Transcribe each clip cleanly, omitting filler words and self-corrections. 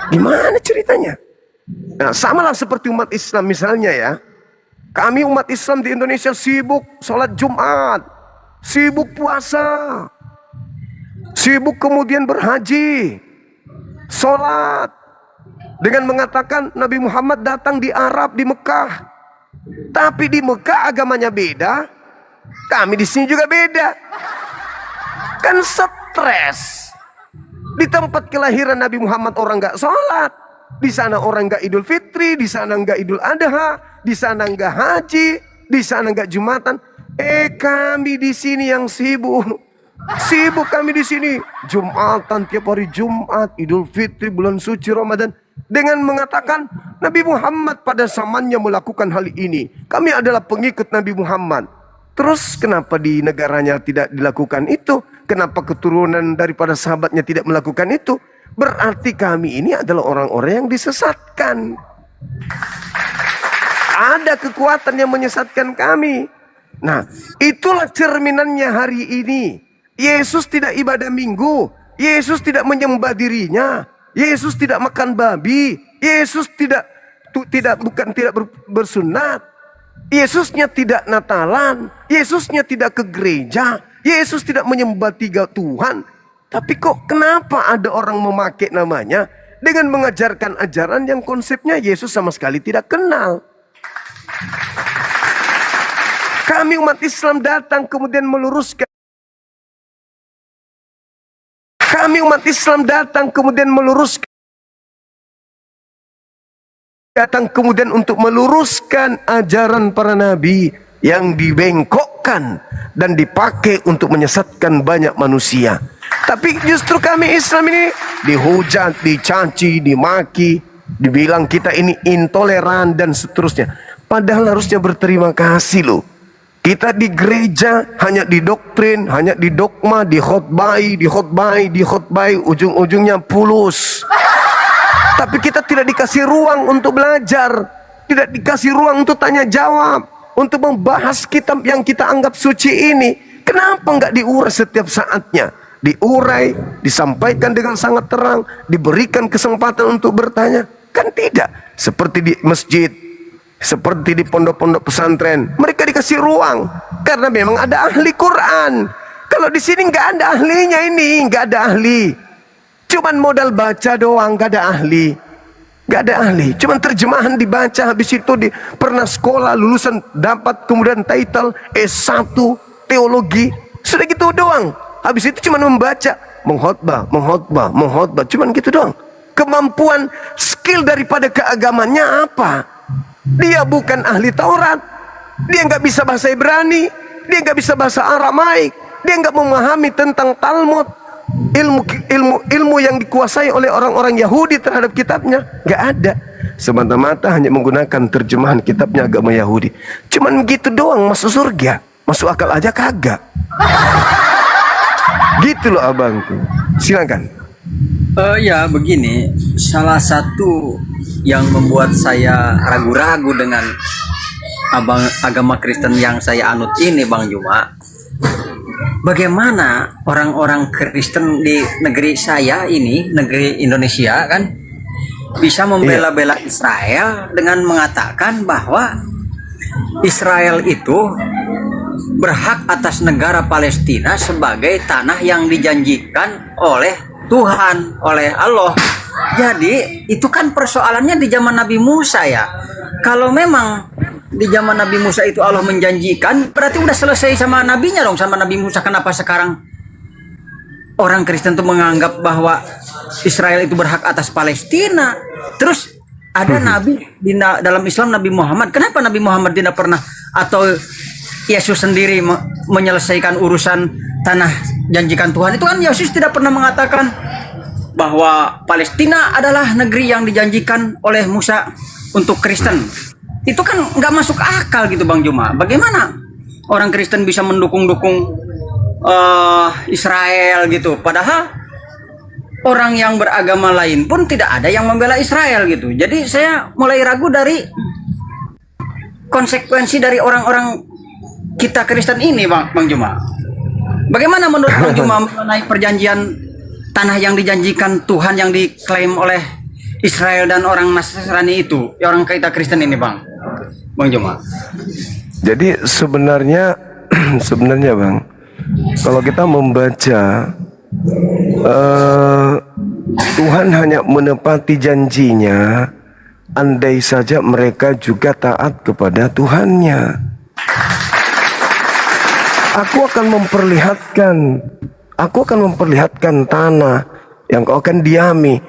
Gimana ceritanya? Nah, samalah seperti umat Islam misalnya ya. Kami umat Islam di Indonesia sibuk sholat Jumat, sibuk puasa, sibuk kemudian berhaji, sholat, dengan mengatakan Nabi Muhammad datang di Arab, di Mekah. Tapi di Mekah agamanya beda, kami di sini juga beda. Kan stres. Di tempat kelahiran Nabi Muhammad orang nggak sholat, di sana orang nggak Idul Fitri, di sana nggak Idul Adha, di sana nggak haji, di sana nggak Jumatan. Kami di sini yang sibuk. Sibuk kami di sini. Jumatan tiap hari Jumat, Idul Fitri, bulan suci Ramadan. Dengan mengatakan Nabi Muhammad pada zamannya melakukan hal ini. Kami adalah pengikut Nabi Muhammad. Terus kenapa di negaranya tidak dilakukan itu? Kenapa keturunan daripada sahabatnya tidak melakukan itu? Berarti kami ini adalah orang-orang yang disesatkan. Ada kekuatan yang menyesatkan kami. Nah, itulah cerminannya hari ini. Yesus tidak ibadah minggu. Yesus tidak menyembah dirinya. Yesus tidak makan babi. Yesus tidak bersunat. Yesusnya tidak Natalan. Yesusnya tidak ke gereja. Yesus tidak menyembah 3 Tuhan. Tapi kok kenapa ada orang memakai namanya dengan mengajarkan ajaran yang konsepnya Yesus sama sekali tidak kenal. Kami umat Islam datang kemudian meluruskan. Kami umat Islam datang kemudian meluruskan. Datang kemudian untuk meluruskan ajaran para nabi yang dibengkokkan dan dipakai untuk menyesatkan banyak manusia. Tapi justru kami Islam ini dihujat, dicaci, dimaki, dibilang kita ini intoleran dan seterusnya. Padahal harusnya berterima kasih loh. Kita di gereja hanya didoktrin, hanya didogma, dikhotbai, ujung-ujungnya pulus. Tapi kita tidak dikasih ruang untuk belajar, tidak dikasih ruang untuk tanya jawab, untuk membahas kitab yang kita anggap suci ini. Kenapa nggak diurai setiap saatnya? Diurai, disampaikan dengan sangat terang, diberikan kesempatan untuk bertanya. Kan tidak. Seperti di masjid, seperti di pondok-pondok pesantren, mereka dikasih ruang karena memang ada ahli Quran. Kalau di sini nggak ada ahlinya, ini nggak ada ahli, cuman modal baca doang, nggak ada ahli, nggak ada ahli, cuman terjemahan dibaca. Habis itu pernah sekolah, lulusan dapat kemudian title S1 teologi, sudah gitu doang. Habis itu cuman membaca, mengkhotbah, cuman gitu doang. Kemampuan skill daripada keagamannya apa? Dia bukan ahli Taurat, dia nggak bisa bahasa Ibrani, dia nggak bisa bahasa Aramaik, dia nggak memahami tentang Talmud, ilmu yang dikuasai oleh orang-orang Yahudi terhadap kitabnya, nggak ada. Semata-mata hanya menggunakan terjemahan kitabnya agama Yahudi. Cuman gitu doang masuk surga, masuk akal aja kagak. Gitu loh abangku, silakan. Ya begini, salah satu yang membuat saya ragu-ragu dengan agama Kristen yang saya anut ini, Bang Juma, bagaimana orang-orang Kristen di negeri saya ini, negeri Indonesia kan, bisa membela-bela Israel dengan mengatakan bahwa Israel itu berhak atas negara Palestina sebagai tanah yang dijanjikan oleh Tuhan, oleh Allah. Jadi itu kan persoalannya di zaman Nabi Musa ya. Kalau memang di zaman Nabi Musa itu Allah menjanjikan, berarti udah selesai sama nabinya dong, sama Nabi Musa. Kenapa sekarang orang Kristen tuh menganggap bahwa Israel itu berhak atas Palestina? Terus ada nabi dalam Islam, Nabi Muhammad. Kenapa Nabi Muhammad tidak pernah, atau Yesus sendiri menyelesaikan urusan tanah janjikan Tuhan? Itu kan Yesus tidak pernah mengatakan bahwa Palestina adalah negeri yang dijanjikan oleh Musa untuk Kristen. Itu kan nggak masuk akal gitu, Bang Juma. Bagaimana orang Kristen bisa mendukung-dukung Israel gitu, padahal orang yang beragama lain pun tidak ada yang membela Israel gitu. Jadi saya mulai ragu dari konsekuensi dari orang-orang kita Kristen ini, Bang Juma. Bagaimana menurut Bang Juma mengenai perjanjian tanah yang dijanjikan Tuhan yang diklaim oleh Israel dan orang Nasrani itu, orang kita Kristen ini, Bang Joma. Jadi sebenarnya sebenarnya Bang, kalau kita membaca Tuhan hanya menepati janjinya andai saja mereka juga taat kepada Tuhannya. Aku akan memperlihatkan tanah yang kau akan diami,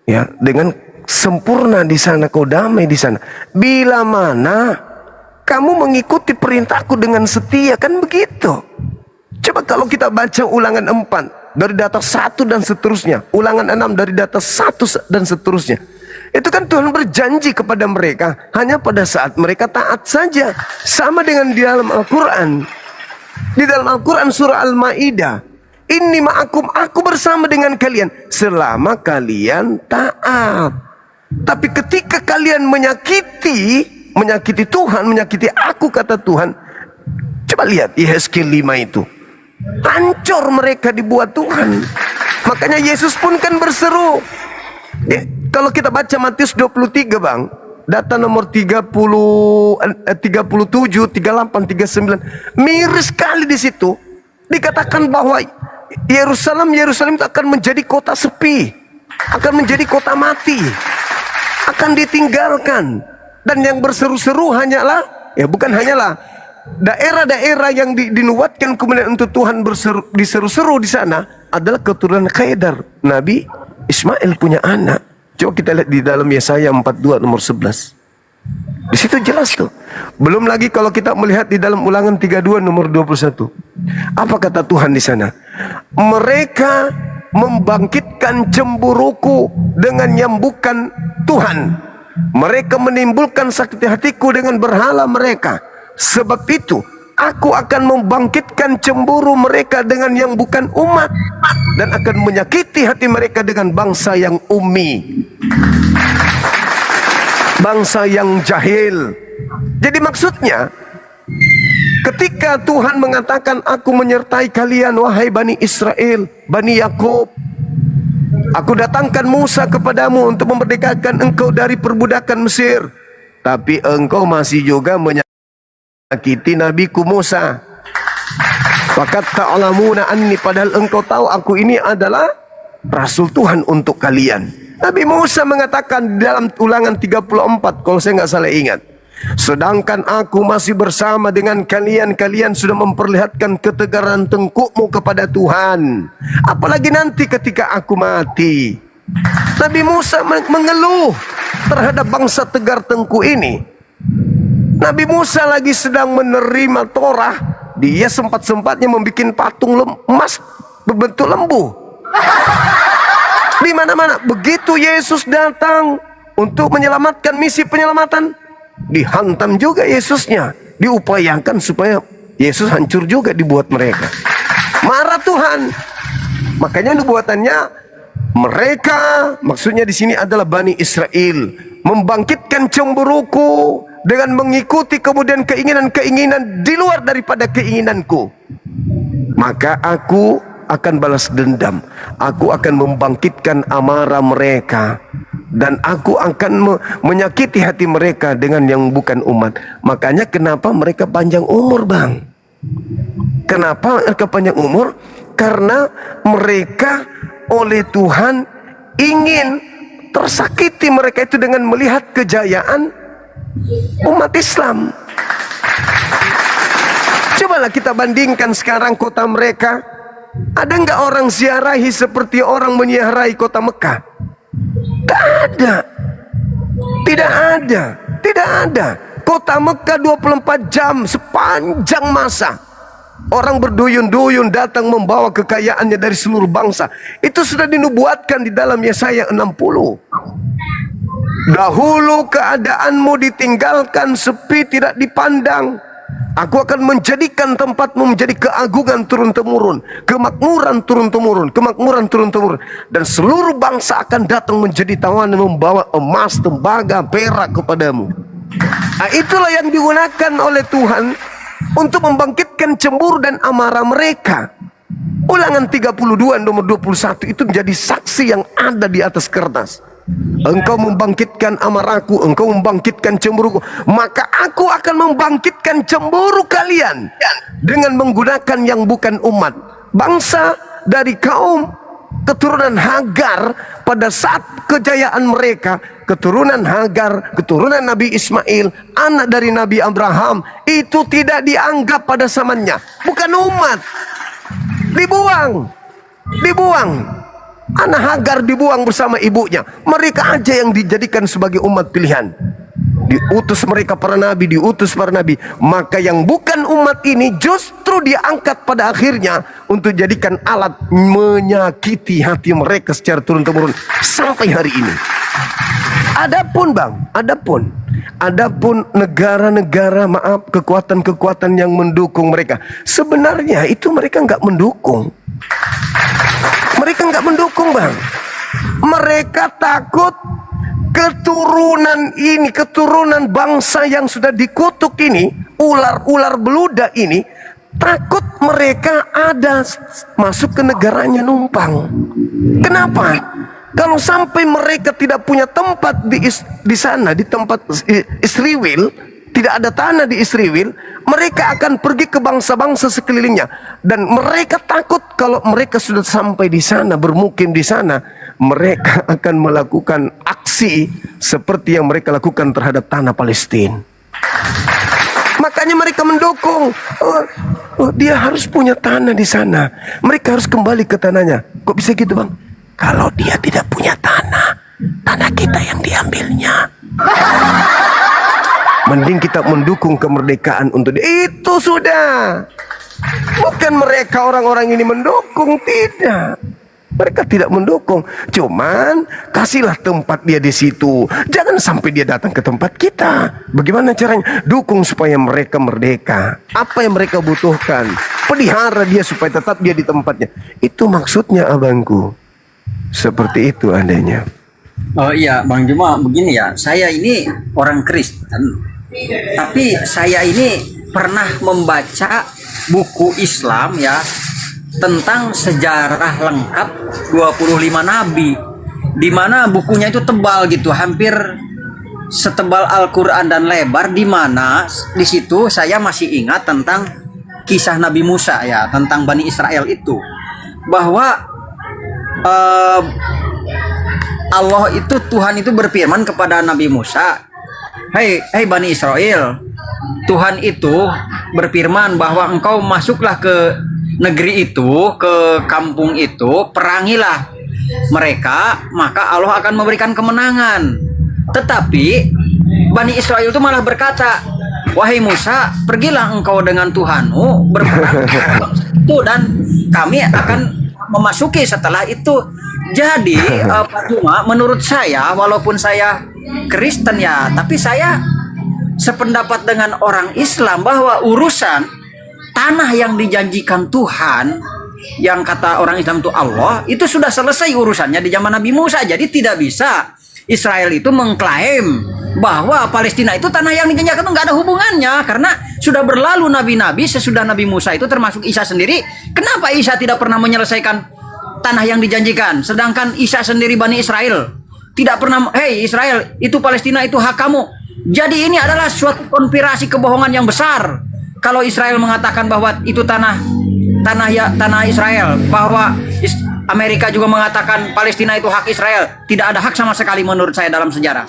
ya, dengan sempurna di sana, kau damai di sana. Bila mana kamu mengikuti perintahku dengan setia, kan begitu. Coba kalau kita baca Ulangan 4 dari data 1 dan seterusnya, Ulangan 6 dari data 1 dan seterusnya. Itu kan Tuhan berjanji kepada mereka hanya pada saat mereka taat saja. Sama dengan di dalam Al-Quran. Di dalam Al-Quran surah Al-Ma'idah, Inni ma'akum, aku bersama dengan kalian selama kalian taat. Tapi ketika kalian menyakiti Tuhan, menyakiti aku, kata Tuhan. Coba lihat Yehezkiel 5 itu. Hancur mereka dibuat Tuhan. Makanya Yesus pun kan berseru. Ya, kalau kita baca Matius 23 Bang, data nomor 37, 38, 39, miris sekali di situ. Dikatakan bahwa Yerusalem itu akan menjadi kota sepi, akan menjadi kota mati, akan ditinggalkan. Dan yang berseru-seru hanyalah, ya bukan hanyalah, daerah-daerah yang dinubuatkan kemudian untuk Tuhan diseru-seru di sana adalah keturunan Kedar. Nabi Ismail punya anak. Coba kita lihat di dalam Yesaya 42 nomor 11. Di situ jelas tuh. Belum lagi kalau kita melihat di dalam Ulangan 32 nomor 21. Apa kata Tuhan di sana? Mereka membangkitkan cemburuku dengan nyambukan Tuhan. Mereka menimbulkan sakit hatiku dengan berhala mereka. Sebab itu aku akan membangkitkan cemburu mereka dengan yang bukan umat, dan akan menyakiti hati mereka dengan bangsa yang ummi, bangsa yang jahil. Jadi maksudnya, ketika Tuhan mengatakan aku menyertai kalian wahai Bani Israel, Bani Yakub, aku datangkan Musa kepadamu untuk memerdekakan engkau dari perbudakan Mesir, tapi engkau masih juga menyakiti nabiku Musa. Fakat ta'lamuna anni, padahal engkau tahu aku ini adalah Rasul Tuhan untuk kalian. Nabi Musa mengatakan dalam Ulangan 34 kalau saya nggak salah ingat, sedangkan aku masih bersama dengan kalian, kalian sudah memperlihatkan ketegaran tengkukmu kepada Tuhan, apalagi nanti ketika aku mati. Nabi Musa mengeluh terhadap bangsa tegar tengkuk ini. Nabi Musa lagi sedang menerima Torah, dia sempat-sempatnya membuat patung emas berbentuk lembu. Di mana-mana. Begitu Yesus datang untuk menyelamatkan misi penyelamatan, dihantam juga Yesusnya, diupayakan supaya Yesus hancur juga dibuat mereka. Marah Tuhan. Makanya nubuatannya mereka, maksudnya di sini adalah Bani Israel, membangkitkan cemburuku dengan mengikuti kemudian keinginan-keinginan di luar daripada keinginanku. Maka aku akan balas dendam. Aku akan membangkitkan amarah mereka, dan aku akan menyakiti hati mereka dengan yang bukan umat. Makanya kenapa mereka panjang umur Bang? Kenapa mereka panjang umur? Karena mereka oleh Tuhan ingin tersakiti mereka itu dengan melihat kejayaan umat Islam. Cobalah kita bandingkan sekarang kota mereka. Ada nggak orang ziarahi seperti orang menziarahi kota Mekah? Tak ada. Tidak ada. Tidak ada. Kota Mekah 24 jam sepanjang masa. Orang berduyun-duyun datang membawa kekayaannya dari seluruh bangsa. Itu sudah dinubuatkan di dalam Yesaya 60. Dahulu keadaanmu ditinggalkan sepi, tidak dipandang. Aku akan menjadikan tempatmu menjadi keagungan turun-temurun, kemakmuran turun-temurun, kemakmuran turun-temurun. Dan seluruh bangsa akan datang menjadi tawanan membawa emas, tembaga, perak kepadamu. Nah, itulah yang digunakan oleh Tuhan untuk membangkitkan cemburu dan amarah mereka. Ulangan 32 nomor 21 itu menjadi saksi yang ada di atas kertas. Engkau membangkitkan amarahku, engkau membangkitkan cemburuku, maka aku akan membangkitkan cemburu kalian dengan menggunakan yang bukan umat. Bangsa dari kaum keturunan Hagar pada saat kejayaan mereka, keturunan Hagar, keturunan Nabi Ismail, anak dari Nabi Abraham, itu tidak dianggap pada zamannya, bukan umat. Dibuang. Anak Hagar dibuang bersama ibunya. Mereka aja yang dijadikan sebagai umat pilihan. Diutus mereka para nabi, diutus para nabi. Maka yang bukan umat ini justru diangkat pada akhirnya untuk jadikan alat menyakiti hati mereka secara turun-temurun sampai hari ini. Adapun negara-negara, maaf, kekuatan-kekuatan yang mendukung mereka, sebenarnya itu mereka nggak mendukung. Mereka nggak mendukung, Bang. Mereka takut keturunan ini, keturunan bangsa yang sudah dikutuk ini, ular-ular beluda ini, takut mereka ada masuk ke negaranya numpang. Kenapa? Kalau sampai mereka tidak punya tempat di sana, di tempat Israel, tidak ada tanah di Israel, mereka akan pergi ke bangsa-bangsa sekelilingnya. Dan mereka takut kalau mereka sudah sampai di sana, bermukim di sana, mereka akan melakukan aksi seperti yang mereka lakukan terhadap tanah Palestina. Makanya mereka mendukung. Dia harus punya tanah di sana. Mereka harus kembali ke tanahnya. Kok bisa gitu, Bang? Kalau dia tidak punya tanah, tanah kita yang diambilnya. Mending kita mendukung kemerdekaan untuk dia. Itu sudah. Bukan mereka orang-orang ini mendukung, tidak. Mereka tidak mendukung. Cuman kasihlah tempat dia di situ. Jangan sampai dia datang ke tempat kita. Bagaimana caranya? Dukung supaya mereka merdeka. Apa yang mereka butuhkan, pelihara dia supaya tetap dia di tempatnya. Itu maksudnya, abangku. Seperti itu adanya. Oh iya, Bang Juma, begini ya. Saya ini orang Kristen. Tapi saya ini pernah membaca buku Islam ya, tentang sejarah lengkap 25 nabi, di mana bukunya itu tebal gitu, hampir setebal Al-Qur'an dan lebar, di mana di situ saya masih ingat tentang kisah Nabi Musa ya, tentang Bani Israel itu, bahwa Allah itu, Tuhan itu berfirman kepada Nabi Musa, Hai Bani Israel, Tuhan itu berfirman bahwa engkau masuklah ke negeri itu, ke kampung itu, perangilah mereka, maka Allah akan memberikan kemenangan. Tetapi Bani Israel itu malah berkata, wahai Musa, pergilah engkau dengan Tuhanmu berperang itu, dan kami akan memasuki setelah itu. Jadi Pak Juma, menurut saya, walaupun saya Kristen ya, tapi saya sependapat dengan orang Islam bahwa urusan tanah yang dijanjikan Tuhan, yang kata orang Islam itu Allah, itu sudah selesai urusannya di zaman Nabi Musa. Jadi tidak bisa Israel itu mengklaim bahwa Palestina itu tanah yang dijanjikan, itu nggak ada hubungannya, karena sudah berlalu nabi-nabi sesudah Nabi Musa itu, termasuk Isa sendiri. Kenapa Isa tidak pernah menyelesaikan tanah yang dijanjikan, sedangkan Isa sendiri Bani Israel tidak pernah, hei Israel, itu Palestina itu hak kamu. Jadi ini adalah suatu konspirasi kebohongan yang besar. Kalau Israel mengatakan bahwa itu tanah Israel, bahwa Amerika juga mengatakan Palestina itu hak Israel, tidak ada hak sama sekali menurut saya dalam sejarah.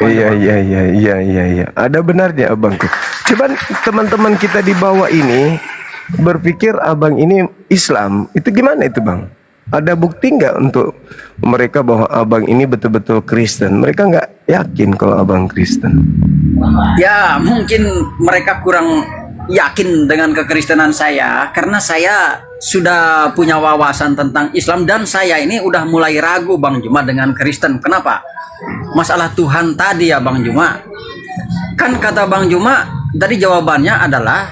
Iya. Ada benarnya, abangku. Cuman teman-teman kita di bawah ini berpikir abang ini Islam. Itu gimana itu, Bang? Ada bukti nggak untuk mereka bahwa abang ini betul-betul Kristen? Mereka nggak yakin kalau abang Kristen. Ya, mungkin mereka kurang yakin dengan kekristenan saya, karena saya sudah punya wawasan tentang Islam, dan saya ini udah mulai ragu, Bang Juma, dengan Kristen. Kenapa? Masalah Tuhan tadi ya, Bang Juma. Kan kata Bang Juma, tadi jawabannya adalah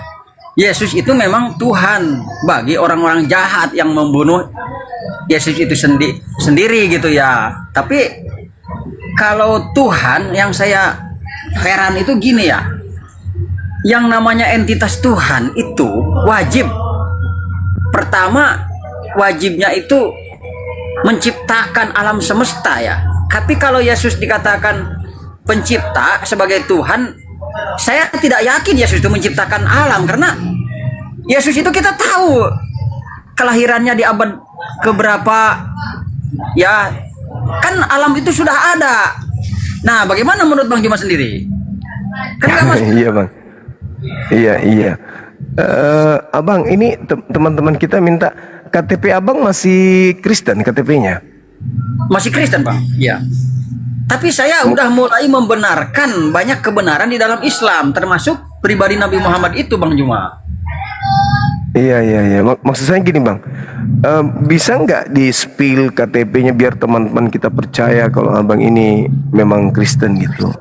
Yesus itu memang Tuhan bagi orang-orang jahat yang membunuh Yesus itu sendiri gitu ya. Tapi kalau Tuhan, yang saya heran itu gini ya, yang namanya entitas Tuhan itu wajib, pertama wajibnya itu menciptakan alam semesta ya. Tapi kalau Yesus dikatakan pencipta sebagai Tuhan, saya tidak yakin Yesus itu menciptakan alam, karena Yesus itu kita tahu kelahirannya di abad keberapa, ya kan alam itu sudah ada. Nah, bagaimana menurut Bang Juma sendiri? Kan nggak masuk. Iya bang, iya. Abang, ini teman-teman kita minta KTP abang masih Kristen KTP-nya. Masih Kristen Bang? Iya. Tapi saya udah mulai membenarkan banyak kebenaran di dalam Islam, termasuk pribadi Nabi Muhammad itu, Bang Juma. Iya. Maksud saya gini bang, bisa nggak di spill KTP-nya biar teman-teman kita percaya kalau abang ini memang Kristen gitu?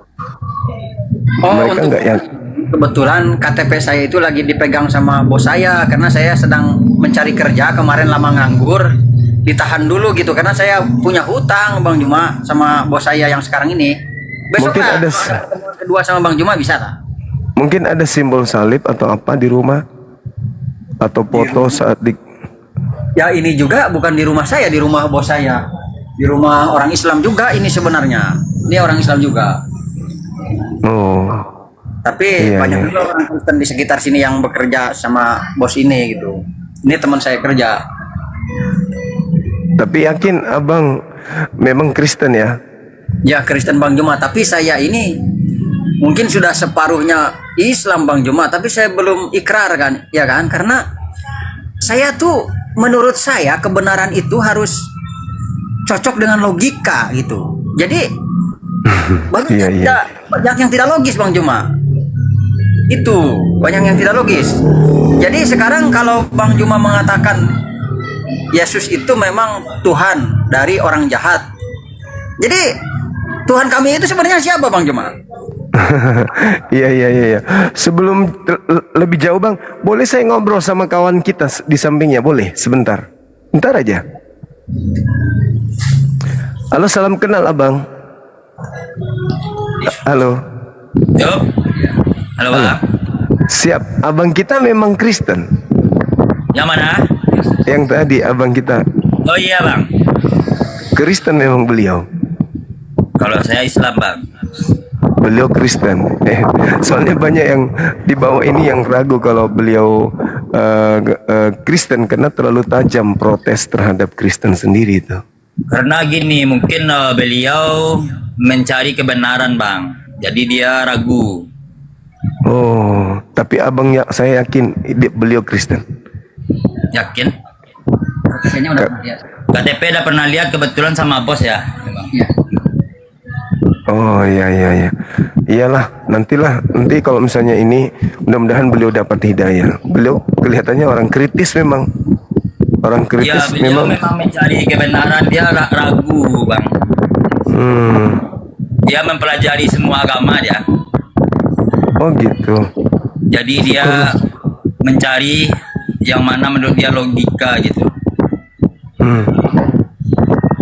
Mereka nggak yang kebetulan KTP saya itu lagi dipegang sama bos saya, karena saya sedang mencari kerja, kemarin lama nganggur, ditahan dulu gitu karena saya punya hutang Bang Juma sama bos saya yang sekarang ini. Besok mungkin lah, ada pertemuan kedua sama Bang Juma bisa lah. mungkin ada simbol salib atau apa di rumah atau foto saat di. Ya ini juga bukan di rumah saya, di rumah bos saya, di rumah orang Islam juga ini sebenarnya. Ini orang Islam juga. Oh. Tapi Iya, banyak iya. juga orang Kristen di sekitar sini yang bekerja sama bos ini gitu. Ini teman saya kerja. Tapi yakin abang memang Kristen ya? Ya Kristen Bang Juma, tapi saya ini mungkin sudah separuhnya Islam Bang Juma, tapi saya belum ikrar kan, ya kan? Karena saya tuh menurut saya kebenaran itu harus cocok dengan logika gitu. Jadi banyak Iya, yang iya. tidak, banyak yang tidak logis Bang Juma. Itu banyak yang tidak logis. Jadi sekarang kalau Bang Juma mengatakan Yesus itu memang Tuhan dari orang jahat, jadi Tuhan kami itu sebenarnya siapa Bang Juma? Iya. Sebelum lebih jauh bang, boleh saya ngobrol sama kawan kita di sampingnya? Boleh sebentar? Bentar aja. Halo, salam kenal abang. Halo. Yup. Halo Bang. Siap. Abang kita memang Kristen. Yang mana? Yang tadi abang kita Oh iya Bang. Kristen memang beliau. Kalau saya Islam Bang. Beliau Kristen. Soalnya banyak yang di bawah ini yang ragu kalau beliau Kristen karena terlalu tajam protes terhadap Kristen sendiri itu. Karena gini mungkin beliau mencari kebenaran Bang. Jadi dia ragu. Oh, tapi abang ya, saya yakin beliau Kristen. Yakin? Kayaknya udah pernah lihat. KTP udah pernah lihat kebetulan sama bos ya. Bang. Iya. Oh iya. Iyalah, nanti kalau misalnya ini mudah-mudahan beliau dapat hidayah. Beliau kelihatannya orang kritis memang. Orang Ya kritis beliau memang. memang mencari kebenaran, dia ragu Bang. Dia mempelajari semua agama dia. Oh gitu. Jadi dia mencari yang mana menurut dia logika gitu.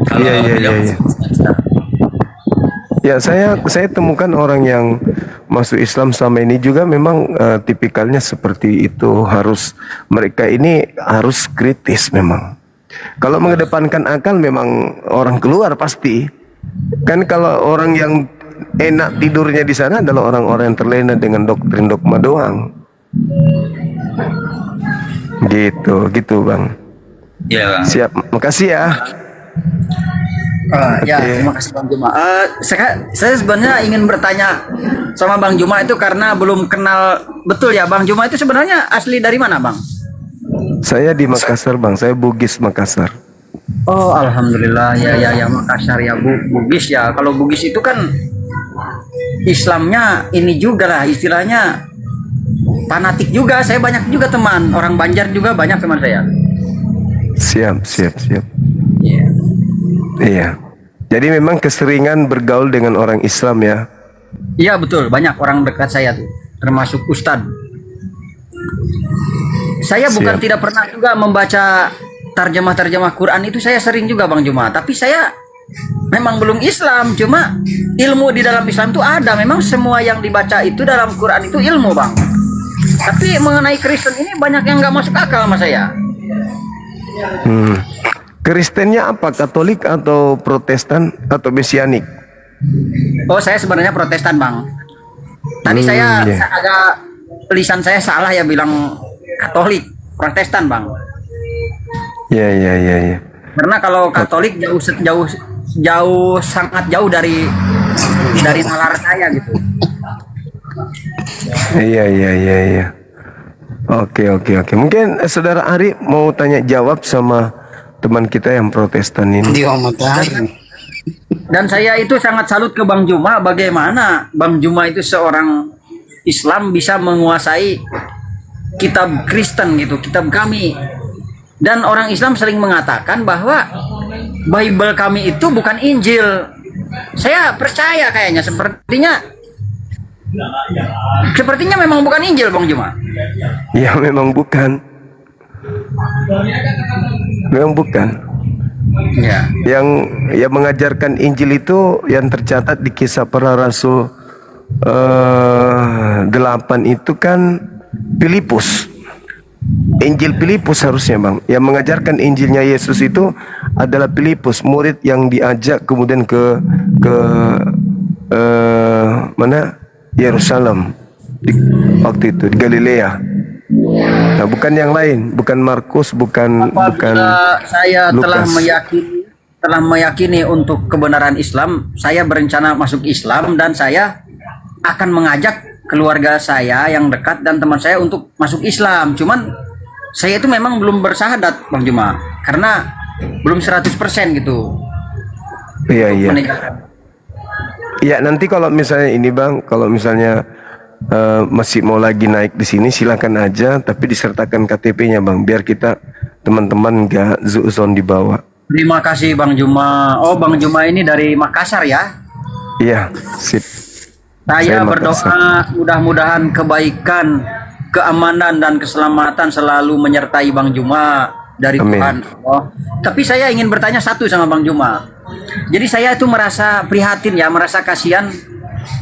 Kalau Iya. beliau Ya saya temukan orang yang masuk Islam selama ini juga memang tipikalnya seperti itu. Mereka ini harus kritis memang. Kalau mengedepankan akal memang orang keluar pasti. Kan kalau orang yang enak tidurnya di sana adalah orang-orang yang terlena dengan doktrin dogma doang. Gitu bang. Iya Bang. Siap, makasih ya. Ya, Oke. terima kasih Bang Juma. Saya sebenarnya ingin bertanya sama Bang Juma itu karena belum kenal betul ya. Bang Juma itu sebenarnya asli dari mana Bang? Saya di Makassar bang, saya Bugis Makassar. Oh alhamdulillah ya Makassar ya Bugis ya. Kalau Bugis itu kan Islamnya ini juga lah istilahnya fanatik juga. Saya banyak juga teman orang Banjar juga banyak teman saya. Siap. Iya. Iya. Jadi memang keseringan bergaul dengan orang Islam ya. Iya betul banyak orang dekat saya tuh termasuk Ustadz. Saya bukan Siap. tidak pernah juga membaca terjemah Quran itu saya sering juga Bang Juma. Tapi saya memang belum Islam. Cuma ilmu di dalam Islam itu ada. Memang semua yang dibaca itu dalam Quran itu ilmu Bang. Tapi mengenai Kristen ini banyak yang nggak masuk akal sama saya. Kristennya apa? Katolik atau Protestan atau Mesianik? Oh, saya sebenarnya Protestan, Bang. Tadi saya iya. agak lisan saya salah ya bilang Katolik, Protestan, Bang. Iya, iya, iya, iya. Karena kalau Katolik jauh sangat jauh dari nalar saya gitu. Iya, iya, iya, iya. Oke, oke, oke. Mungkin saudara Ari mau tanya jawab sama teman kita yang Protestan ini. Dia matahari. Dan saya itu sangat salut ke Bang Juma, bagaimana Bang Juma itu seorang Islam bisa menguasai kitab Kristen gitu, kitab kami. Dan orang Islam sering mengatakan bahwa Bible kami itu bukan Injil. Saya percaya kayaknya sepertinya memang bukan Injil, Bang Juma. Ya memang bukan. Memang bukan. Ya. Yang mengajarkan Injil itu yang tercatat di Kisah Para Rasul 8 itu kan Filipus. Injil Filipus harusnya, Bang. Yang mengajarkan Injilnya Yesus itu adalah Filipus, murid yang diajak kemudian ke mana? Yerusalem waktu itu di Galilea. Nah, bukan yang lain, bukan Markus, bukan Saya Lukas. telah meyakini untuk kebenaran Islam, saya berencana masuk Islam dan saya akan mengajak keluarga saya yang dekat dan teman saya untuk masuk Islam. Cuman saya itu memang belum bersahadat, Bang Juma, karena belum 100% gitu. Iya, iya. Meninggalkan. Ya nanti kalau misalnya ini, Bang, kalau misalnya masih mau lagi naik di sini silakan aja, tapi disertakan KTP-nya, Bang, biar kita teman-teman nggak zuzon di bawah. Terima kasih Bang Juma. Oh, Bang Juma ini dari Makassar ya? Iya, sip. Saya Saya berdoa Makassar. mudah-mudahan kebaikan, keamanan dan keselamatan selalu menyertai Bang Juma dari Amin. Tuhan. Oh, tapi saya ingin bertanya satu sama Bang Juma. Jadi saya itu merasa prihatin ya, merasa kasihan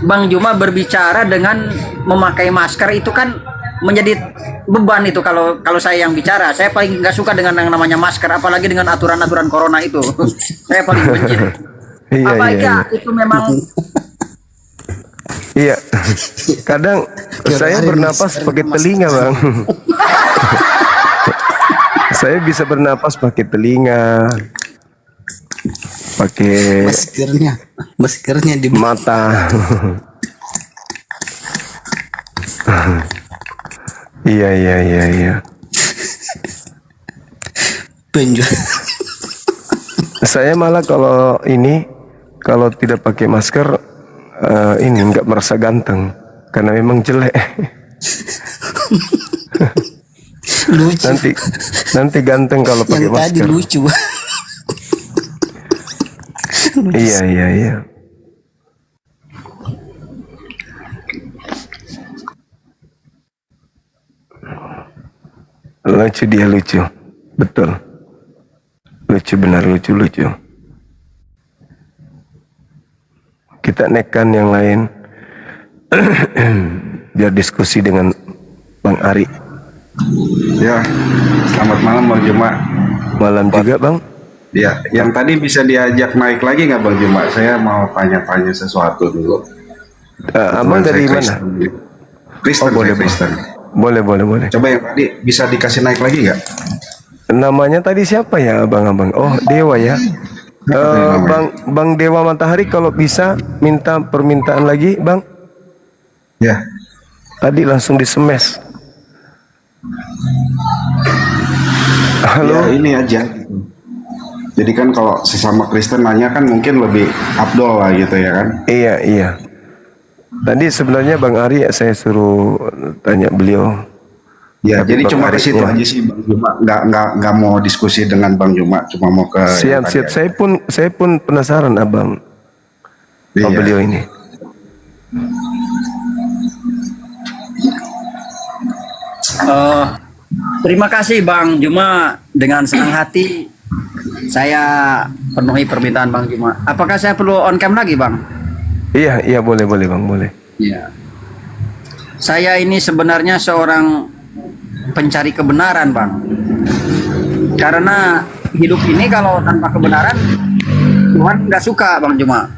Bang Juma berbicara dengan memakai masker itu kan menjadi beban itu kalau saya yang bicara. Saya paling nggak suka dengan yang namanya masker, apalagi dengan aturan-aturan corona itu. Saya paling benci. Iya, Apa iya, itu memang iya. Kadang saya bernapas pakai telinga, Bang. Saya bisa bernapas pakai telinga, pakai Maskernya di mata. Iya, iya, iya, iya. penjual. Saya malah kalau tidak pakai masker ini nggak merasa ganteng karena memang jelek. Lucu. nanti ganteng kalau pakai Yang tadi masker. lucu. Iya, iya, iya. Lucu, dia lucu. Betul. Lucu, benar, lucu. Kita nekan yang lain. Biar diskusi dengan Bang Ari. Ya, selamat malam Bang Juma. Malam juga, Bang. Ya, yang tadi bisa diajak naik lagi nggak Bang Juma? Saya mau tanya-tanya sesuatu dulu. Abang Teman dari saya mana? Kristen, Oh, boleh, saya Kristen. Boleh. Coba yang tadi bisa dikasih naik lagi nggak? Namanya tadi siapa ya, abang-abang? Oh, Dewa ya. Bang Dewa Matahari, kalau bisa minta permintaan lagi, Bang. Ya, Tadi langsung di-smash. Halo. ya ini aja. Jadi kan kalau sesama Kristen nanya kan mungkin lebih afdol lah gitu ya kan? Iya. Tadi sebenarnya Bang Ari saya suruh tanya beliau. Ya, Tapi jadi Bang cuma ke Ari, situ ya. aja sih Bang Juma. Nggak mau diskusi dengan Bang Juma, cuma mau ke yang Siap. tadi aja. Saya pun penasaran, Abang. Iya. Beliau ini. terima kasih Bang Juma, dengan senang hati saya penuhi permintaan Bang Juma. Apakah saya perlu on cam lagi, Bang? Iya, boleh Bang, boleh. Iya. Saya ini sebenarnya seorang pencari kebenaran, Bang. Karena hidup ini kalau tanpa kebenaran Tuhan nggak suka Bang Juma.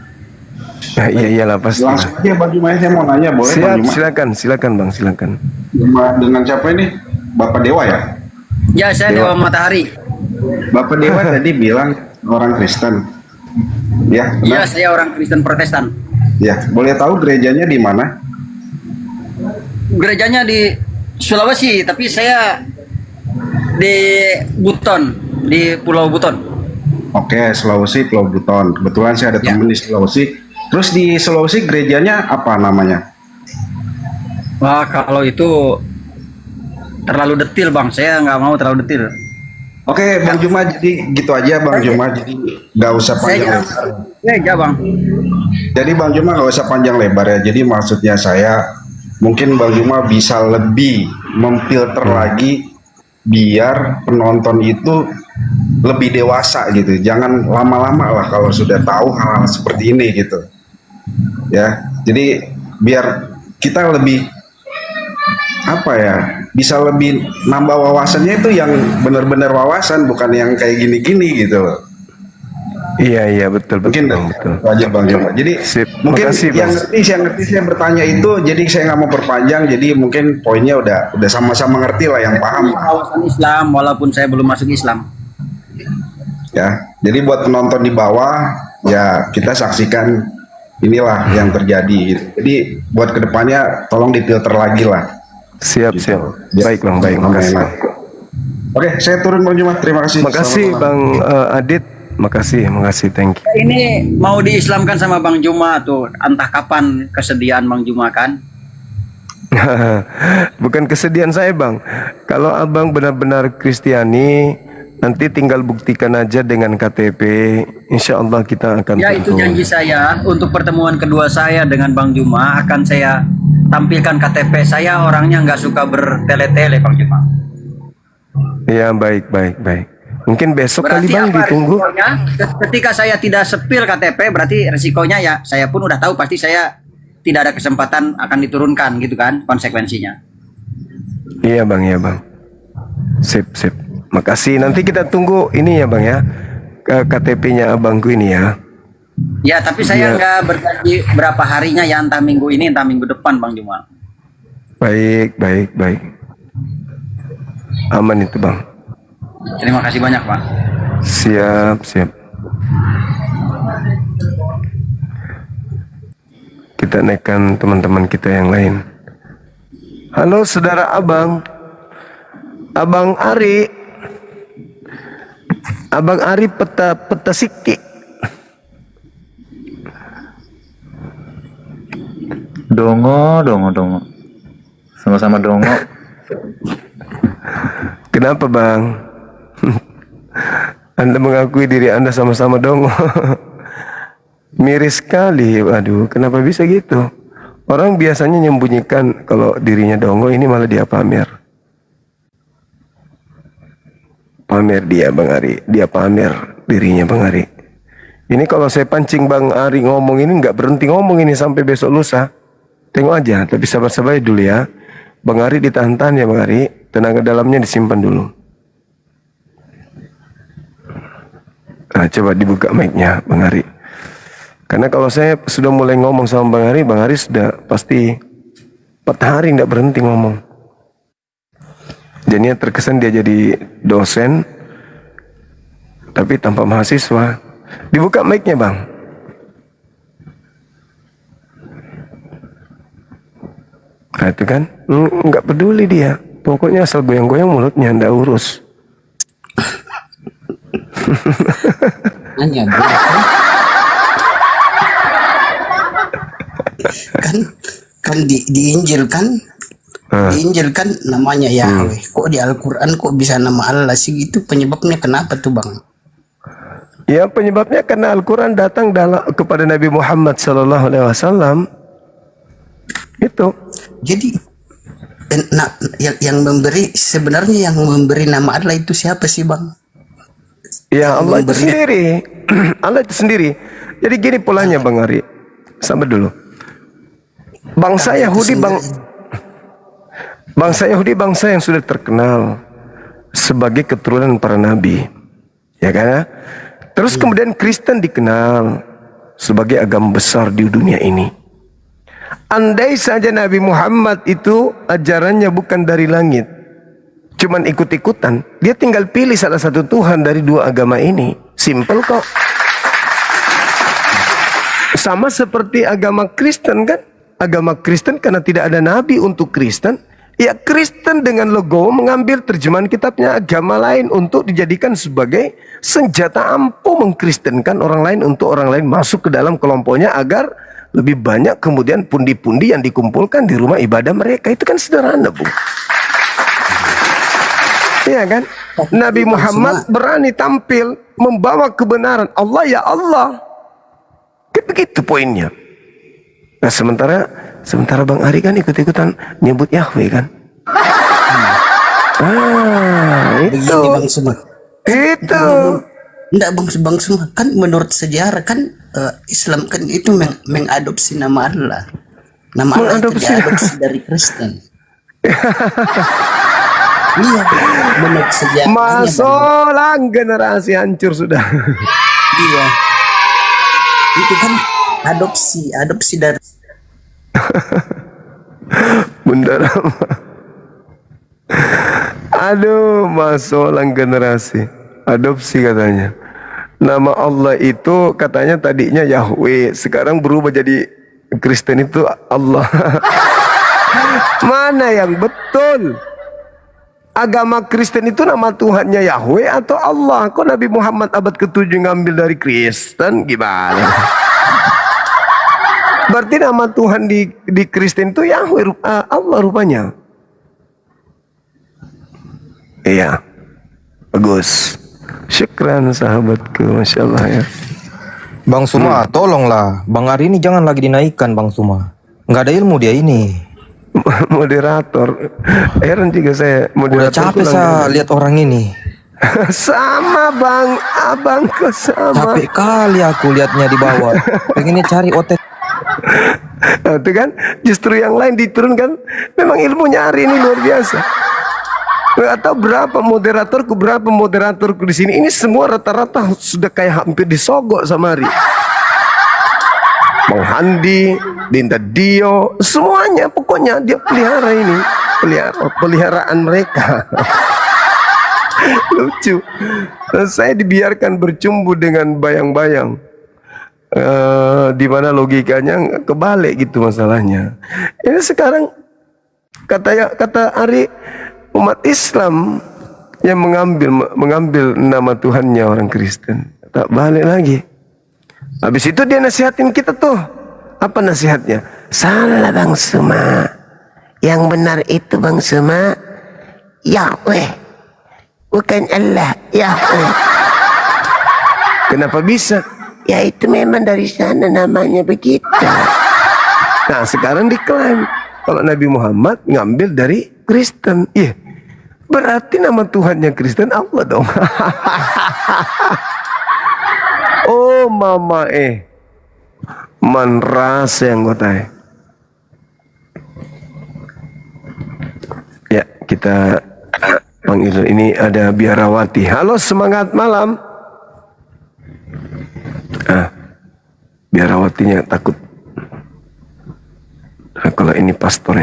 Ya, iyalah pasti. Langsung aja Bang Juma, saya mau nanya, boleh Bang Siap, Juma? silakan Bang, silakan. Juma dengan siapa ini? Bapak Dewa ya? Ya, saya Dewa Matahari. Bapak Dewa tadi bilang orang Kristen. Ya, Iya, benar? saya orang Kristen Protestan. Ya, boleh tahu gerejanya di mana? Gerejanya di Sulawesi, tapi saya di Buton, di Pulau Buton. Oke, Sulawesi, Pulau Buton. Kebetulan saya ada Ya. teman di Sulawesi. Terus di Sulawesi gerejanya apa namanya? Wah, kalau itu terlalu detil Bang, saya nggak mau terlalu detil. Oke, Bang Juma, jadi gitu aja Bang Juma. Jadi nggak usah Saya panjang jarang lebar. gereja Bang. Jadi Bang Juma nggak usah panjang lebar ya. Jadi maksudnya saya mungkin Bang Juma bisa lebih memfilter lagi biar penonton itu lebih dewasa gitu. Jangan lama-lama lah kalau sudah tahu hal-hal seperti ini gitu. Ya, jadi biar kita lebih apa ya, bisa lebih nambah wawasannya itu yang benar-benar wawasan, bukan yang kayak gini-gini gitu loh. Iya, betul Mungkin Bang, betul. itu aja Bang Joma. Jadi Sip. mungkin Makasih, yang Bang. ngerti saya bertanya itu, jadi saya nggak mau perpanjang. Jadi mungkin poinnya udah sama-sama ngerti lah, yang paham. Kawasan Islam, walaupun saya belum masuk Islam. Ya, jadi buat penonton di bawah ya kita saksikan inilah yang terjadi gitu. Jadi buat kedepannya tolong difilter lagi lah. Siap. Biar Baik Bang, baik. sama-sama Makasih. enak. Oke, saya turun Bang Juma. Terima kasih. Makasih Selamat malam. Bang Adit. Makasih, thank you. Ini mau diislamkan sama Bang Juma tuh, entah kapan kesediaan Bang Juma kan? Bukan kesedihan saya Bang. Kalau Abang benar-benar Kristiani, nanti tinggal buktikan aja dengan KTP. Insya Allah kita akan Ya, itu tentu. janji saya untuk pertemuan kedua saya dengan Bang Juma akan saya tampilkan KTP. Saya orangnya nggak suka bertele-tele Bang Juma. Ya, baik. Mungkin besok kali Berarti Bang apa ditunggu. resikonya? Ketika saya tidak sepil KTP, berarti resikonya ya saya pun udah tahu pasti saya tidak ada kesempatan akan diturunkan gitu kan konsekuensinya. Iya Bang. Sip. Makasih. Nanti kita tunggu ini ya Bang ya. KTP-nya abangku ini ya. Ya, tapi saya Ya. nggak berjanji berapa harinya ya, entah minggu ini entah minggu depan Bang Juma. Baik. Aman itu Bang. Terima kasih banyak Pak. Siap. Kita naikkan teman-teman kita yang lain. Halo saudara Abang. Abang Ari. Abang Ari peta siki. Dongo. Sama-sama dongo. Kenapa Bang? Anda mengakui diri Anda sama-sama dongo. Miris sekali. Waduh, kenapa bisa gitu? Orang biasanya menyembunyikan kalau dirinya dongo, ini malah dia pamer. Pamer dia Bang Ari. Dia pamer dirinya Bang Ari. Ini kalau saya pancing Bang Ari ngomong ini nggak berhenti ngomong ini sampai besok lusa. Tengok aja, tapi sabar-sabar dulu ya. Bang Ari ditahan-tahan ya Bang Ari. Tenaga dalamnya disimpan dulu. Nah, coba dibuka mic-nya Bang Ari. Karena kalau saya sudah mulai ngomong sama Bang Ari sudah pasti 4 hari tidak berhenti ngomong. Jadinya terkesan dia jadi dosen, tapi tanpa mahasiswa. Dibuka mic-nya Bang. Nah itu kan, nggak peduli dia. Pokoknya asal goyang-goyang mulutnya, ndak urus. Hanya kan di Injil kan di Injil kan namanya Yahweh. Kok di Al-Quran kok bisa nama Allah sih? Itu penyebabnya kenapa tuh Bang? Ya penyebabnya karena Al-Quran datang kepada Nabi Muhammad SAW. Itu. Jadi yang memberi sebenarnya yang memberi nama Allah itu siapa sih Bang? Ya Allah itu sendiri. Allah itu sendiri. Jadi gini polanya Bang Ari. Sabar dulu. Bangsa Yahudi bangsa yang sudah terkenal sebagai keturunan para nabi. Ya kan? Terus kemudian Kristen dikenal sebagai agama besar di dunia ini. Andai saja Nabi Muhammad itu ajarannya bukan dari langit, cuman ikut-ikutan, dia tinggal pilih salah satu Tuhan dari dua agama ini. Simple kok. Sama seperti agama Kristen kan? Agama Kristen karena tidak ada nabi untuk Kristen, ya Kristen dengan logo mengambil terjemahan kitabnya agama lain untuk dijadikan sebagai senjata ampuh mengkristenkan orang lain untuk orang lain masuk ke dalam kelompoknya agar lebih banyak kemudian pundi-pundi yang dikumpulkan di rumah ibadah mereka. Itu kan sederhana, Bung. Iya kan? Nabi Muhammad berani tampil membawa kebenaran. Allah ya Allah. Begitu poinnya. Nah sementara Bang Ari kan ikut-ikutan nyebut Yahweh kan. Begini Itu. Bang Suma. Itu. Enggak Bang Suma, kan menurut sejarah kan Islam kan itu mengadopsi nama Allah. Nama Allah itu diadopsi dari Kristen. Iya, menurut sejarah. Masolang generasi hancur sudah. Iya. Itu kan adopsi dari Bunda Rama. Aduh, masolang generasi. Adopsi katanya. Nama Allah itu katanya tadinya Yahweh, sekarang berubah jadi Kristen itu Allah. Mana yang betul? Agama Kristen itu nama Tuhannya Yahweh atau Allah? Kok Nabi Muhammad abad ke-7 ngambil dari Kristen? Gimana? Berarti nama Tuhan di Kristen itu Yahweh, Allah rupanya. Iya, bagus. Syukran sahabatku, Masya Allah ya. Bang Suma, tolonglah. Bang Ari ini jangan lagi dinaikkan, Bang Suma. Nggak ada ilmu dia ini. Moderator, heran juga saya. Udah Moderator capek saya lihat orang ini. sama bang, abang kok sama. Capek kali aku lihatnya di bawah. Pengennya cari otek. Nah, itu kan justru yang lain diturunkan. Memang ilmunya hari ini luar biasa. Atau berapa moderatorku di sini. Ini semua rata-rata sudah kayak hampir disogok sama Ari. Bang Handi, Dinda Dio, semuanya pokoknya dia pelihara ini, peliharaan mereka. Lucu. Saya dibiarkan bercumbu dengan bayang-bayang. Di mana logikanya kebalik gitu masalahnya. Ini sekarang kata Ari, umat Islam yang mengambil nama Tuhannya orang Kristen, tak balik lagi. Habis itu dia nasihatin kita tuh. Apa nasihatnya? Salah Bang Suma. Yang benar itu Bang Suma Yahweh, bukan Allah, Yahweh. Kenapa bisa? Ya itu memang dari sana namanya begitu. Nah sekarang diklaim kalau Nabi Muhammad ngambil dari Kristen. Iya, berarti nama Tuhannya Kristen Allah dong. Oh mama man rasa yang gue tahu. Ya kita panggil, ini ada biarawati. Halo, semangat malam. Biarawatinya takut. Nah, kalau ini pastor.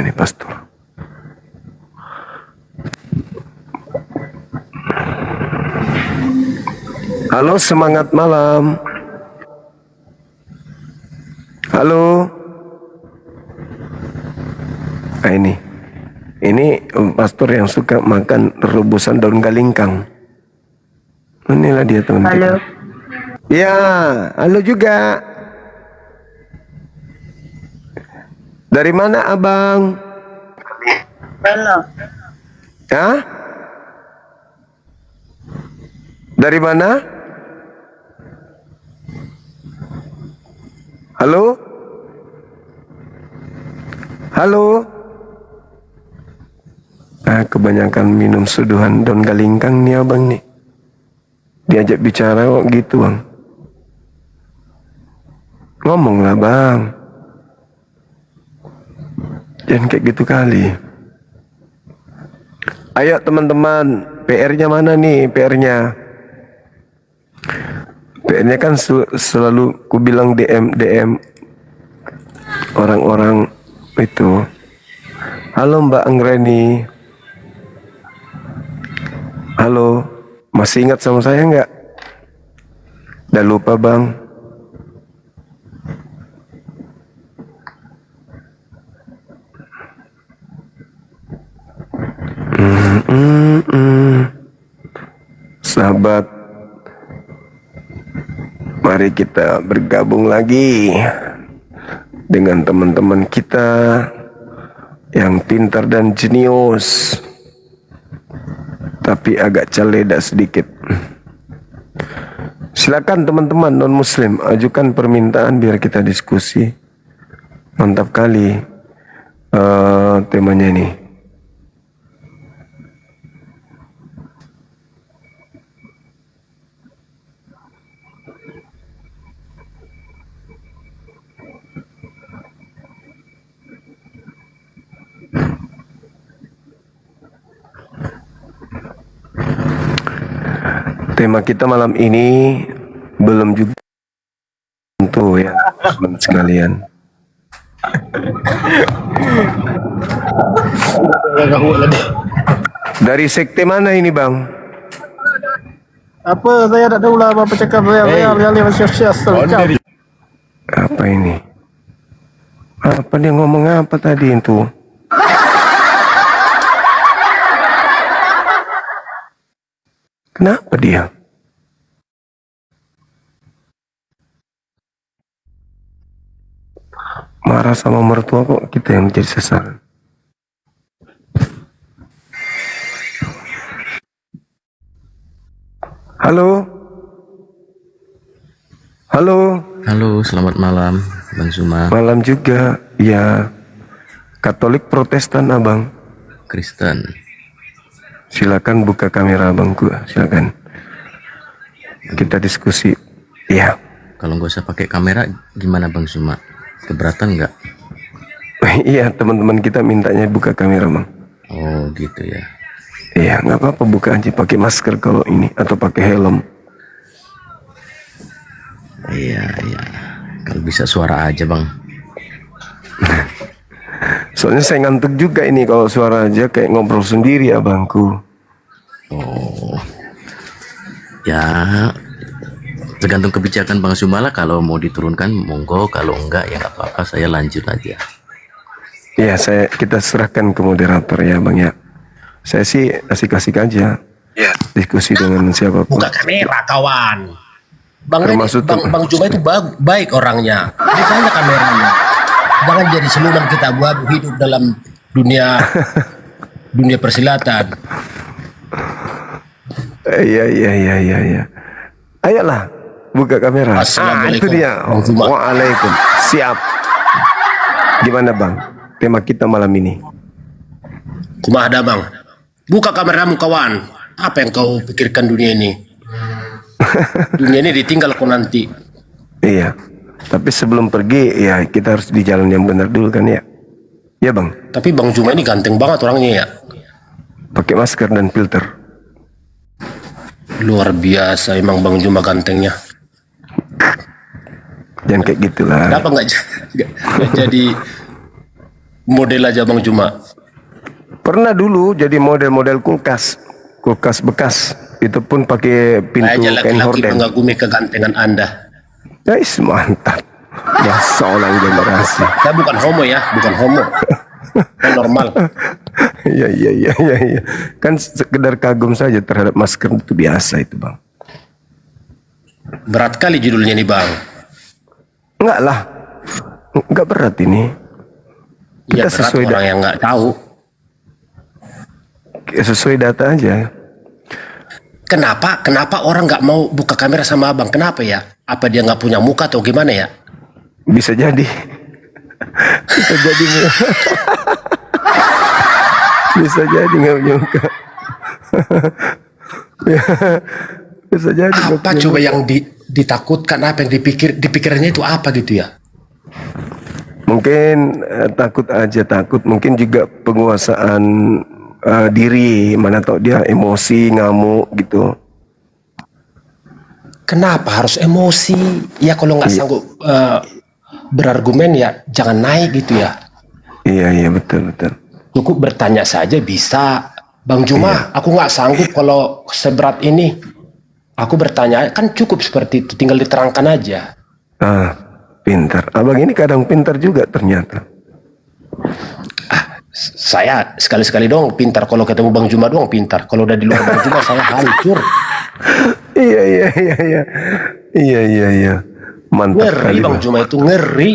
Halo, semangat malam. Halo. Nah, ini pastor yang suka makan rebusan daun galingkang. Inilah dia teman. Halo. Ya, halo juga. Dari mana abang? Halo. Hah? Dari mana? Halo? Halo? Kebanyakan minum suduhan daun galingkang nih abang nih. Diajak bicara kok gitu bang. Ngomonglah bang. Jangan kayak gitu kali. Ayo teman-teman, PR-nya mana nih PR-nya? PR-nya kan selalu ku bilang DM orang-orang itu. Halo Mbak Anggreni. Halo, masih ingat sama saya nggak? Udah lupa bang. Sahabat, mari kita bergabung lagi dengan teman-teman kita yang pintar dan jenius, tapi agak celeda sedikit. Silakan teman-teman non-muslim, ajukan permintaan biar kita diskusi. Mantap kali temanya ini. Tema kita malam ini belum juga tentu ya teman sekalian. Dari sekte mana ini bang? Apa saya tak tahu lah apa cakap saya siap-siap. Apa ini? Apa dia ngomong apa tadi itu? Kenapa dia? Marah sama mertua kok kita yang menjadi sasaran. Halo? Halo? Halo, selamat malam, Bang Zuma. Malam juga, ya. Katolik Protestan abang. Kristen. Silakan buka kamera abangku, silakan. Kita diskusi. Iya. Kalau nggak usah pakai kamera, gimana Bang Zuma? Keberatan nggak? Iya, teman-teman kita mintanya buka kamera bang. Oh gitu ya. Iya, nggak apa-apa buka aja, pakai masker kalau ini atau pakai helm. Iya, iya. Kalau bisa suara aja Bang. Soalnya saya ngantuk juga ini kalau suara aja kayak ngobrol sendiri abangku. Oh. Ya, tergantung kebijakan Bang Zuma lah. Kalau mau diturunkan, monggo. Kalau enggak, ya nggak apa-apa. Saya lanjut aja. Iya, kita serahkan ke moderator ya bang ya. Saya sih asik-asik aja. Ya. Diskusi dengan siapapun. Buka kamera kawan. Bang Termasuk Bang Zuma itu baik orangnya. Ditanya kameranya. Jangan jadi seluman kita buat hidup dalam dunia persilatan. Iya. Ayolah, buka kamera. Assalamualaikum. Itu dia. Waalaikum. Siap. Gimana bang? Tema kita malam ini. Kumaha ada bang? Buka kameramu kawan. Apa yang kau pikirkan dunia ini? Dunia ini ditinggal kau nanti. Iya. Tapi sebelum pergi, ya kita harus di jalan yang benar dulu kan ya. Ya bang. Tapi Bang Zuma ini ganteng banget orangnya ya. Pakai masker dan filter. Luar biasa emang Bang Zuma gantengnya. Jangan kayak gitulah. Kenapa nggak jadi model aja Bang Zuma? Pernah dulu jadi model-model kulkas bekas. Itu pun pakai pintu Aja kain laki-laki horden. mengagumi kegantengan Anda. Guys, mantap. Ya seorang generasi. Saya bukan homo ya, bukan homo. Saya normal. Iya. Kan sekedar kagum saja terhadap masker itu biasa itu bang. Berat kali judulnya nih bang. Enggak lah, enggak berat ini. Ya Kita berat orang yang nggak tahu. Sesuai data aja. Kenapa orang nggak mau buka kamera sama abang? Kenapa ya? Apa dia nggak punya muka atau gimana ya? Bisa jadi. Bisa jadi. Bisa jadi nggak punya muka. Bisa jadi. Apa coba yang ditakutkan? Apa yang dipikirannya itu apa gitu ya? Mungkin takut. Mungkin juga penguasaan diri. Mana tahu dia emosi, ngamuk gitu. kenapa harus emosi? Ya kalau nggak sanggup berargumen ya jangan naik gitu ya. Iya betul. Cukup bertanya saja bisa. Bang Juma, aku nggak sanggup kalau seberat ini. Aku bertanya, kan cukup seperti itu, tinggal diterangkan aja. Pintar. Abang ini kadang pintar juga ternyata. Saya sekali-sekali dong pintar, kalau ketemu Bang Juma doang pintar. Kalau udah di luar Bang Juma saya hancur. Iya. Mantap Ngeri kali, Bang Juma itu, ngeri.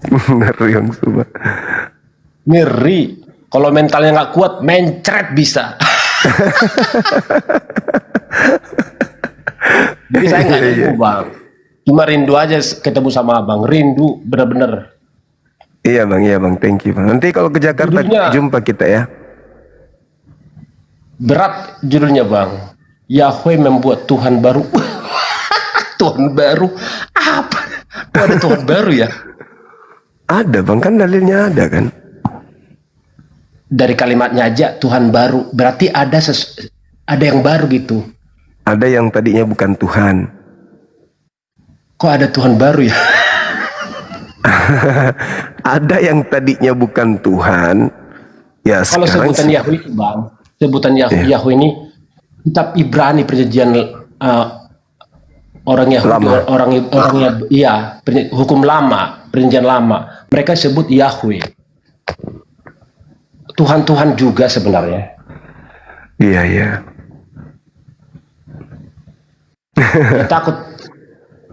Ngeri Bang Suma. Ngeri. Kalau mentalnya nggak kuat, mencret bisa. Jadi saya nggak rindu Bang. Cuma rindu aja ketemu sama Abang. Rindu bener-bener. Iya bang, thank you bang. Nanti kalau ke Jakarta jumpa kita ya. Berat judulnya Bang. Yahweh membuat Tuhan baru. Tuhan baru? Apa? Kok ada Tuhan baru ya? Ada bang, kan dalilnya ada kan. Dari kalimatnya aja Tuhan baru. Berarti ada yang baru gitu. Ada yang tadinya bukan Tuhan. Kok ada Tuhan baru ya? Ada yang tadinya bukan Tuhan. Ya kalau sekarang sebutan Yahweh itu Bang, sebutan Yahweh ini kitab Ibrani perjanjian orang Yahudi, hukum lama, perjanjian lama. Mereka sebut Yahweh. Tuhan juga sebenarnya. Iya. Ya, takut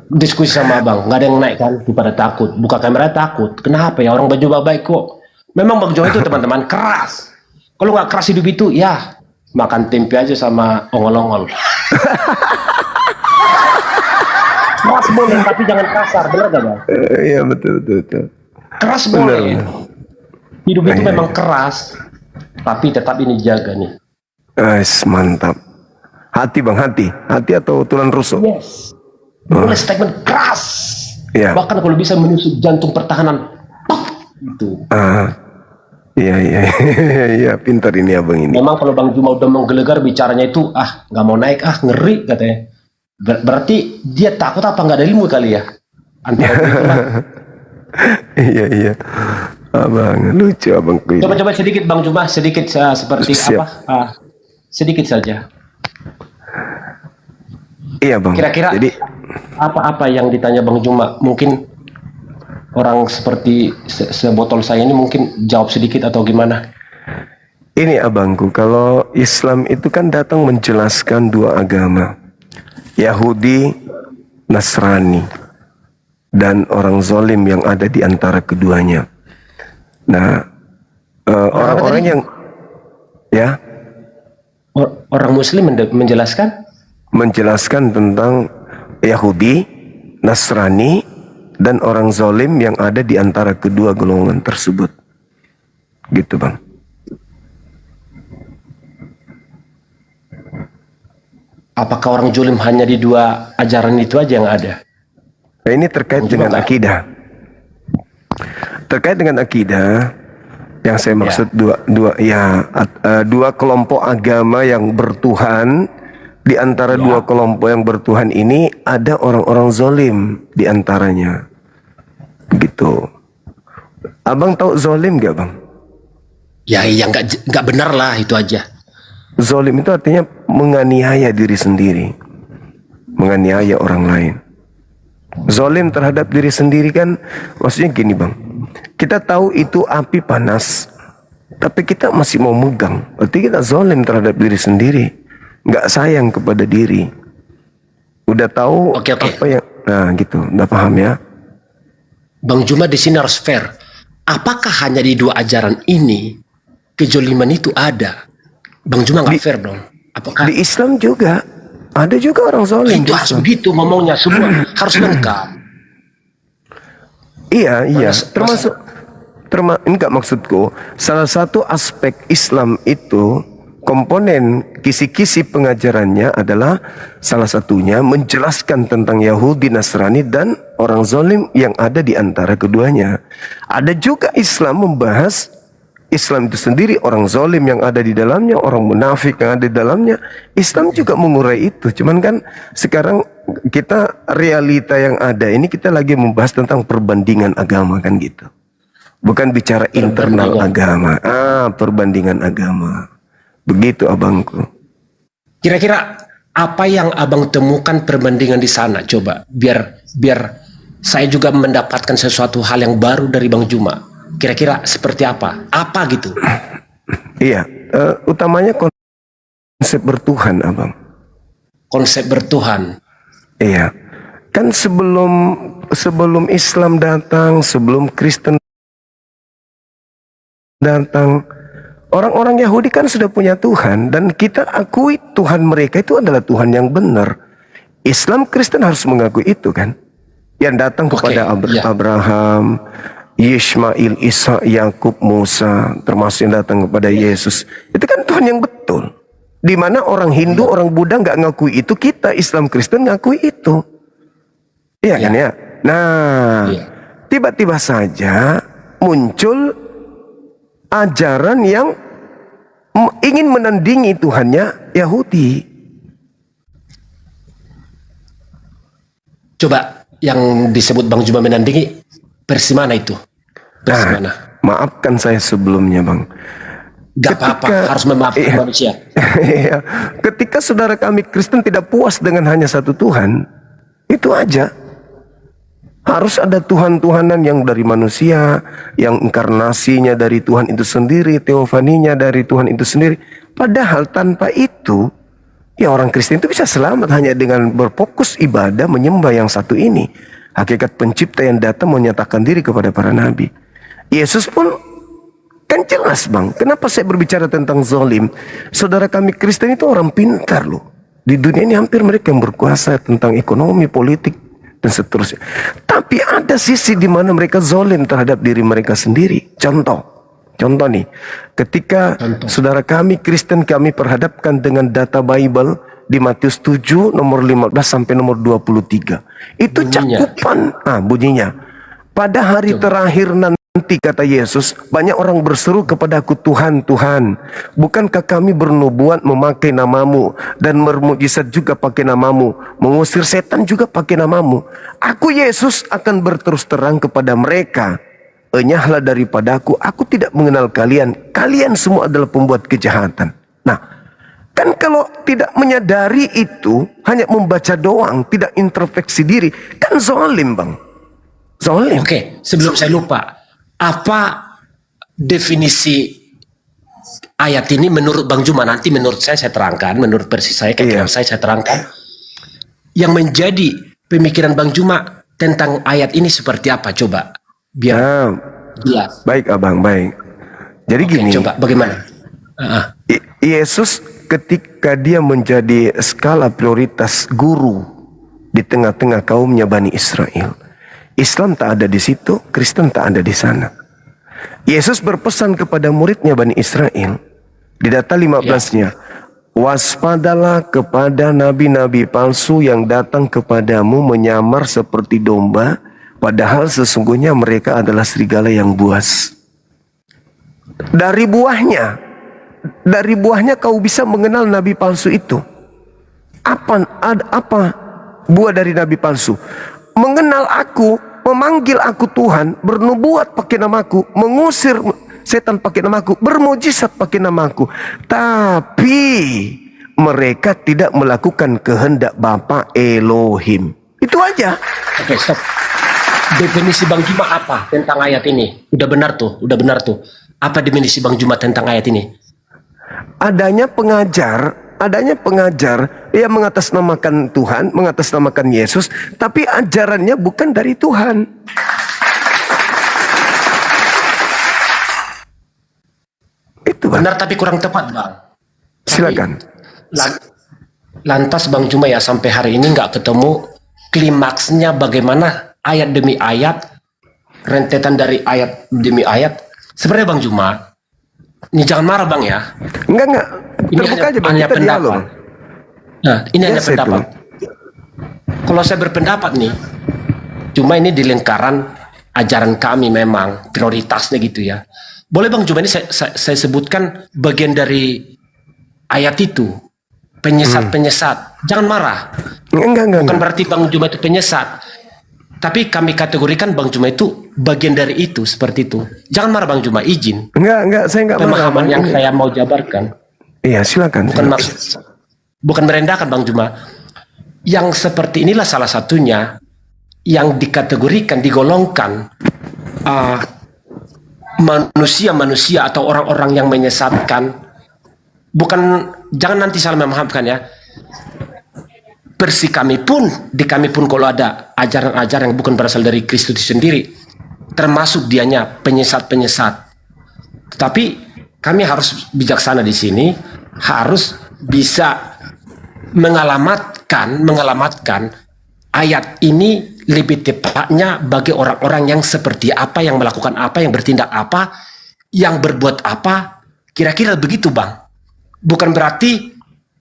diskusi sama Abang, nggak ada yang naik kan, pada takut, buka kamera takut. Kenapa ya, orang baju baik kok. Memang Bang Jo itu teman-teman keras. Kalau nggak keras hidup itu ya makan tempe aja sama ongol-ongol. Keras boleh tapi jangan kasar, benar gak Bang? Iya betul. Keras boleh. Hidup itu memang keras, tapi tetap ini jaga nih. Mantap. Hati bang, hati atau tulang rusuk. Yes. Boleh statement keras. Iya. Bahkan kalau bisa menusuk jantung pertahanan. Pop, gitu. Iya, pintar ini abang ini. Memang kalau Bang Juma udah menggelegar bicaranya itu, nggak mau naik, ngeri katanya. Berarti dia takut apa nggak ada ilmu kali ya? Iya. Abang lucu abang. Coba sedikit Bang Juma, sedikit seperti Siap. apa? Sedikit saja. Iya bang. Kira-kira Jadi apa yang ditanya Bang Juma? Mungkin orang seperti sebotol saya ini mungkin jawab sedikit atau gimana? ini abangku, kalau Islam itu kan datang menjelaskan dua agama, Yahudi, Nasrani, dan orang zalim yang ada di antara keduanya. Nah, orang-orang yang orang Muslim menjelaskan tentang Yahudi, Nasrani, dan orang zalim yang ada di antara kedua golongan tersebut. Gitu bang. Apakah orang zalim hanya di dua ajaran itu aja yang ada? Nah, ini terkait dengan akidah. Terkait dengan akidah, yang saya maksud dua kelompok agama yang bertuhan. Di antara dua kelompok yang bertuhan ini ada orang-orang zalim di antaranya. Gitu. Abang tahu zalim gak bang? Ya nggak benar lah itu aja. Zalim itu artinya menganiaya diri sendiri, menganiaya orang lain. Zalim terhadap diri sendiri kan maksudnya gini bang. Kita tahu itu api panas, tapi kita masih mau megang. Berarti kita zalim terhadap diri sendiri. Nggak sayang kepada diri. Udah tahu apa yang, nah gitu, udah paham ya? Bang Juma di sini harus fair. Apakah hanya di dua ajaran ini kezoliman itu ada? Bang Juma nggak fair dong. Apakah di Islam juga ada juga orang zalim? Itu harus begitu ngomongnya, semua harus lengkap. Iya, termasuk enggak maksudku. Salah satu aspek Islam itu, komponen kisi-kisi pengajarannya adalah salah satunya menjelaskan tentang Yahudi, Nasrani, dan orang zalim yang ada di antara keduanya. Ada juga Islam membahas Islam itu sendiri, orang zalim yang ada di dalamnya, orang munafik yang ada di dalamnya, Islam juga mengurai itu. Cuman kan sekarang kita realita yang ada ini, kita lagi membahas tentang perbandingan agama kan gitu. Bukan bicara internal agama. Perbandingan agama. Begitu abangku. Kira-kira apa yang abang temukan perbandingan di sana? Coba biar saya juga mendapatkan sesuatu hal yang baru dari Bang Juma. Kira-kira seperti apa? Apa gitu? Iya, utamanya konsep bertuhan, abang. Konsep bertuhan. Iya, kan sebelum Islam datang, sebelum Kristen datang, orang-orang Yahudi kan sudah punya Tuhan, dan kita akui Tuhan mereka itu adalah Tuhan yang benar. Islam, Kristen harus mengakui itu kan. Yang datang kepada Abraham, Yismail, Isa, Yakub, Musa, termasuk yang datang kepada Yesus. Itu kan Tuhan yang betul. Di mana orang Hindu, orang Buddha nggak ngakui itu, kita Islam Kristen ngakui itu. Iya kan ya? Nah, tiba-tiba saja muncul ajaran yang ingin menandingi Tuhannya Yahudi. Coba yang disebut Bang Juma menandingi, versi mana itu? Versi mana? Maafkan saya sebelumnya, Bang. Gak apa-apa, harus memaafkan manusia. Iya. Ketika saudara kami Kristen tidak puas dengan hanya satu Tuhan, itu aja. Harus ada Tuhan-Tuhanan yang dari manusia, yang inkarnasinya dari Tuhan itu sendiri, teofaninya dari Tuhan itu sendiri. Padahal tanpa itu, ya orang Kristen itu bisa selamat hanya dengan berfokus ibadah menyembah yang satu ini. Hakikat pencipta yang datang menyatakan diri kepada para nabi. Yesus pun kan jelas, Bang. Kenapa saya berbicara tentang zalim? Saudara kami Kristen itu orang pintar loh. Di dunia ini hampir mereka yang berkuasa tentang ekonomi, politik, dan seterusnya. Tapi ada sisi di mana mereka zalim terhadap diri mereka sendiri. Contoh nih, ketika saudara kami Kristen kami perhadapkan dengan data Bible di Matius 7 nomor 15 sampai nomor 23. Itu cakupan, bunyinya. Pada hari terakhir nanti, kata Yesus, banyak orang berseru kepadaku, Tuhan, Tuhan, bukankah kami bernubuat memakai namamu dan bermukjizat juga pakai namamu, mengusir setan juga pakai namamu? Aku Yesus akan berterus terang kepada mereka, enyahlah daripadaku, aku tidak mengenal kalian. Kalian semua adalah pembuat kejahatan. Nah, kan kalau tidak menyadari itu, hanya membaca doang, tidak introspeksi diri, kan zalim, Bang. Zalim. Oke, sebelum saya lupa, apa definisi ayat ini menurut Bang Juma? Nanti menurut saya terangkan, menurut versi saya, saya terangkan. Yang menjadi pemikiran Bang Juma tentang ayat ini seperti apa? Coba, biar jelas. Baik, Abang, baik. Jadi gini. Coba, bagaimana? Yesus ketika dia menjadi skala prioritas guru di tengah-tengah kaumnya Bani Israel, Islam tak ada di situ, Kristen tak ada di sana. Yesus berpesan kepada muridnya Bani Israel di data 15-nya, waspadalah kepada nabi-nabi palsu yang datang kepadamu menyamar seperti domba, padahal sesungguhnya mereka adalah serigala yang buas. Dari buahnya kau bisa mengenal nabi palsu itu. Apa buah dari nabi palsu? Mengenal aku, memanggil aku Tuhan, bernubuat pakai namaku, mengusir setan pakai namaku, bermujizat pakai namaku. Tapi mereka tidak melakukan kehendak Bapa Elohim. Itu aja. Oke, stop. Definisi Bang Juma apa tentang ayat ini? Udah benar tuh. Apa definisi Bang Juma tentang ayat ini? Adanya pengajar yang mengatasnamakan Tuhan, mengatasnamakan Yesus, tapi ajarannya bukan dari Tuhan. Itu, Bang. Benar tapi kurang tepat, Bang. Silakan. Lantas Bang Juma ya sampai hari ini nggak ketemu klimaksnya bagaimana ayat demi ayat, rentetan dari ayat demi ayat. Sebenarnya Bang Juma, ini jangan marah Bang ya. Enggak. Terbuka aja Bang, kita dialog. Nah, ini hanya pendapat. Kalau saya berpendapat nih, cuma ini di lingkaran ajaran kami memang prioritasnya gitu ya. Boleh Bang Juma ini saya sebutkan bagian dari ayat itu, penyesat-penyesat. Jangan marah. Enggak. Bukan berarti Bang Juma itu penyesat. Tapi kami kategorikan Bang Juma itu bagian dari itu, seperti itu. Jangan marah Bang Juma, izin. Enggak, saya enggak marah. Pemahaman yang saya mau jabarkan. Iya, silakan. Bukan merendahkan Bang Juma. Yang seperti inilah salah satunya yang dikategorikan, digolongkan manusia-manusia atau orang-orang yang menyesatkan. Bukan, jangan nanti salah memahamkan ya. Versi kami pun, di kami pun kalau ada ajaran-ajaran yang bukan berasal dari Kristus sendiri, termasuk dianya penyesat-penyesat. Tetapi kami harus bijaksana di sini, harus bisa mengalamatkan ayat ini lebih tepatnya bagi orang-orang yang seperti apa, yang melakukan apa, yang bertindak apa, yang berbuat apa, kira-kira begitu Bang. Bukan berarti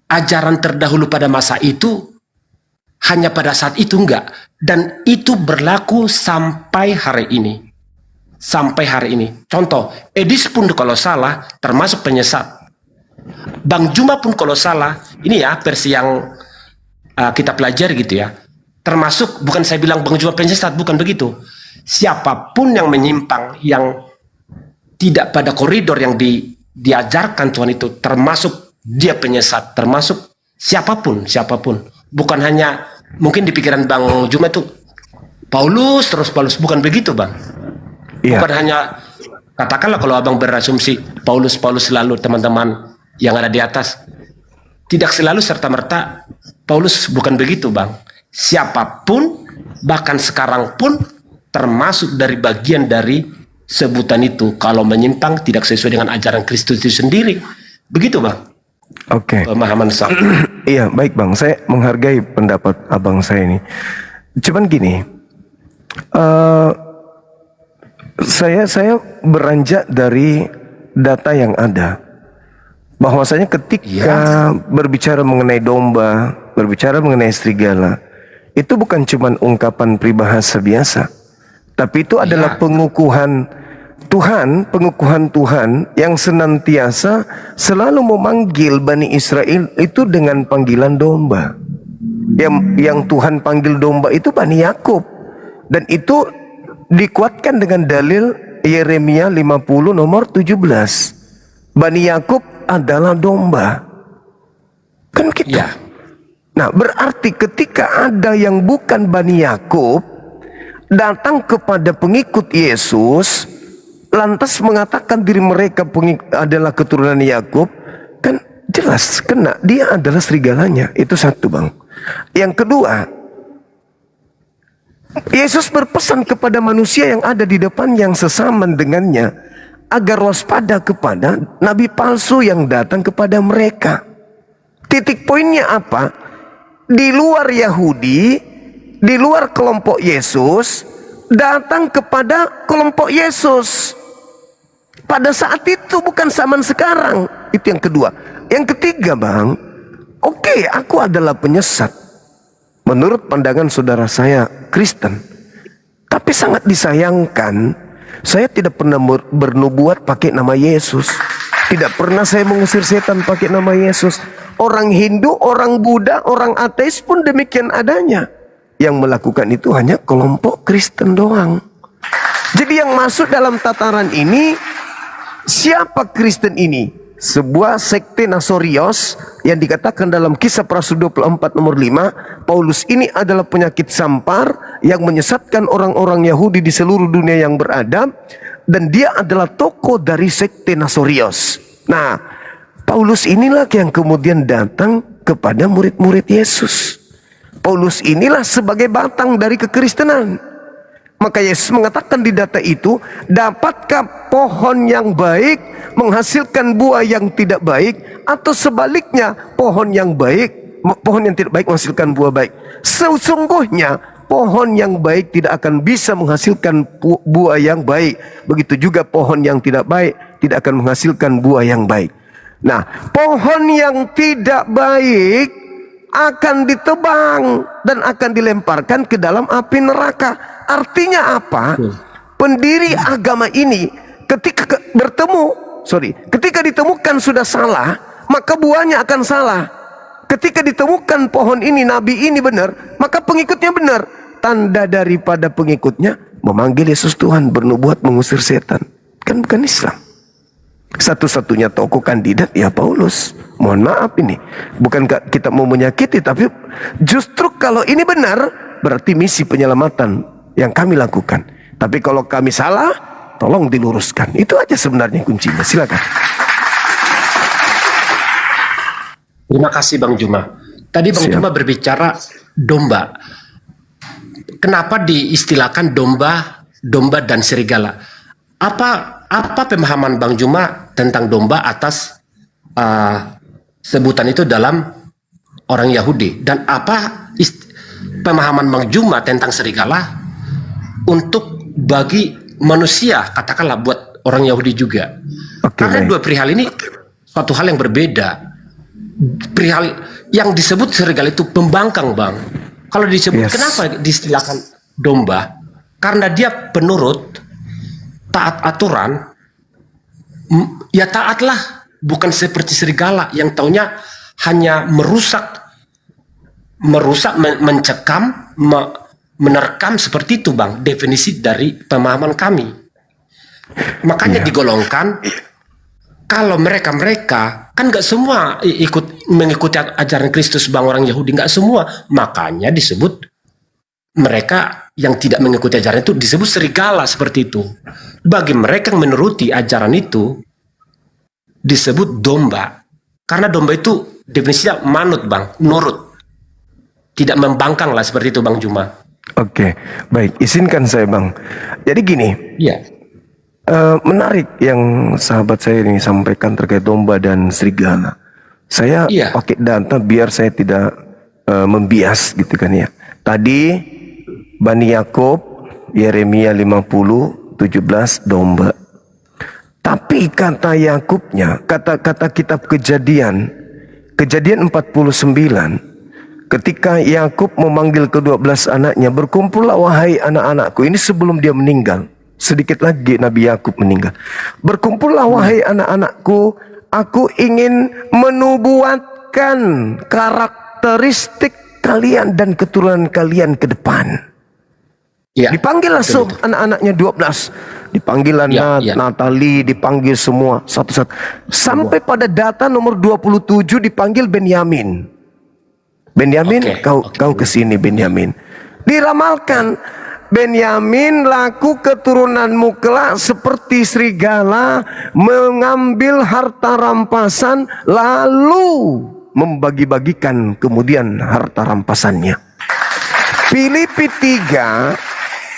ajaran terdahulu pada masa itu hanya pada saat itu, enggak. Dan itu berlaku sampai hari ini. Sampai hari ini. Contoh, Edis pun kalau salah termasuk penyesat. Bang Juma pun kalau salah, ini ya versi yang kita pelajari gitu ya. Termasuk, bukan saya bilang Bang Juma penyesat, bukan begitu. Siapapun yang menyimpang, yang tidak pada koridor yang diajarkan Tuhan itu, termasuk dia penyesat, termasuk siapapun. Bukan hanya mungkin di pikiran Bang Juma itu Paulus, bukan begitu Bang. Iya. Bukan hanya, katakanlah kalau Abang berasumsi Paulus selalu teman-teman yang ada di atas, tidak selalu serta-merta Paulus, bukan begitu Bang. Siapapun, bahkan sekarang pun termasuk dari bagian dari sebutan itu, kalau menyimpang tidak sesuai dengan ajaran Kristus itu sendiri. Begitu Bang. Oke. Pemahaman saya. Iya, baik Bang. Saya menghargai pendapat abang saya ini. Cuman gini, saya beranjak dari data yang ada. Bahwasanya ketika berbicara mengenai domba, berbicara mengenai serigala, itu bukan cuman ungkapan peribahasa biasa, tapi itu adalah pengukuhan Tuhan yang senantiasa selalu memanggil Bani Israel itu dengan panggilan domba. Yang Tuhan panggil domba itu Bani Yakub, dan itu dikuatkan dengan dalil Yeremia 50 nomor 17. Bani Yakub adalah domba. Kan gitu. Ya. Nah, berarti ketika ada yang bukan Bani Yakub datang kepada pengikut Yesus, lantas mengatakan diri mereka adalah keturunan Yakub, kan jelas kena, dia adalah serigalanya. Itu satu Bang. Yang kedua, Yesus berpesan kepada manusia yang ada di depan yang sesaman dengannya agar waspada kepada nabi palsu yang datang kepada mereka. Titik poinnya apa? Di luar Yahudi, di luar kelompok Yesus, datang kepada kelompok Yesus. Pada saat itu, bukan zaman sekarang. Itu yang kedua. Yang ketiga Bang, oke, aku adalah penyesat menurut pandangan saudara saya Kristen. Tapi sangat disayangkan, saya tidak pernah bernubuat pakai nama Yesus. Tidak pernah saya mengusir setan pakai nama Yesus. Orang Hindu, orang Buddha, orang ateis pun demikian adanya. Yang melakukan itu hanya kelompok Kristen doang. Jadi yang masuk dalam tataran ini, siapa Kristen ini? Sebuah sekte Nasorios yang dikatakan dalam Kisah para Rasul 24 nomor 5, Paulus ini adalah penyakit sampar yang menyesatkan orang-orang Yahudi di seluruh dunia yang beradab, dan dia adalah tokoh dari sekte Nasorios. Nah, Paulus inilah yang kemudian datang kepada murid-murid Yesus. Paulus inilah sebagai batang dari kekristenan. Maka Yesus mengatakan di data itu, dapatkah pohon yang baik menghasilkan buah yang tidak baik, atau sebaliknya pohon yang tidak baik menghasilkan buah baik? Sesungguhnya pohon yang baik tidak akan bisa menghasilkan buah yang baik. Begitu juga pohon yang tidak baik tidak akan menghasilkan buah yang baik. Nah, pohon yang tidak baik akan ditebang dan akan dilemparkan ke dalam api neraka. Artinya apa? pendiri agama ini ketika ketika ditemukan sudah salah, maka buahnya akan salah. Ketika ditemukan pohon ini, nabi ini benar, maka pengikutnya benar. Tanda daripada pengikutnya memanggil Yesus Tuhan, bernubuat, mengusir setan. Kan bukan Islam. Satu-satunya tokoh kandidat ya Paulus. Mohon maaf ini, bukan kita mau menyakiti, tapi justru kalau ini benar, berarti misi penyelamatan yang kami lakukan. Tapi kalau kami salah, tolong diluruskan. Itu aja sebenarnya kuncinya. Silakan. Terima kasih Bang Juma. Tadi Bang Juma berbicara domba. Kenapa diistilahkan domba dan serigala? Apa pemahaman Bang Juma tentang domba atas sebutan itu dalam orang Yahudi, dan apa pemahaman Bang Juma tentang serigala untuk bagi manusia, katakanlah buat orang Yahudi juga? Karena dua perihal ini suatu hal yang berbeda. Perihal yang disebut serigala itu pembangkang, Bang. Kalau disebut, kenapa diistilahkan domba? Karena dia penurut, taat aturan, ya taatlah, bukan seperti serigala yang taunya hanya merusak, mencekam, menerkam, seperti itu Bang, definisi dari pemahaman kami. Makanya digolongkan, kalau mereka kan nggak semua mengikuti ajaran Kristus, Bang, orang Yahudi nggak semua, makanya disebut mereka yang tidak mengikuti ajaran itu disebut serigala, seperti itu. Bagi mereka yang menuruti ajaran itu disebut domba, karena domba itu definisinya manut, Bang, nurut, tidak membangkang lah, seperti itu Bang Juma. Oke, baik, izinkan saya Bang. Jadi gini, menarik yang sahabat saya ini sampaikan terkait domba dan serigala. Saya pakai data biar saya tidak membias gitu kan ya. Tadi Bani Yakub, Yeremia 50:17 domba. Tapi kata Yakubnya, kata kitab Kejadian 49, ketika Yakub memanggil ke-12 anaknya, berkumpullah wahai anak-anakku. Ini sebelum dia meninggal. Sedikit lagi Nabi Yakub meninggal. Berkumpullah wahai anak-anakku, aku ingin menubuatkan karakteristik kalian dan keturunan kalian ke depan. Dipanggil langsung anak-anaknya 12. Dipanggil Natali, dipanggil semua satu-satu. Sampai pada data nomor 27 dipanggil Benyamin. Benyamin, kau kesini Benyamin. Diramalkan, Benyamin, laku keturunanmu kelak seperti serigala, mengambil harta rampasan lalu membagi-bagikan kemudian harta rampasannya. Filipi 3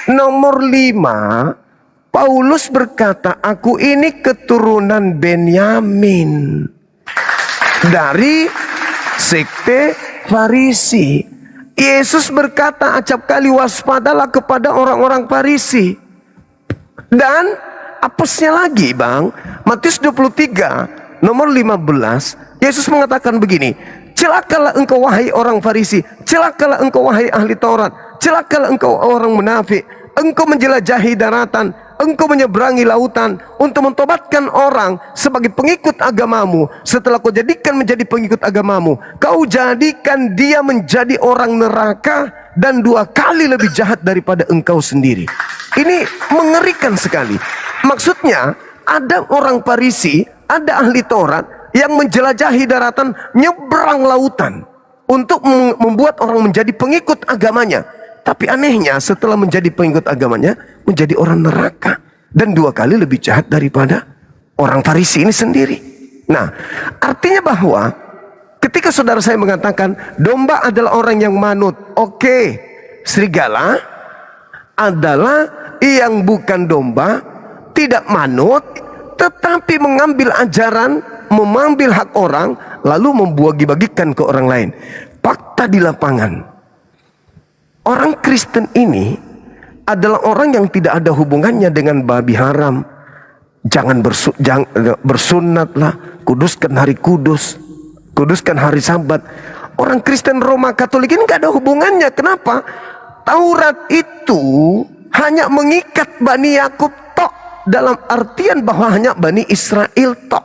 nomor 5, Paulus berkata, aku ini keturunan Benyamin dari sekte Farisi. Yesus berkata acap kali, waspadalah kepada orang-orang Farisi. Dan apesnya lagi Bang, Matius 23 nomor 15, Yesus mengatakan begini, celakalah engkau wahai orang Farisi, celakalah engkau wahai ahli Taurat, celakalah engkau orang munafik, engkau menjelajahi daratan, engkau menyeberangi lautan untuk mentobatkan orang sebagai pengikut agamamu. Setelah kau jadikan menjadi pengikut agamamu, kau jadikan dia menjadi orang neraka dan 2 kali lebih jahat daripada engkau sendiri. Ini mengerikan sekali. Maksudnya ada orang Farisi, ada ahli Taurat yang menjelajahi daratan, nyebrang lautan untuk membuat orang menjadi pengikut agamanya. Tapi anehnya setelah menjadi pengikut agamanya, menjadi orang neraka dan 2 kali lebih jahat daripada orang Farisi ini sendiri. Nah, artinya bahwa ketika saudara saya mengatakan domba adalah orang yang manut, oke, serigala adalah yang bukan domba, tidak manut, tetapi mengambil ajaran, mengambil hak orang, lalu membagi-bagikan ke orang lain. Fakta di lapangan, orang Kristen ini adalah orang yang tidak ada hubungannya dengan babi haram. Jangan bersunatlah, kuduskan hari kudus, kuduskan hari Sabat. Orang Kristen Roma Katolik ini nggak ada hubungannya. Kenapa? Taurat itu hanya mengikat Bani Yakub tok, dalam artian bahwa hanya Bani Israel tok.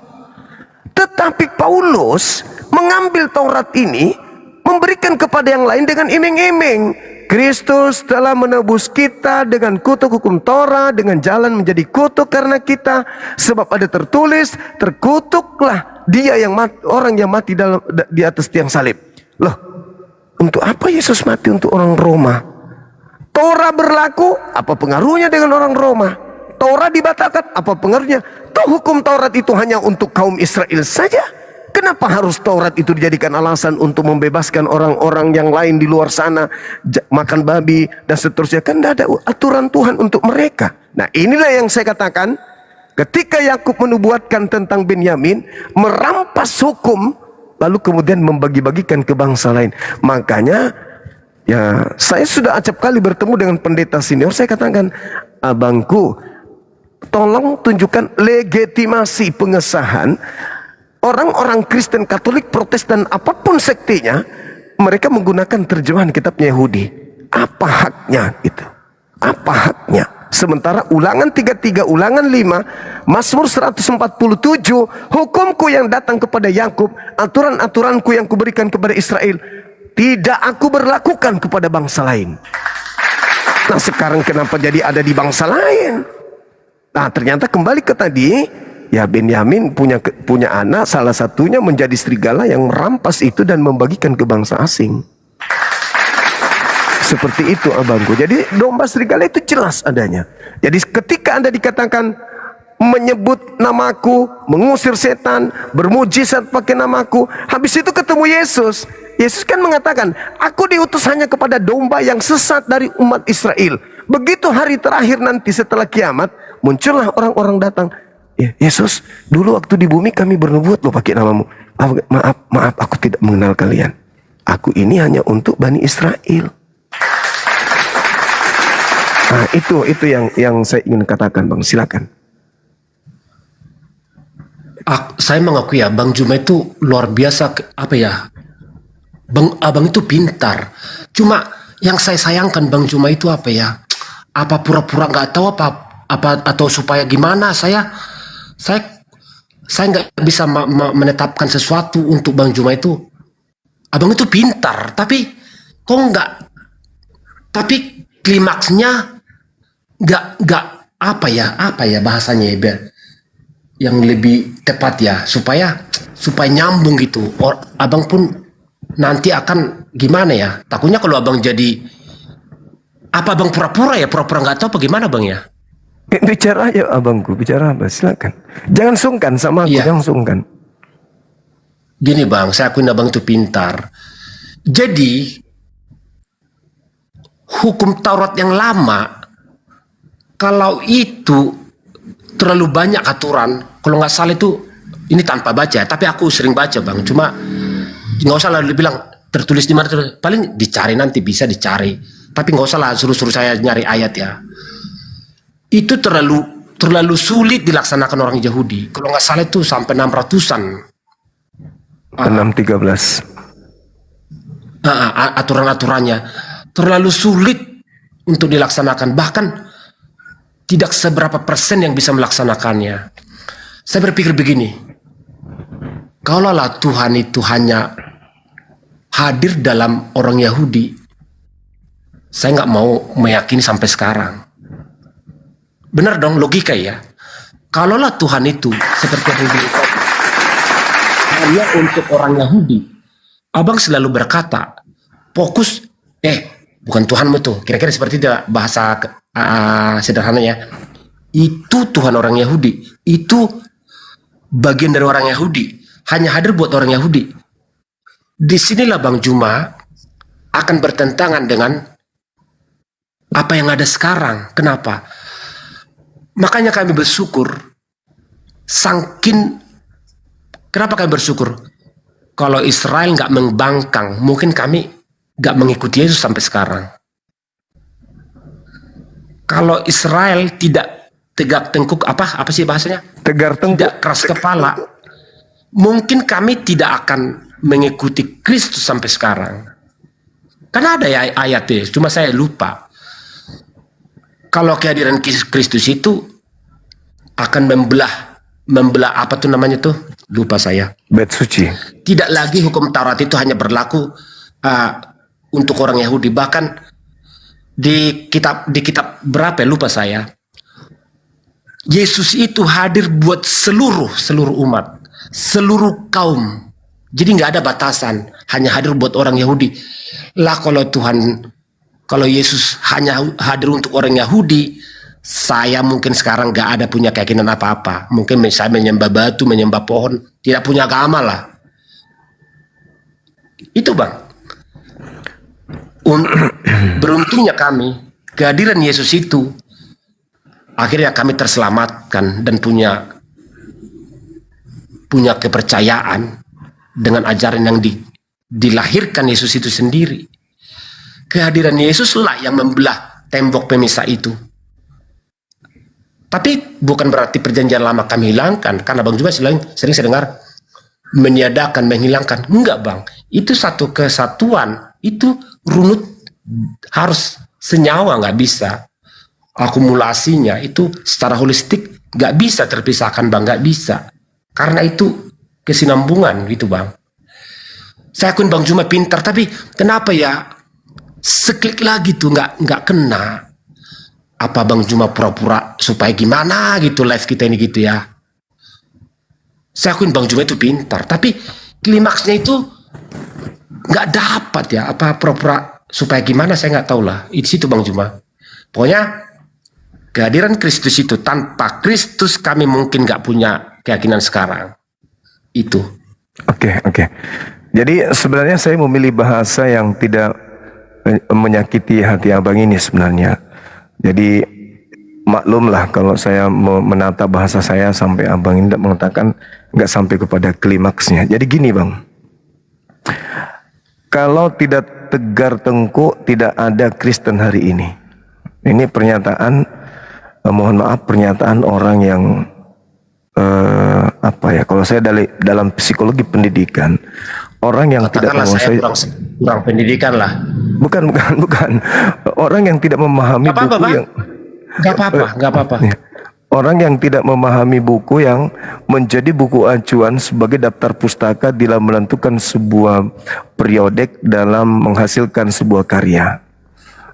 Tetapi Paulus mengambil Taurat ini, memberikan kepada yang lain dengan iming-iming. Kristus telah menebus kita dengan kutuk hukum Taurat, dengan jalan menjadi kutuk karena kita, sebab ada tertulis, terkutuklah dia yang mati, orang yang mati di atas tiang salib. Loh, untuk apa Yesus mati untuk orang Roma? Taurat berlaku, apa pengaruhnya dengan orang Roma? Taurat dibatalkan, apa pengaruhnya? Toh hukum Taurat itu hanya untuk kaum Israel saja. Kenapa harus Taurat itu dijadikan alasan untuk membebaskan orang-orang yang lain di luar sana, makan babi dan seterusnya? Kan tidak ada aturan Tuhan untuk mereka. Nah, inilah yang saya katakan, ketika Yakub menubuatkan tentang Benyamin, merampas hukum, lalu kemudian membagi-bagikan ke bangsa lain. Makanya, ya, saya sudah acap kali bertemu dengan pendeta senior, saya katakan, abangku, tolong tunjukkan legitimasi pengesahan orang-orang Kristen, Katolik, Protestan, apapun sektenya, mereka menggunakan terjemahan kitabnya Yahudi. Apa haknya itu? Apa haknya? Sementara Ulangan 33, Ulangan 5, Mazmur 147, hukumku yang datang kepada Yakub, aturan-aturanku yang kuberikan kepada Israel, tidak aku berlakukan kepada bangsa lain. Nah, sekarang kenapa jadi ada di bangsa lain? Nah, ternyata kembali ke tadi, ya, Benyamin punya anak, salah satunya menjadi serigala yang merampas itu dan membagikan ke bangsa asing. Seperti itu, abangku. Jadi domba serigala itu jelas adanya. Jadi ketika Anda dikatakan menyebut namaku, mengusir setan, bermujizat pakai namaku, habis itu ketemu Yesus. Yesus kan mengatakan, aku diutus hanya kepada domba yang sesat dari umat Israel. Begitu hari terakhir nanti setelah kiamat, muncullah orang-orang datang. Ya, Yesus, dulu waktu di bumi kami bernubuat loh pakai namamu. Maaf, aku tidak mengenal kalian. Aku ini hanya untuk Bani Israel. Nah, itu yang saya ingin katakan, Bang. Silakan. Saya mengakui ya, Bang Juma itu luar biasa, apa ya, Abang itu pintar. Cuma yang saya sayangkan Bang Juma itu apa ya, apa pura-pura nggak tahu apa atau supaya gimana, saya nggak bisa menetapkan sesuatu untuk Bang Juma itu. Abang itu pintar, tapi kok nggak, tapi klimaksnya nggak apa ya bahasanya ya, biar yang lebih tepat ya, supaya nyambung gitu. Abang pun nanti akan gimana ya, takutnya kalau abang jadi apa, abang pura-pura nggak tahu apa gimana Bang ya. Bicara aja abangku, bicara apa, silakan. Jangan sungkan sama aku, jangan sungkan. Gini Bang, saya akuin abang itu pintar. Jadi hukum Taurat yang lama, kalau itu terlalu banyak aturan, kalau nggak salah itu, ini tanpa baca, tapi aku sering baca Bang. Cuma nggak usah lah bilang tertulis di mana, paling dicari nanti, bisa dicari. Tapi nggak usah lah suruh saya nyari ayat ya. Itu terlalu sulit dilaksanakan orang Yahudi. Kalau nggak salah itu sampai 600-an. 613. Aturan-aturannya terlalu sulit untuk dilaksanakan. Bahkan tidak seberapa persen yang bisa melaksanakannya. Saya berpikir begini, kalaulah Tuhan itu hanya hadir dalam orang Yahudi, saya nggak mau meyakini sampai sekarang. Benar dong, logika ya. Kalaulah Tuhan itu seperti yang bilang hanya untuk orang Yahudi, abang selalu berkata, fokus, bukan Tuhanmu tuh. Kira-kira seperti itu bahasa sederhananya. Itu Tuhan orang Yahudi. Itu bagian dari orang Yahudi. Hanya hadir buat orang Yahudi. Disinilah Bang Juma akan bertentangan dengan apa yang ada sekarang. Kenapa? Makanya kami bersyukur, kenapa kami bersyukur? Kalau Israel nggak membangkang, mungkin kami nggak mengikuti Yesus sampai sekarang. Kalau Israel tidak tegak tengkuk, apa sih bahasanya? Tegar tengkuk. Tidak keras kepala, mungkin kami tidak akan mengikuti Kristus sampai sekarang. Karena ada ya ayatnya, cuma saya lupa. kalau kehadiran Kristus itu akan membelah apa tuh namanya tuh, lupa saya. Bait suci. Tidak lagi hukum Taurat itu hanya berlaku untuk orang Yahudi, bahkan di kitab berapa ya, lupa saya. Yesus itu hadir buat seluruh umat, seluruh kaum. Jadi nggak ada batasan, hanya hadir buat orang Yahudi. Lah kalau Yesus hanya hadir untuk orang Yahudi, saya mungkin sekarang nggak ada punya keyakinan apa-apa. Mungkin saya menyembah batu, menyembah pohon, tidak punya agama lah. Itu Bang. Beruntungnya kami, kehadiran Yesus itu, akhirnya kami terselamatkan dan punya kepercayaan dengan ajaran yang dilahirkan Yesus itu sendiri. Kehadiran Yesus lah yang membelah tembok pemisah itu. Tapi bukan berarti perjanjian lama kami hilangkan, karena Bang juga sering saya dengar meniadakan, menghilangkan. Enggak Bang, itu satu kesatuan, itu runut, harus senyawa, nggak bisa. Akumulasinya itu secara holistik nggak bisa terpisahkan Bang, nggak bisa. Karena itu kesinambungan gitu Bang. Saya akui Bang Juma pintar, tapi kenapa ya seklik lagi tuh nggak kena. Apa Bang Juma pura-pura supaya gimana gitu live kita ini gitu ya. Saya akui Bang Juma itu pintar, tapi klimaksnya itu nggak dapat ya. Apa pura-pura supaya gimana, saya nggak tahu lah. Di situ Bang Juma. Pokoknya kehadiran Kristus itu, tanpa Kristus kami mungkin nggak punya keyakinan sekarang. Itu. Oke. Jadi sebenarnya saya memilih bahasa yang tidak menyakiti hati abang ini sebenarnya. Jadi maklumlah kalau saya menata bahasa saya sampai abang ini tidak mengatakan, nggak sampai kepada klimaksnya. Jadi gini Bang, kalau tidak tegar tengkuk tidak ada Kristen hari ini. Ini pernyataan, mohon maaf, pernyataan orang yang kalau saya dalam psikologi pendidikan, orang yang tidak menguasai, kurang pendidikan lah. Bukan. Orang yang tidak memahami buku yang Gak apa-apa. Orang yang tidak memahami buku yang menjadi buku acuan sebagai daftar pustaka dalam menentukan sebuah periodek dalam menghasilkan sebuah karya.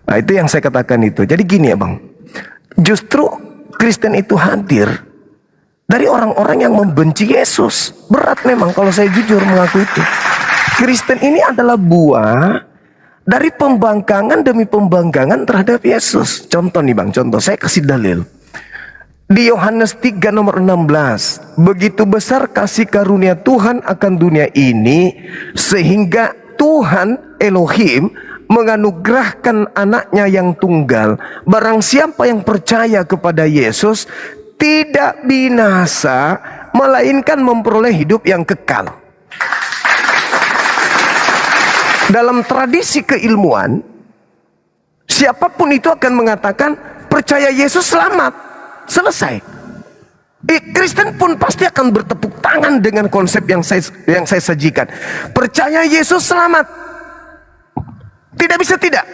Nah, itu yang saya katakan itu. Jadi gini ya Bang, justru Kristen itu hadir dari orang-orang yang membenci Yesus. Berat memang kalau saya jujur mengaku itu. Kristen ini adalah buah dari pembangkangan demi pembangkangan terhadap Yesus. Contoh nih Bang, saya kasih dalil. Di Yohanes 3 nomor 16, begitu besar kasih karunia Tuhan akan dunia ini, sehingga Tuhan Elohim menganugerahkan anaknya yang tunggal. Barang siapa yang percaya kepada Yesus tidak binasa, melainkan memperoleh hidup yang kekal. Dalam tradisi keilmuan, siapapun itu akan mengatakan percaya Yesus selamat, selesai. Kristen pun pasti akan bertepuk tangan dengan konsep yang saya sajikan. Percaya Yesus selamat, tidak bisa tidak.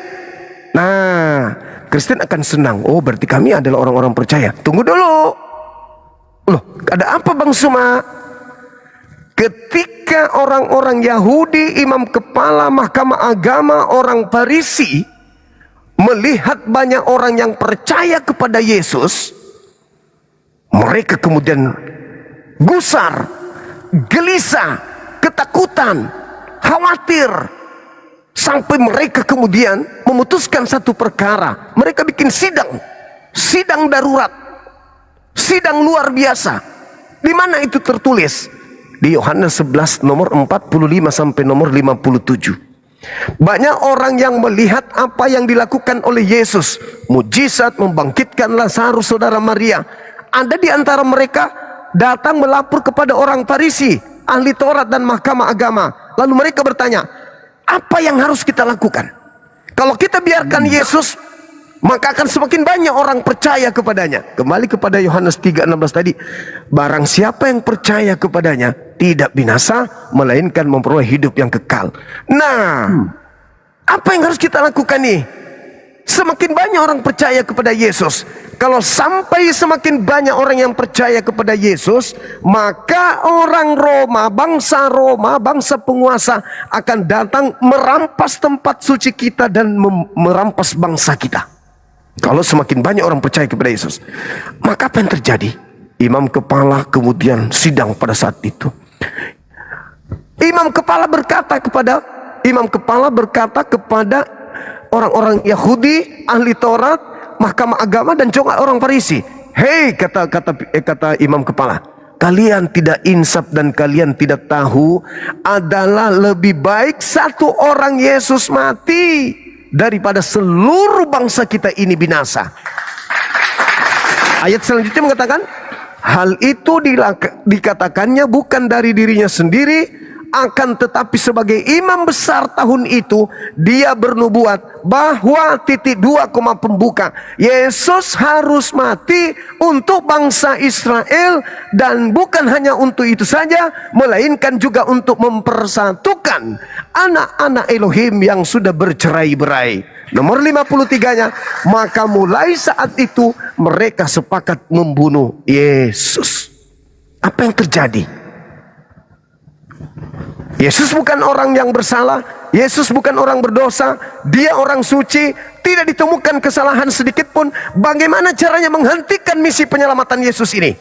Nah, Kristen akan senang. Oh, berarti kami adalah orang-orang percaya. Tunggu dulu. Loh, ada apa Bang Suma? Ketika orang-orang Yahudi, imam kepala mahkamah agama, orang Farisi melihat banyak orang yang percaya kepada Yesus, mereka kemudian gusar, gelisah, ketakutan, khawatir, sampai mereka kemudian memutuskan satu perkara. Mereka bikin sidang darurat, sidang luar biasa. Di mana itu tertulis? Di Yohanes 11 nomor 45 sampai nomor 57. Banyak orang yang melihat apa yang dilakukan oleh Yesus, mujizat membangkitkan Lazarus saudara Maria. Ada di antara mereka datang melapor kepada orang Farisi, ahli Taurat dan mahkamah agama. Lalu mereka bertanya, apa yang harus kita lakukan? Kalau kita biarkan Yesus, maka akan semakin banyak orang percaya kepadanya. Kembali kepada Yohanes 3:16 tadi, barang siapa yang percaya kepadanya tidak binasa, melainkan memperoleh hidup yang kekal. Nah, apa yang harus kita lakukan nih? semakin banyak orang percaya kepada Yesus. Kalau sampai semakin banyak orang yang percaya kepada Yesus, maka orang Roma, bangsa penguasa akan datang merampas tempat suci kita dan merampas bangsa kita. Kalau semakin banyak orang percaya kepada Yesus, maka apa yang terjadi? Imam kepala kemudian sidang pada saat itu. Imam kepala berkata kepada orang-orang Yahudi, ahli Taurat, mahkamah agama, dan juga orang Farisi. Hei, kata imam kepala, kalian tidak insaf dan kalian tidak tahu adalah lebih baik satu orang Yesus mati daripada seluruh bangsa kita ini binasa. Ayat selanjutnya mengatakan, hal itu dikatakannya bukan dari dirinya sendiri, akan tetapi sebagai imam besar tahun itu dia bernubuat bahwa pembuka Yesus harus mati untuk bangsa Israel, dan bukan hanya untuk itu saja, melainkan juga untuk mempersatukan anak-anak Elohim yang sudah bercerai-berai. Nomor 53-nya, maka mulai saat itu mereka sepakat membunuh Yesus. Apa yang terjadi? Yesus bukan orang yang bersalah, Yesus bukan orang berdosa, dia orang suci, tidak ditemukan kesalahan sedikit pun. Bagaimana caranya menghentikan misi penyelamatan Yesus ini?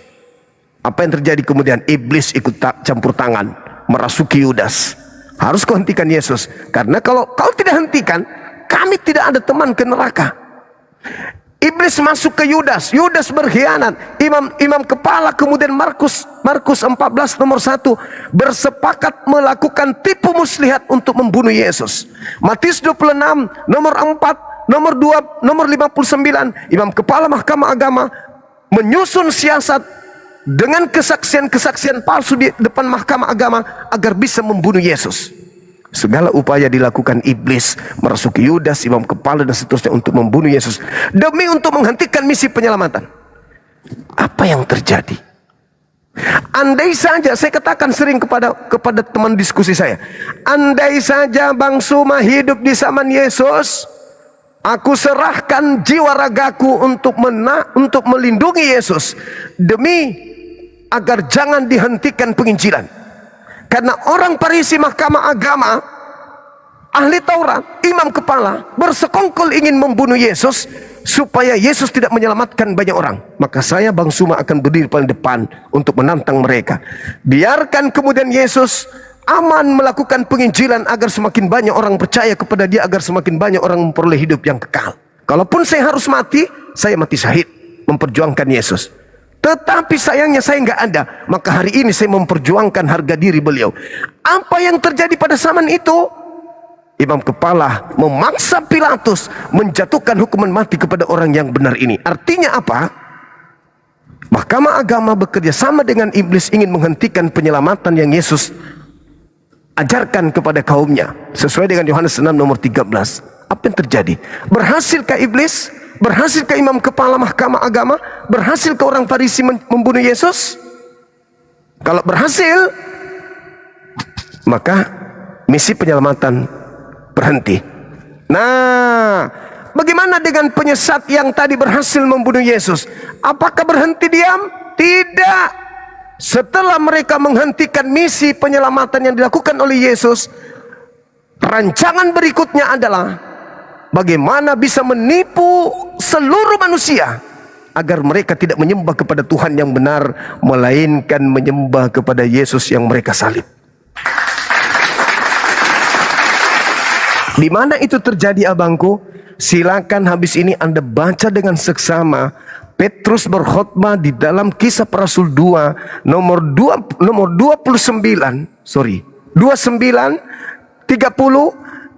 Apa yang terjadi kemudian? Iblis ikut campur tangan, merasuki Yudas. Harus kau hentikan Yesus, karena kalau kau tidak hentikan, kami tidak ada teman ke neraka. Iblis masuk ke Yudas, Yudas berkhianat. Imam kepala kemudian Markus 14 nomor 1 bersepakat melakukan tipu muslihat untuk membunuh Yesus. Matius 26 nomor 4 nomor 2 nomor 59, imam kepala mahkamah agama menyusun siasat dengan kesaksian palsu di depan mahkamah agama agar bisa membunuh Yesus. Segala upaya dilakukan iblis, merasuki Yudas, imam kepala, dan seterusnya untuk membunuh Yesus, demi untuk menghentikan misi penyelamatan. Apa yang terjadi? Andai saja, saya katakan sering kepada teman diskusi saya, andai saja Bang Suma hidup di zaman Yesus, aku serahkan jiwa ragaku untuk melindungi Yesus, demi agar jangan dihentikan penginjilan. Karena orang Farisi, mahkamah agama, ahli Taurat, imam kepala bersekongkol ingin membunuh Yesus supaya Yesus tidak menyelamatkan banyak orang. Maka saya, Bang Suma, akan berdiri paling depan untuk menantang mereka. Biarkan kemudian Yesus aman melakukan penginjilan agar semakin banyak orang percaya kepada dia, agar semakin banyak orang memperoleh hidup yang kekal. Kalaupun saya harus mati, saya mati syahid memperjuangkan Yesus. Tetapi sayangnya saya nggak ada, maka hari ini saya memperjuangkan harga diri beliau. Apa yang terjadi pada zaman itu? Imam kepala memaksa Pilatus menjatuhkan hukuman mati kepada orang yang benar ini. Artinya apa? Mahkamah agama bekerja sama dengan iblis ingin menghentikan penyelamatan yang Yesus ajarkan kepada kaumnya. Sesuai dengan Yohanes 6 nomor 13. Apa yang terjadi? Berhasilkah iblis? Berhasilkah imam kepala mahkamah agama? Berhasilkah orang Farisi membunuh Yesus? Kalau berhasil, maka misi penyelamatan berhenti. Nah, bagaimana dengan penyesat yang tadi berhasil membunuh Yesus? Apakah berhenti diam? Tidak. Setelah mereka menghentikan misi penyelamatan yang dilakukan oleh Yesus, rancangan berikutnya adalah bagaimana bisa menipu seluruh manusia agar mereka tidak menyembah kepada Tuhan yang benar, melainkan menyembah kepada Yesus yang mereka salib. Di mana itu terjadi, abangku? Silakan habis ini Anda baca dengan seksama. Petrus berkhotbah di dalam Kisah para Rasul 2 nomor 29, 29, 30,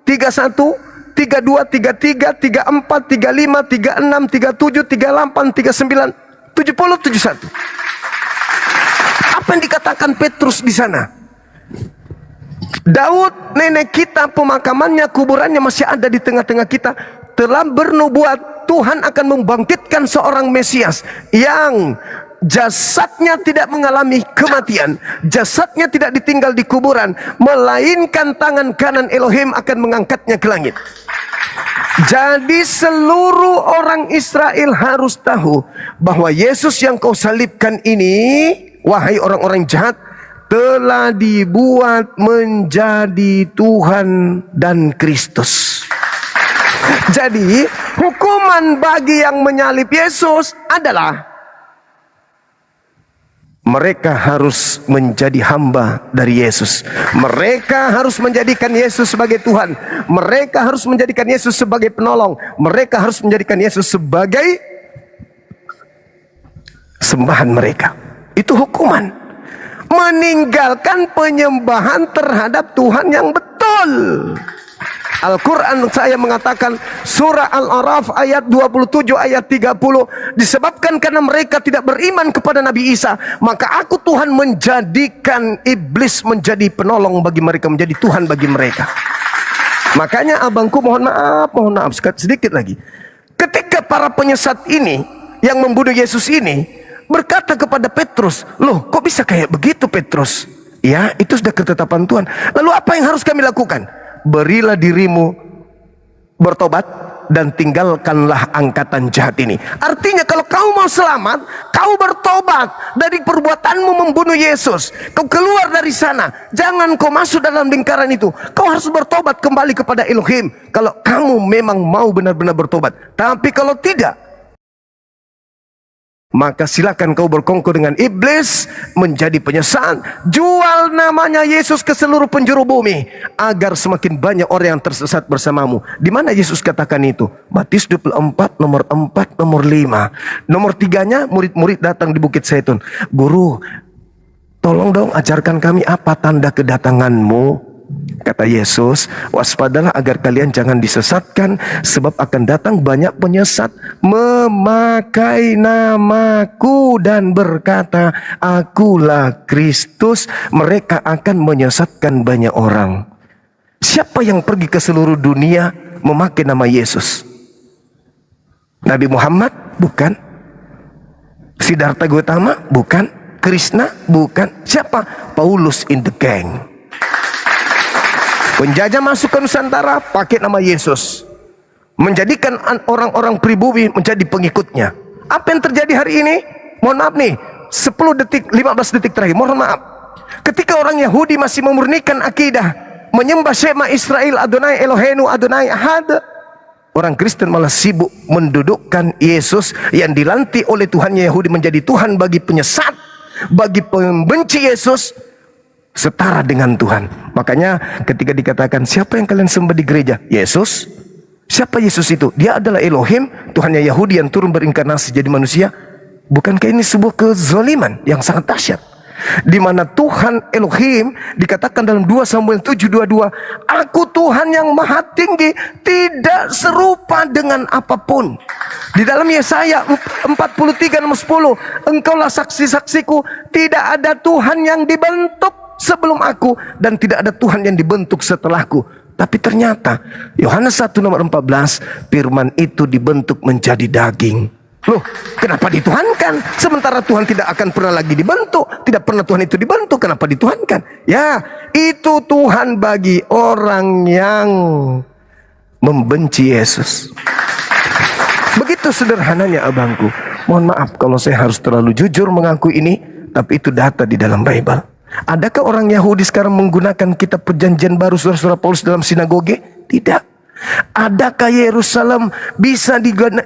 31, 32, 33, 34, 35, 36, 37, 38, 39, 70, 71. Apa yang dikatakan Petrus di sana? Daud, nenek kita, pemakamannya, kuburannya masih ada di tengah-tengah kita, telah bernubuat Tuhan akan membangkitkan seorang Mesias yang jasadnya tidak mengalami kematian, jasadnya tidak ditinggal di kuburan, melainkan tangan kanan Elohim akan mengangkatnya ke langit. Jadi seluruh orang Israel harus tahu bahwa Yesus yang kau salibkan ini, wahai orang-orang jahat, telah dibuat menjadi Tuhan dan Kristus. Jadi hukuman bagi yang menyalib Yesus adalah mereka harus menjadi hamba dari Yesus. Mereka harus menjadikan Yesus sebagai Tuhan. Mereka harus menjadikan Yesus sebagai penolong. Mereka harus menjadikan Yesus sebagai sembahan mereka. Itu hukuman. Meninggalkan penyembahan terhadap Tuhan yang betul. Al-Quran saya mengatakan, surah Al-Araf ayat 27 ayat 30, disebabkan karena mereka tidak beriman kepada Nabi Isa, maka aku Tuhan menjadikan iblis menjadi penolong bagi mereka, menjadi Tuhan bagi mereka. Makanya abangku mohon maaf sedikit lagi. Ketika para penyesat ini yang membunuh Yesus ini berkata kepada Petrus, loh kok bisa kayak begitu Petrus? Ya, itu sudah ketetapan Tuhan. Lalu apa yang harus kami lakukan? Berilah dirimu bertobat dan tinggalkanlah angkatan jahat ini. Artinya kalau kau mau selamat, kau bertobat dari perbuatanmu membunuh Yesus. Kau keluar dari sana. Jangan kau masuk dalam lingkaran itu. Kau harus bertobat kembali kepada Elohim. Kalau kamu memang mau benar-benar bertobat. Tapi kalau tidak, maka silakan kau berkongkol dengan iblis, menjadi penyesat, jual namanya Yesus ke seluruh penjuru bumi, agar semakin banyak orang yang tersesat bersamamu. Di mana Yesus katakan itu? Matius 24 nomor 4 nomor 5. Nomor 3-nya murid-murid datang di Bukit Zaitun. Guru, tolong dong ajarkan kami apa tanda kedatanganmu. Kata Yesus, waspadalah agar kalian jangan disesatkan, sebab akan datang banyak penyesat memakai namaku dan berkata, akulah Kristus. Mereka akan menyesatkan banyak orang. Siapa yang pergi ke seluruh dunia memakai nama Yesus? Nabi Muhammad? Bukan. Siddhartha Gautama? Bukan. Krishna? Bukan. Siapa? Paulus in the gang. Penjajah masuk ke Nusantara pakai nama Yesus, menjadikan orang-orang pribumi menjadi pengikutnya. Apa yang terjadi hari ini? Mohon maaf nih, 10 detik, 15 detik terakhir, mohon maaf. Ketika orang Yahudi masih memurnikan akidah menyembah Shema Israel, Adonai Eloheinu, Adonai Ahad, orang Kristen malah sibuk mendudukkan Yesus yang dilantik oleh Tuhannya Yahudi menjadi Tuhan bagi penyesat, bagi pembenci Yesus, setara dengan Tuhan. Makanya ketika dikatakan siapa yang kalian sembah di gereja? Yesus. Siapa Yesus itu? Dia adalah Elohim, Tuhannya Yahudi yang turun berinkarnasi jadi manusia. Bukankah ini sebuah kezaliman yang sangat dahsyat? Di mana Tuhan Elohim dikatakan dalam 2 Samuel 7:22, aku Tuhan yang maha tinggi, tidak serupa dengan apapun. Di dalam Yesaya 43 nomor 10, engkaulah saksi-saksiku, tidak ada Tuhan yang dibentuk sebelum aku, dan tidak ada Tuhan yang dibentuk setelahku. Tapi ternyata Yohanes 1 nomor 14, firman itu dibentuk menjadi daging. Loh, kenapa dituhankan? Sementara Tuhan tidak akan pernah lagi dibentuk. Tidak pernah Tuhan itu dibentuk, kenapa dituhankan? Ya, itu Tuhan bagi orang yang membenci Yesus. Begitu sederhananya abangku. Mohon maaf kalau saya harus terlalu jujur mengaku ini, tapi itu data di dalam Bible. Adakah orang Yahudi sekarang menggunakan kitab perjanjian baru saudara-saudara Paulus dalam sinagoge? Tidak. Adakah Yerusalem bisa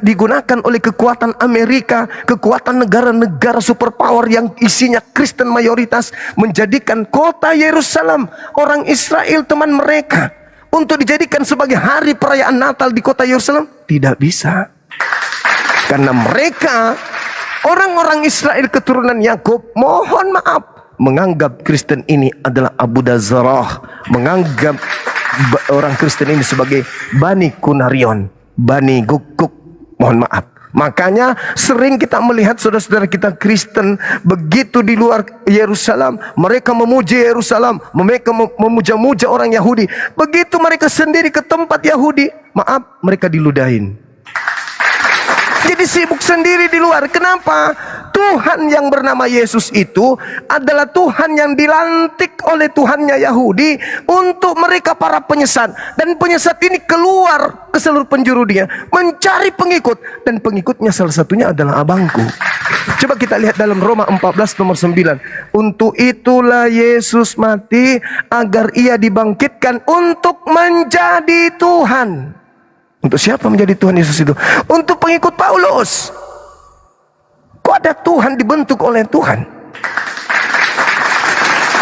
digunakan oleh kekuatan Amerika, kekuatan negara-negara superpower yang isinya Kristen mayoritas, menjadikan kota Yerusalem, orang Israel teman mereka, untuk dijadikan sebagai hari perayaan Natal di kota Yerusalem? Tidak bisa. Karena mereka, orang-orang Israel keturunan Yakub, mohon maaf, menganggap Kristen ini adalah Abu Dazarah, menganggap orang Kristen ini sebagai Bani Kunarion, Bani Gukuk. Mohon maaf. Makanya sering kita melihat saudara-saudara kita Kristen begitu di luar Yerusalem, mereka memuji Yerusalem, mereka memuja-muja orang Yahudi. Begitu mereka sendiri ke tempat Yahudi, maaf, mereka diludahin. Jadi sibuk sendiri di luar. Kenapa? Tuhan yang bernama Yesus itu adalah Tuhan yang dilantik oleh Tuhannya Yahudi untuk mereka para penyesat. Dan penyesat ini keluar ke seluruh penjuru dunia mencari pengikut. Dan pengikutnya salah satunya adalah abangku. Coba kita lihat dalam Roma 14 nomor 9. Untuk itulah Yesus mati agar ia dibangkitkan untuk menjadi Tuhan. Untuk siapa menjadi Tuhan Yesus itu? Untuk pengikut Paulus. Kok ada Tuhan dibentuk oleh Tuhan?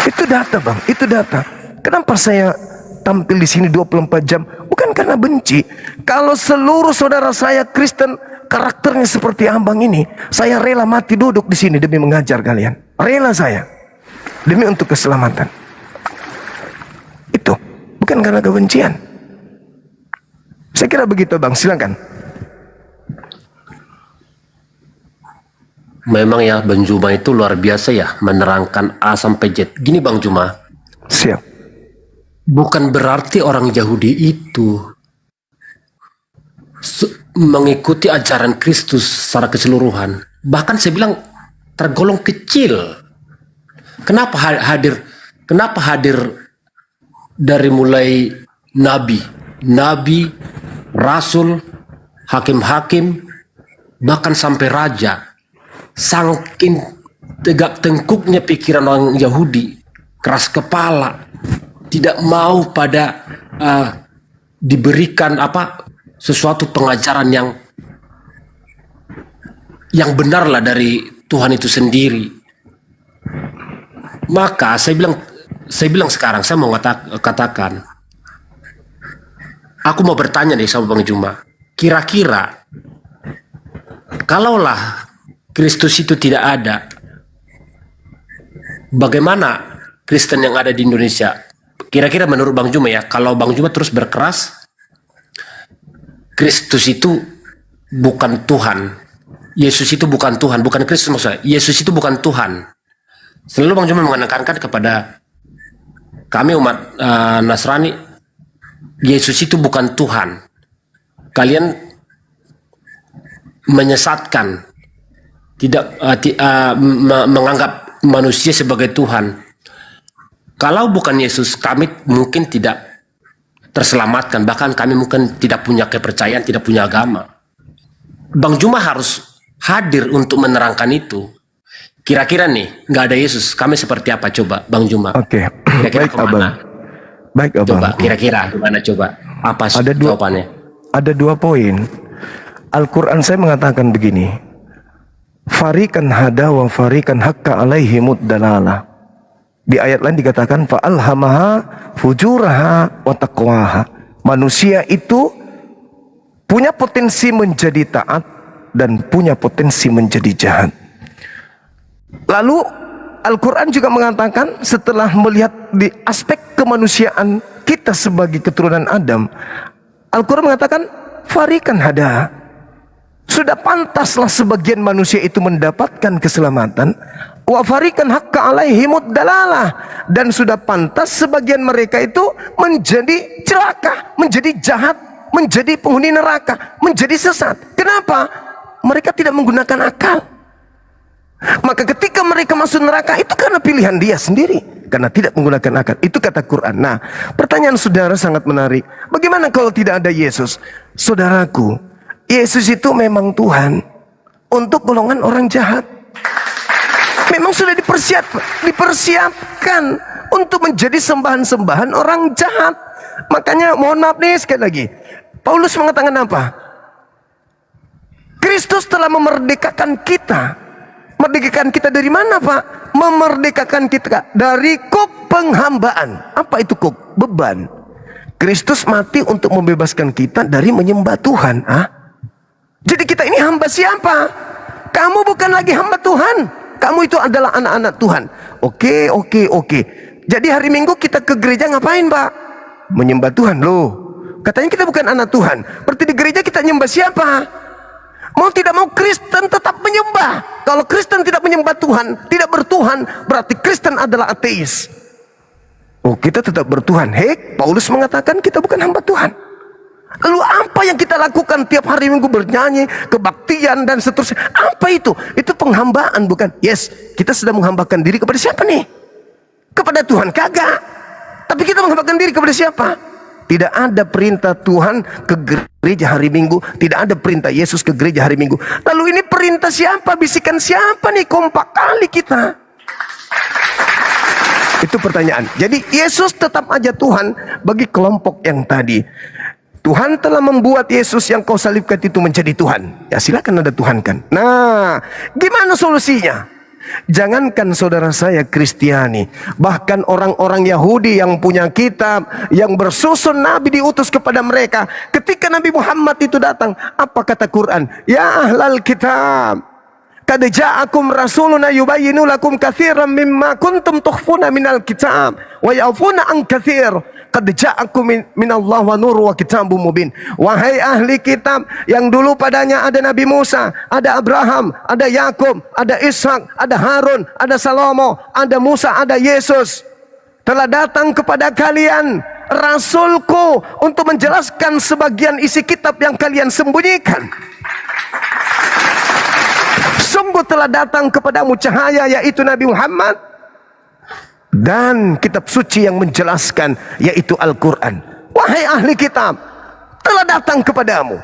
Itu data bang, itu data. Kenapa saya tampil di sini 24 jam? Bukan karena benci. Kalau seluruh saudara saya Kristen karakternya seperti abang ini, saya rela mati duduk di sini demi mengajar kalian. Rela saya demi untuk keselamatan. Itu bukan karena kebencian. Saya kira begitu bang, silakan. Memang ya Bang Juma itu luar biasa ya, menerangkan A sampai Z. Gini Bang Juma, Siap. bukan berarti orang Yahudi itu mengikuti ajaran Kristus secara keseluruhan. Bahkan saya bilang tergolong kecil. Kenapa hadir? Kenapa hadir dari mulai nabi, rasul, hakim-hakim, bahkan sampai raja. Saking tegak tengkuknya pikiran orang Yahudi, keras kepala, tidak mau pada diberikan sesuatu pengajaran yang benar lah dari Tuhan itu sendiri. Maka saya bilang sekarang saya mau katakan, aku mau bertanya nih sama Bang Juma, kira-kira kalaulah Kristus itu tidak ada, bagaimana Kristen yang ada di Indonesia? Kira-kira menurut Bang Juma ya, kalau Bang Juma terus berkeras, Kristus itu bukan Tuhan, Yesus itu bukan Tuhan, bukan Kristus maksudnya, Yesus itu bukan Tuhan. Selalu Bang Juma menekankan kepada kami umat Nasrani, Yesus itu bukan Tuhan. Kalian menyesatkan, tidak menganggap manusia sebagai Tuhan. Kalau bukan Yesus, kami mungkin tidak terselamatkan, bahkan kami mungkin tidak punya kepercayaan, tidak punya agama. Bang Juma harus hadir untuk menerangkan itu. Kira-kira nih, nggak ada Yesus, kami seperti apa coba, Bang Juma? Oke, Kira-kira baik abang. Baik abang. Coba, kira-kira gimana coba? Apa jawabannya? Ada dua poin. Al-Quran saya mengatakan begini. Farikan hada wa farikan hakka alaihimud dalala. Di ayat lain dikatakan fa'alhamaha fujuraha wa taqwaha. Manusia itu punya potensi menjadi taat dan punya potensi menjadi jahat. Lalu Al-Quran juga mengatakan setelah melihat di aspek kemanusiaan kita sebagai keturunan Adam, Al-Quran mengatakan farikan hada. Sudah pantaslah sebagian manusia itu mendapatkan keselamatan. Wa farikan hakka alaihimud dalalah. Dan sudah pantas sebagian mereka itu menjadi celaka, menjadi jahat, menjadi penghuni neraka, menjadi sesat. Kenapa? Mereka tidak menggunakan akal. Maka ketika mereka masuk neraka itu karena pilihan dia sendiri, karena tidak menggunakan akal. Itu kata Quran. Nah, pertanyaan saudara sangat menarik. Bagaimana kalau tidak ada Yesus? Saudaraku, Yesus itu memang Tuhan untuk golongan orang jahat. Memang sudah dipersiapkan untuk menjadi sembahan-sembahan orang jahat. Makanya mohon maaf nih sekali lagi, Paulus mengatakan apa? Kristus telah memerdekakan kita. Merdekakan kita dari mana Pak? Memerdekakan kita dari kuk penghambaan. Apa itu kuk? Beban. Kristus mati untuk membebaskan kita dari menyembah Tuhan. Jadi kita ini hamba siapa? Kamu bukan lagi hamba Tuhan. Kamu itu adalah anak-anak Tuhan. Oke. Jadi hari Minggu kita ke gereja ngapain Pak? Menyembah Tuhan loh. Katanya kita bukan anak Tuhan. Berarti di gereja kita nyembah siapa? Mau tidak mau Kristen tetap menyembah. Kalau Kristen tidak menyembah Tuhan, tidak bertuhan, berarti Kristen adalah ateis. Oh, kita tetap bertuhan. Paulus mengatakan kita bukan hamba Tuhan. Lalu apa yang kita lakukan tiap hari Minggu? Bernyanyi, kebaktian dan seterusnya. Apa itu? Itu penghambaan, bukan? Yes, kita sedang menghambakan diri kepada siapa nih? Kepada Tuhan? Kagak. Tapi kita menghambakan diri kepada siapa? Tidak ada perintah Tuhan ke gereja hari Minggu, tidak ada perintah Yesus ke gereja hari Minggu. Lalu ini perintah siapa? Bisikan siapa nih? Kompak kali kita. Itu pertanyaan. Jadi Yesus tetap aja Tuhan bagi kelompok yang tadi. Tuhan telah membuat Yesus yang kau salibkan itu menjadi Tuhan. Ya silakan ada Tuhan kan. Nah, gimana solusinya? Jangankan saudara saya Kristiani, bahkan orang-orang Yahudi yang punya kitab, yang bersusun Nabi diutus kepada mereka. Ketika Nabi Muhammad itu datang, apa kata Quran? Ya ahlal kitab, qad ja'akum rasuluna yubayyinu lakum katsiran mimma kuntum tukhfuna minal kitab wa ya'funa an katsir. Qad ja'akum minallah wa nur wa kitabum mubin. Wahai ahli kitab, yang dulu padanya ada Nabi Musa, ada Abraham, ada Yakub, ada Ishak, ada Harun, ada Salomo, ada Musa, ada Yesus. Telah datang kepada kalian Rasulku untuk menjelaskan sebagian isi kitab yang kalian sembunyikan. Sungguh telah datang kepadamu cahaya, yaitu Nabi Muhammad, dan kitab suci yang menjelaskan, yaitu Al-Quran. Wahai ahli kitab, telah datang kepadamu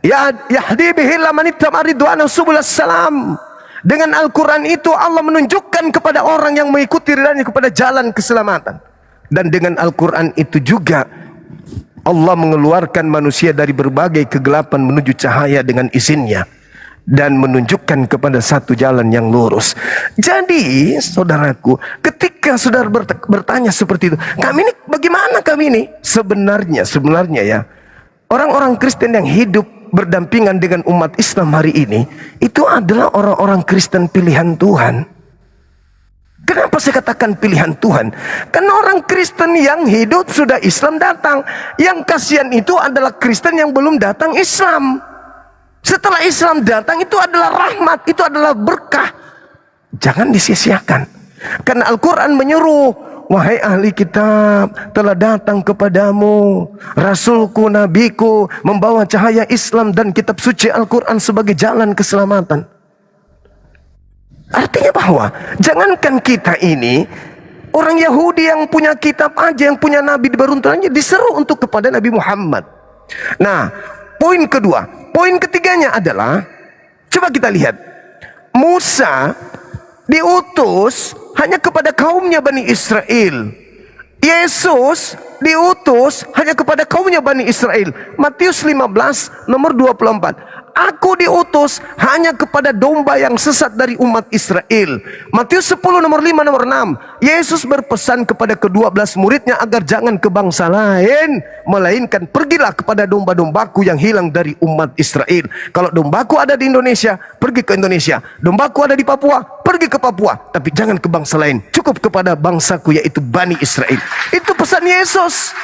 ya yahdi bihi man ittaba ridwana subulas salam. Dengan Al-Quran itu Allah menunjukkan kepada orang yang mengikuti ridhanya kepada jalan keselamatan. Dan dengan Al-Quran itu juga Allah mengeluarkan manusia dari berbagai kegelapan menuju cahaya dengan izinnya, dan menunjukkan kepada satu jalan yang lurus. Jadi saudaraku, ketika saudara bertanya seperti itu, kami ini bagaimana kami ini? Sebenarnya ya, orang-orang Kristen yang hidup berdampingan dengan umat Islam hari ini, itu adalah orang-orang Kristen pilihan Tuhan. Kenapa saya katakan pilihan Tuhan? Karena orang Kristen yang hidup sudah Islam datang. Yang kasihan itu adalah Kristen yang belum datang Islam. Setelah Islam datang, itu adalah rahmat, itu adalah berkah. Jangan disia-siakan. Karena Al-Quran menyuruh, wahai ahli kitab, telah datang kepadamu Rasulku, Nabiku, membawa cahaya Islam dan kitab suci Al-Quran sebagai jalan keselamatan. Artinya bahwa, jangankan kita ini, orang Yahudi yang punya kitab aja, yang punya Nabi di beruntunannya, diseru untuk kepada Nabi Muhammad. Nah, poin kedua. Poin ketiganya adalah, coba kita lihat, Musa diutus hanya kepada kaumnya Bani Israel. Yesus diutus hanya kepada kaumnya Bani Israel. Matius 15 nomor 24. Aku diutus hanya kepada domba yang sesat dari umat Israel. Matius 10 nomor 5 nomor 6. Yesus berpesan kepada ke-12 muridnya agar jangan ke bangsa lain, melainkan pergilah kepada domba-dombaku yang hilang dari umat Israel. Kalau dombaku ada di Indonesia, pergi ke Indonesia. Dombaku ada di Papua, pergi ke Papua. Tapi jangan ke bangsa lain, cukup kepada bangsaku, yaitu Bani Israel. Itu pesan Yesus.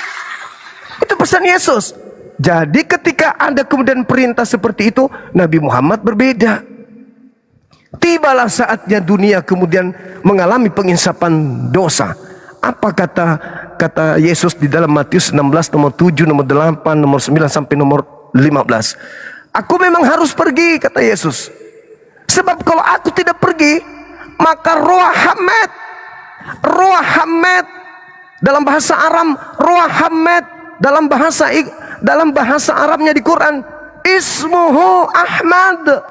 Itu pesan Yesus. Jadi ketika ada kemudian perintah seperti itu, Nabi Muhammad berbeda. Tibalah saatnya dunia kemudian mengalami penginsapan dosa. Apa kata Yesus di dalam Matius 16 nomor 7, nomor 8, nomor 9 sampai nomor 15. Aku memang harus pergi, kata Yesus. Sebab kalau aku tidak pergi, maka Ruah Hamad dalam bahasa Aram, Ruah Hamad dalam bahasa Arabnya di Quran, ismuhu Ahmad.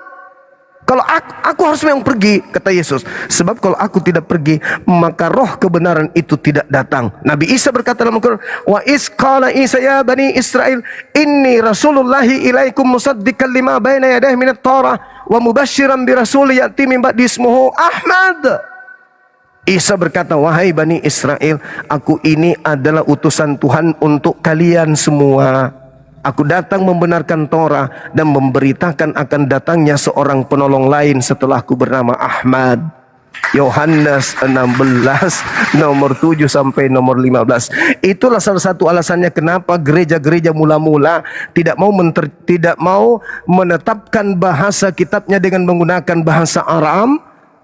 Kalau aku harus memang pergi, kata Yesus. Sebab kalau aku tidak pergi, maka roh kebenaran itu tidak datang. Nabi Isa berkata dalam Al-Quran, wa is qala Isa ya Bani Israel, inni rasulullahi ilaikum musaddiqan lima baina yadayhi minat Taurah wa mubashiran bi rasul ya'ti min ba'di ismuhu Ahmad. Isa berkata, wahai Bani Israel, aku ini adalah utusan Tuhan untuk kalian semua. Aku datang membenarkan Torah dan memberitakan akan datangnya seorang penolong lain setelahku bernama Ahmad. Yohanes 16 nomor 7 sampai nomor 15. Itulah salah satu alasannya kenapa gereja-gereja mula-mula tidak mau menetapkan bahasa kitabnya dengan menggunakan bahasa Aram,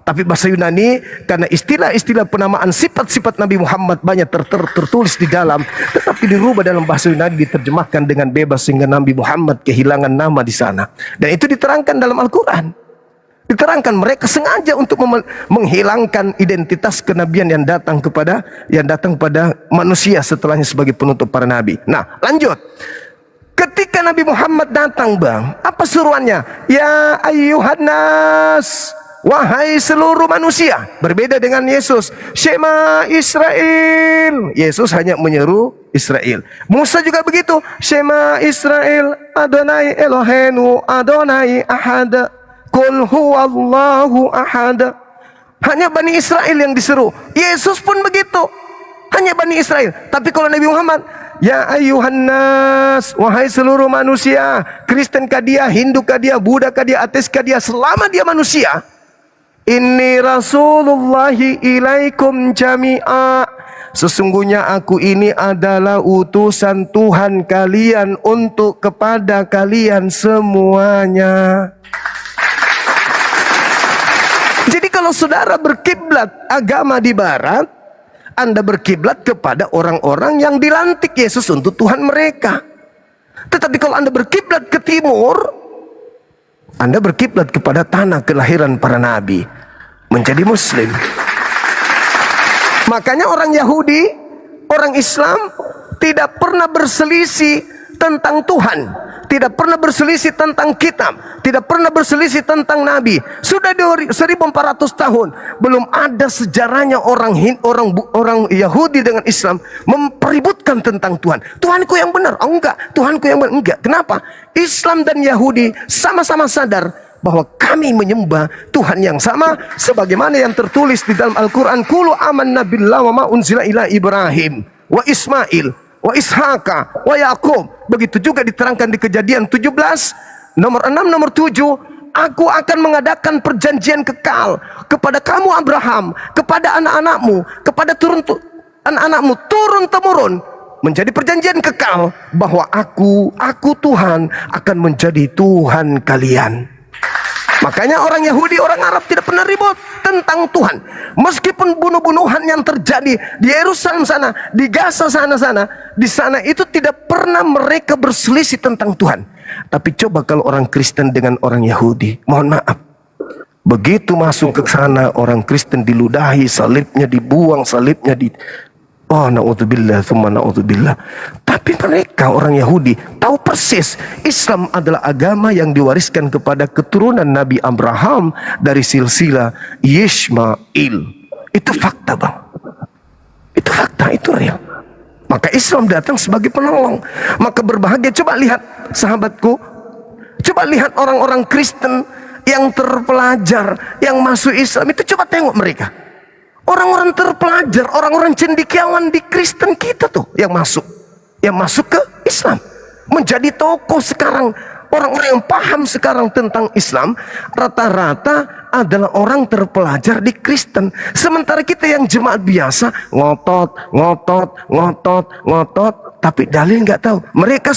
Tapi bahasa Yunani, karena istilah-istilah penamaan sifat-sifat Nabi Muhammad banyak tertulis di dalam, tetapi dirubah dalam bahasa Yunani, diterjemahkan dengan bebas sehingga Nabi Muhammad kehilangan nama di sana. Dan itu diterangkan dalam Al-Quran. Diterangkan mereka sengaja untuk menghilangkan identitas kenabian yang datang pada manusia setelahnya sebagai penutup para nabi. Nah, lanjut. Ketika Nabi Muhammad datang, Bang, apa suruhannya? Ya ayyuhan nas, wahai seluruh manusia. Berbeda dengan Yesus, Shema Israel. Yesus hanya menyeru Israel. Musa juga begitu, Shema Israel, Adonai Eloheinu, Adonai Ahad, Qul huwallahu ahad. Hanya Bani Israel yang diseru. Yesus pun begitu, hanya Bani Israel. Tapi kalau Nabi Muhammad, ya ayyuhan nas, wahai seluruh manusia, Kristen kah dia, Hindu kah dia, Buddha kah dia, ateis kah dia, selama dia manusia, inni rasulullahi ilaikum jami'a, sesungguhnya aku ini adalah utusan Tuhan kalian untuk kepada kalian semuanya. Jadi kalau saudara berkiblat agama di barat, Anda berkiblat kepada orang-orang yang dilantik Yesus untuk Tuhan mereka. Tetapi kalau Anda berkiblat ke timur, Anda berkiblat kepada tanah kelahiran para nabi, menjadi muslim. Makanya orang Yahudi, orang Islam tidak pernah berselisih tentang Tuhan, tidak pernah berselisih tentang kitab, tidak pernah berselisih tentang nabi. Sudah 1400 tahun belum ada sejarahnya orang Yahudi dengan Islam mempeributkan tentang Tuhan. Tuhanku yang benar, oh enggak, Tuhanku yang benar, enggak. Kenapa? Islam dan Yahudi sama-sama sadar bahwa kami menyembah Tuhan yang sama, sebagaimana yang tertulis di dalam Al-Quran, Qulu amanna billahi wa ma unzila ila Ibrahim wa Ismail wa Ishaka wa Yakub. Begitu juga diterangkan di Kejadian 17 nomor 6 nomor 7, aku akan mengadakan perjanjian kekal kepada kamu Abraham, kepada anak-anakmu, kepada anak-anakmu turun temurun, menjadi perjanjian kekal bahwa aku Tuhan akan menjadi Tuhan kalian. Makanya orang Yahudi, orang Arab tidak pernah ribut tentang Tuhan. Meskipun bunuh-bunuhan yang terjadi di Yerusalem sana, di Gaza sana, di sana itu tidak pernah mereka berselisih tentang Tuhan. Tapi coba kalau orang Kristen dengan orang Yahudi, mohon maaf, begitu masuk ke sana orang Kristen diludahi, salibnya dibuang, salibnya oh na'udzubillah, thumma na'udzubillah. Tapi mereka orang Yahudi tahu persis Islam adalah agama yang diwariskan kepada keturunan Nabi Abraham dari silsilah Yishmael. Itu fakta, Bang. Itu fakta, itu real. Maka Islam datang sebagai penolong. Maka berbahagia, coba lihat sahabatku, coba lihat orang-orang Kristen yang terpelajar, yang masuk Islam itu, coba tengok mereka. Orang-orang terpelajar, orang-orang cendekiawan di Kristen kita tuh yang masuk ke Islam, menjadi tokoh sekarang. Orang-orang yang paham sekarang tentang Islam rata-rata adalah orang terpelajar di Kristen. Sementara kita yang jemaat biasa ngotot, tapi dalil nggak tahu. Mereka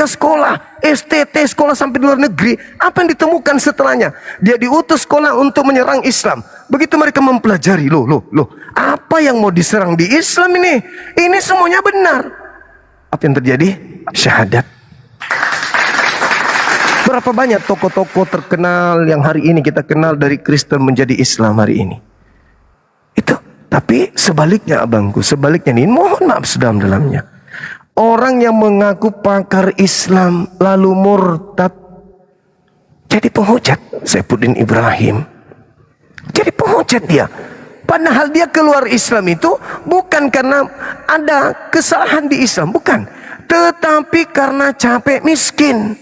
sekolah, STT, sekolah sampai di luar negeri. Apa yang ditemukan setelahnya? Dia diutus sekolah untuk menyerang Islam. Begitu mereka mempelajari, loh, apa yang mau diserang di Islam ini? Ini semuanya benar. Apa yang terjadi? Syahadat. Berapa banyak tokoh-tokoh terkenal yang hari ini kita kenal dari Kristen menjadi Islam hari ini? Itu. Tapi sebaliknya, abangku, sebaliknya nih, mohon maaf sedalam-dalamnya. Orang yang mengaku pakar Islam lalu murtad, jadi penghujat. Saifuddin Ibrahim jadi penghujat dia. Padahal dia keluar Islam itu bukan karena ada kesalahan di Islam, bukan, tetapi karena capek miskin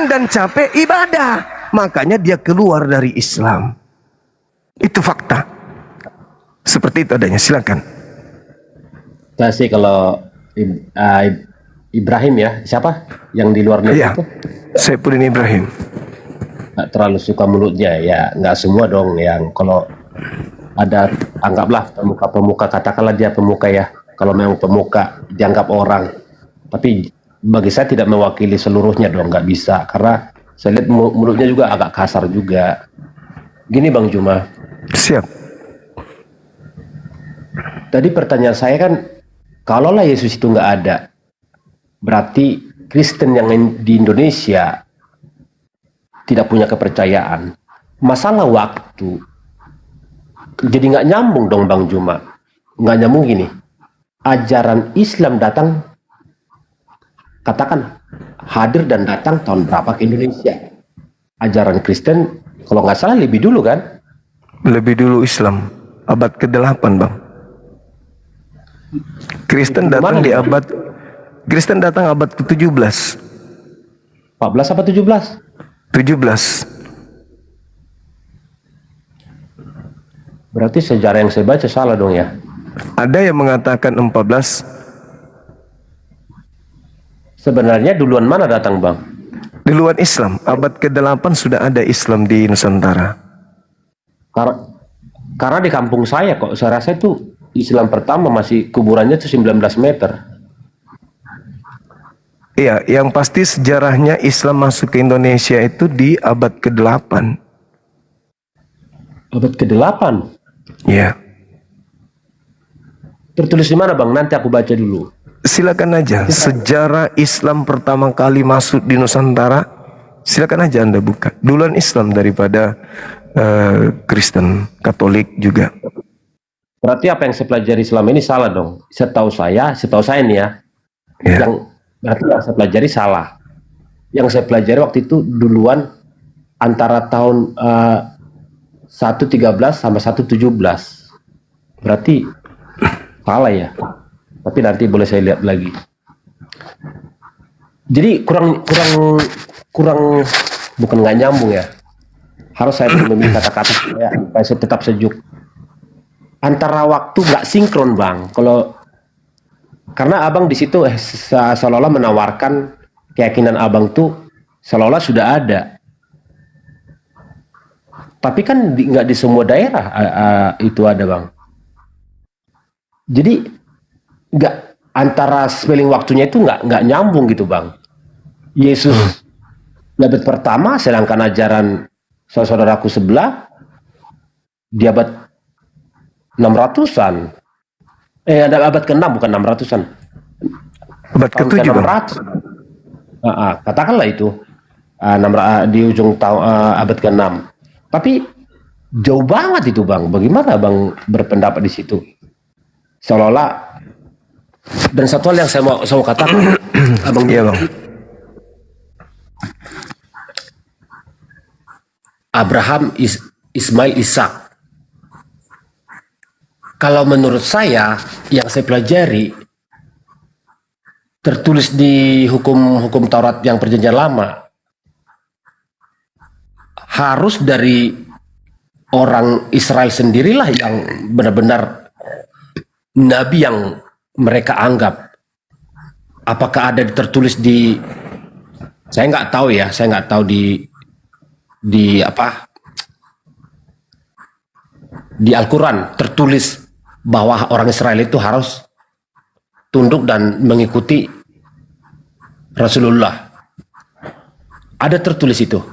dan capek ibadah, makanya dia keluar dari Islam. Itu fakta. Seperti itu adanya. Silakan. Saya sih kalau Ibrahim ya, siapa yang di luar negeri itu? Saifuddin Ibrahim. Nggak terlalu suka mulutnya ya, nggak semua dong yang kalau ada, anggaplah pemuka, katakanlah dia pemuka ya, kalau memang pemuka dianggap orang, tapi bagi saya tidak mewakili seluruhnya dong, nggak bisa, karena saya lihat mulutnya juga agak kasar juga. Gini Bang Juma, Siap. tadi pertanyaan saya kan, kalaulah Yesus itu nggak ada, berarti Kristen yang di Indonesia tidak punya kepercayaan. Masalah waktu, jadi nggak nyambung dong Bang Juma. Nggak nyambung gini, ajaran Islam datang, katakan hadir dan datang tahun berapa ke Indonesia? Ajaran Kristen kalau nggak salah lebih dulu kan? Lebih dulu Islam, abad ke-8 Bang. Kristen datang di abad ke-17. 14 apa 17? 17. Berarti sejarah yang saya baca salah dong ya? Ada yang mengatakan 14. Sebenarnya duluan mana datang Bang? Duluan Islam, abad ke-8 sudah ada Islam di Nusantara. Karena di kampung saya kok, saya rasa itu Islam pertama masih kuburannya itu 19 meter. Iya, yang pasti sejarahnya Islam masuk ke Indonesia itu di abad ke-8. Abad ke-8? Iya. Tertulis di mana Bang? Nanti aku baca dulu. Silakan aja, sejarah Islam pertama kali masuk di Nusantara, silakan aja Anda buka. Duluan Islam daripada Kristen, Katolik juga. Berarti apa yang saya pelajari selama ini salah dong? Setahu saya nih ya, Ya. berarti yang saya pelajari salah. Yang saya pelajari waktu itu duluan antara tahun 1.13 sama 1.17. Berarti salah ya. Tapi nanti boleh saya lihat lagi. Jadi kurang bukan nggak nyambung ya. Harus saya memilih kata-kata supaya saya tetap sejuk. Antara waktu nggak sinkron Bang. Karena Abang di situ seolah-olah menawarkan keyakinan Abang tuh seolah-olah sudah ada. Tapi kan nggak di semua daerah itu ada Bang. Jadi nggak, antara spelling waktunya itu nggak nyambung gitu Bang. Yesus di abad pertama, sedangkan ajaran saudaraku sebelah di abad 600-an. Ada abad ke-6 bukan 600-an. Abad ke-7 Bang. Katakanlah itu di ujung abad ke-6. Tapi jauh banget itu Bang. Bagaimana Bang berpendapat di situ? Seolah-olah. Dan satu hal yang saya mau katakan, Abang, Iya Bang. Abraham, Ismail, Ishak. Kalau menurut saya, yang saya pelajari tertulis di hukum Taurat yang Perjanjian Lama, harus dari orang Israel sendirilah yang benar-benar nabi yang mereka anggap. Apakah ada tertulis di, saya nggak tahu ya, saya nggak tahu di Al-Quran tertulis bahwa orang Israel itu harus tunduk dan mengikuti Rasulullah. Ada tertulis itu?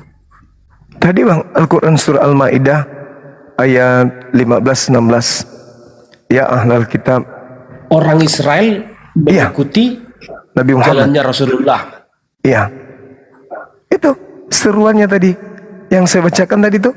Tadi Bang, Al-Quran surah Al-Maidah ayat 15-16. Ya ahlal kitab, Orang Israel mengikuti Nabi Muhammad. jalannya Rasulullah. Iya. Itu seruannya tadi yang saya bacakan tadi itu.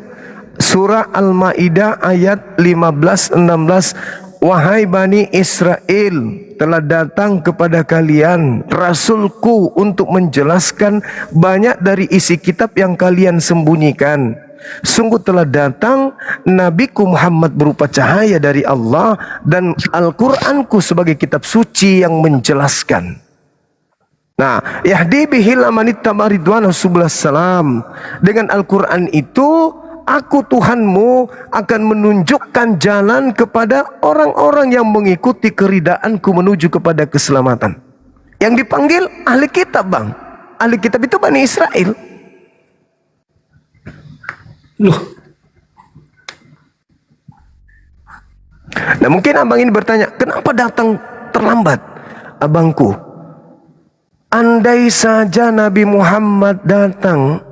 Surah Al-Maidah ayat 15-16. Wahai Bani Israel, telah datang kepada kalian Rasulku untuk menjelaskan banyak dari isi kitab yang kalian sembunyikan. Sungguh telah datang Nabiku Muhammad berupa cahaya dari Allah, dan Al-Quranku sebagai kitab suci yang menjelaskan. Nah, yahdi bihi lamanittaba ridwanahu subulal salam. Dengan Al-Quran itu, aku Tuhanmu akan menunjukkan jalan kepada orang-orang yang mengikuti keridaanku menuju kepada keselamatan. Yang dipanggil ahli kitab Bang. Ahli kitab itu Bani Israel. Loh, nah mungkin abang ini bertanya, kenapa datang terlambat? Abangku, andai saja Nabi Muhammad datang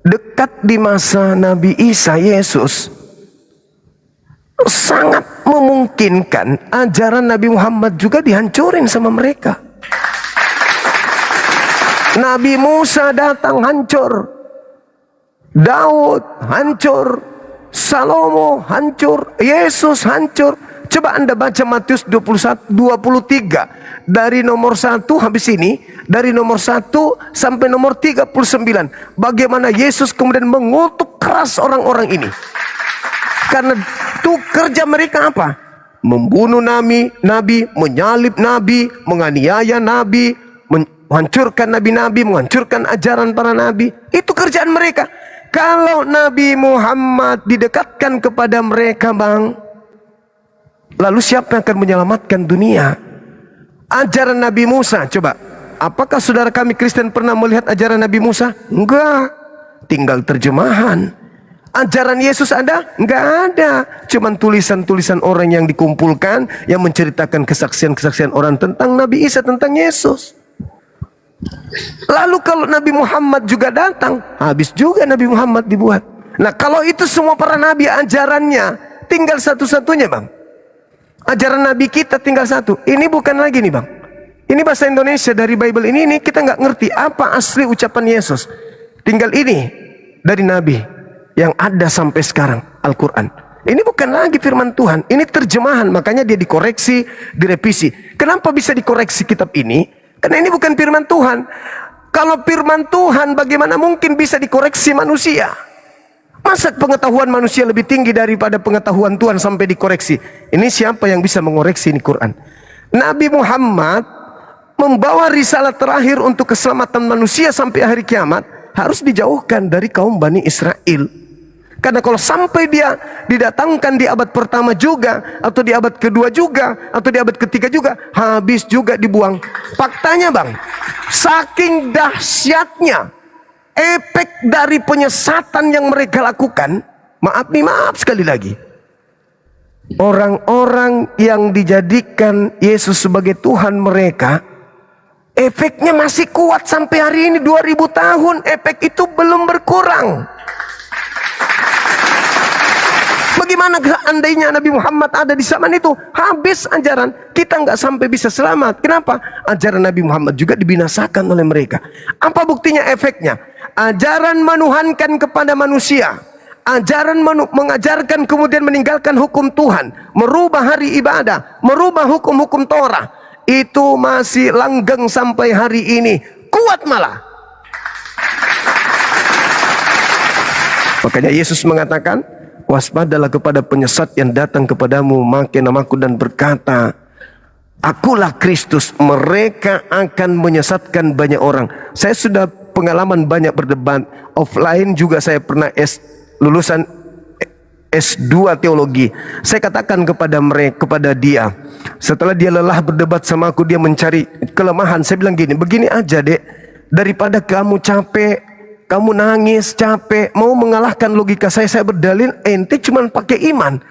dekat di masa Nabi Isa Yesus, sangat memungkinkan ajaran Nabi Muhammad juga dihancurin sama mereka. Nabi Musa datang hancur, Daud hancur, Salomo hancur, Yesus hancur. Coba Anda baca Matius 21, 23 dari nomor 1 habis ini, dari nomor 1 sampai nomor 39. Bagaimana Yesus kemudian mengutuk keras orang-orang ini. Karena itu kerja mereka apa? Membunuh nabi, menyalib nabi, menganiaya nabi, menghancurkan nabi-nabi, menghancurkan ajaran para nabi. Itu kerjaan mereka. Kalau Nabi Muhammad didekatkan kepada mereka, Bang, lalu siapa yang akan menyelamatkan dunia? Ajaran Nabi Musa, coba. Apakah saudara kami Kristen pernah melihat ajaran Nabi Musa? Enggak. Tinggal terjemahan. Ajaran Yesus ada? Enggak ada. Cuman tulisan-tulisan orang yang dikumpulkan, yang menceritakan kesaksian-kesaksian orang tentang Nabi Isa, tentang Yesus. Lalu kalau Nabi Muhammad juga datang, habis juga Nabi Muhammad dibuat. Nah, kalau itu semua para nabi ajarannya, tinggal satu-satunya, Bang. Ajaran Nabi kita tinggal satu. Ini bukan lagi nih, Bang. Ini bahasa Indonesia dari Bible ini kita nggak ngerti apa asli ucapan Yesus. Tinggal ini dari Nabi yang ada sampai sekarang, Al-Quran. Ini bukan lagi firman Tuhan. Ini terjemahan, makanya dia dikoreksi, direvisi. Kenapa bisa dikoreksi kitab ini? Karena ini bukan firman Tuhan. Kalau firman Tuhan, bagaimana mungkin bisa dikoreksi manusia? Masa pengetahuan manusia lebih tinggi daripada pengetahuan Tuhan sampai dikoreksi? Ini siapa yang bisa mengoreksi ini Quran? Nabi Muhammad membawa risalah terakhir untuk keselamatan manusia sampai hari kiamat, harus dijauhkan dari kaum Bani Israel. Karena kalau sampai dia didatangkan di abad pertama juga, atau di abad kedua juga, atau di abad ketiga juga, habis juga dibuang. Faktanya, Bang, saking dahsyatnya efek dari penyesatan yang mereka lakukan, maaf sekali lagi, orang-orang yang dijadikan Yesus sebagai Tuhan mereka, efeknya masih kuat sampai hari ini. 2000 tahun efek itu belum berkurang. Bagaimana seandainya Nabi Muhammad ada di zaman itu, habis ajaran, kita nggak sampai bisa selamat. Kenapa? Ajaran Nabi Muhammad juga dibinasakan oleh mereka. Apa buktinya, efeknya? Ajaran menuhankan kepada manusia, ajaran mengajarkan kemudian meninggalkan hukum Tuhan, merubah hari ibadah, merubah hukum-hukum Torah, itu masih langgeng sampai hari ini, kuat malah. Makanya Yesus mengatakan, waspadalah kepada penyesat yang datang kepadamu memakai namaku dan berkata, akulah Kristus. Mereka akan menyesatkan banyak orang. Saya sudah pengalaman banyak berdebat offline juga. Saya pernah lulusan S2 teologi. Saya katakan kepada mereka, kepada dia, setelah dia lelah berdebat sama aku, dia mencari kelemahan. Saya bilang gini, begini aja dek, daripada kamu capek, kamu nangis, capek, mau mengalahkan logika saya berdalil, ente cuma pakai iman.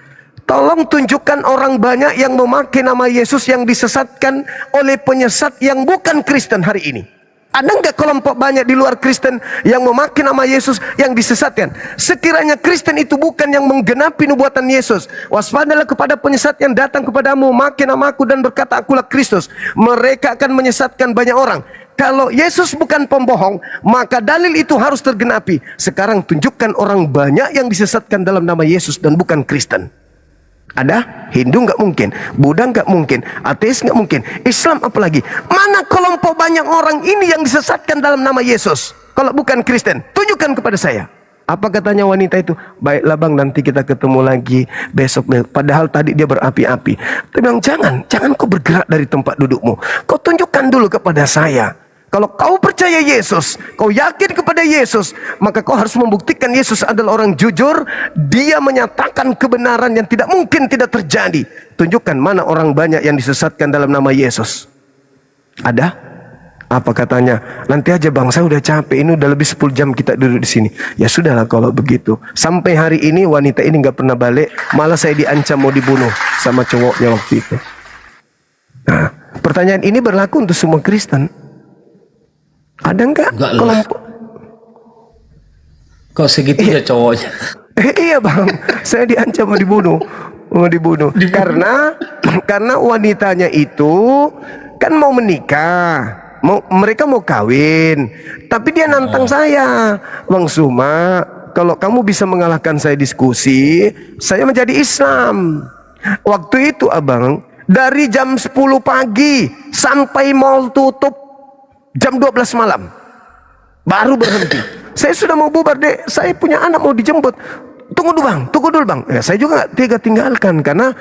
Tolong tunjukkan orang banyak yang memakai nama Yesus yang disesatkan oleh penyesat yang bukan Kristen hari ini. Ada nggak kelompok banyak di luar Kristen yang memakai nama Yesus yang disesatkan? Sekiranya Kristen itu bukan yang menggenapi nubuatan Yesus, waspadalah kepada penyesat yang datang kepadamu memakai namaku dan berkata akulah Kristus. Mereka akan menyesatkan banyak orang. Kalau Yesus bukan pembohong, maka dalil itu harus tergenapi. Sekarang tunjukkan orang banyak yang disesatkan dalam nama Yesus dan bukan Kristen. Ada? Hindu nggak mungkin, Buddha nggak mungkin, ateis nggak mungkin, Islam apalagi. Mana kelompok banyak orang ini yang disesatkan dalam nama Yesus? Kalau bukan Kristen, tunjukkan kepada saya. Apa katanya wanita itu? Baiklah bang, nanti kita ketemu lagi besok. Padahal tadi dia berapi-api. Dia bilang, jangan kau bergerak dari tempat dudukmu. Kau tunjukkan dulu kepada saya. Kalau kau percaya Yesus, kau yakin kepada Yesus, maka kau harus membuktikan Yesus adalah orang jujur. Dia menyatakan kebenaran yang tidak mungkin tidak terjadi. Tunjukkan mana orang banyak yang disesatkan dalam nama Yesus. Ada? Apa katanya? Nanti aja bang, saya udah capek. Ini udah lebih 10 jam kita duduk di sini. Ya sudahlah kalau begitu. Sampai hari ini wanita ini nggak pernah balik. Malah saya diancam mau dibunuh sama cowoknya waktu itu. Nah, pertanyaan ini berlaku untuk semua Kristen. Ada nggak kelompok? Kok segitunya cowoknya? Iya bang, saya diancam mau dibunuh, karena wanitanya itu kan mau menikah, mereka mau kawin, tapi dia nantang saya, Bang Suma, kalau kamu bisa mengalahkan saya diskusi, saya menjadi Islam. Waktu itu abang, dari jam 10 pagi sampai mall tutup jam 12 malam, baru berhenti. Saya sudah mau bubar dek, saya punya anak mau dijemput. Tunggu dulu bang. Ya, saya juga gak tega tinggalkan karena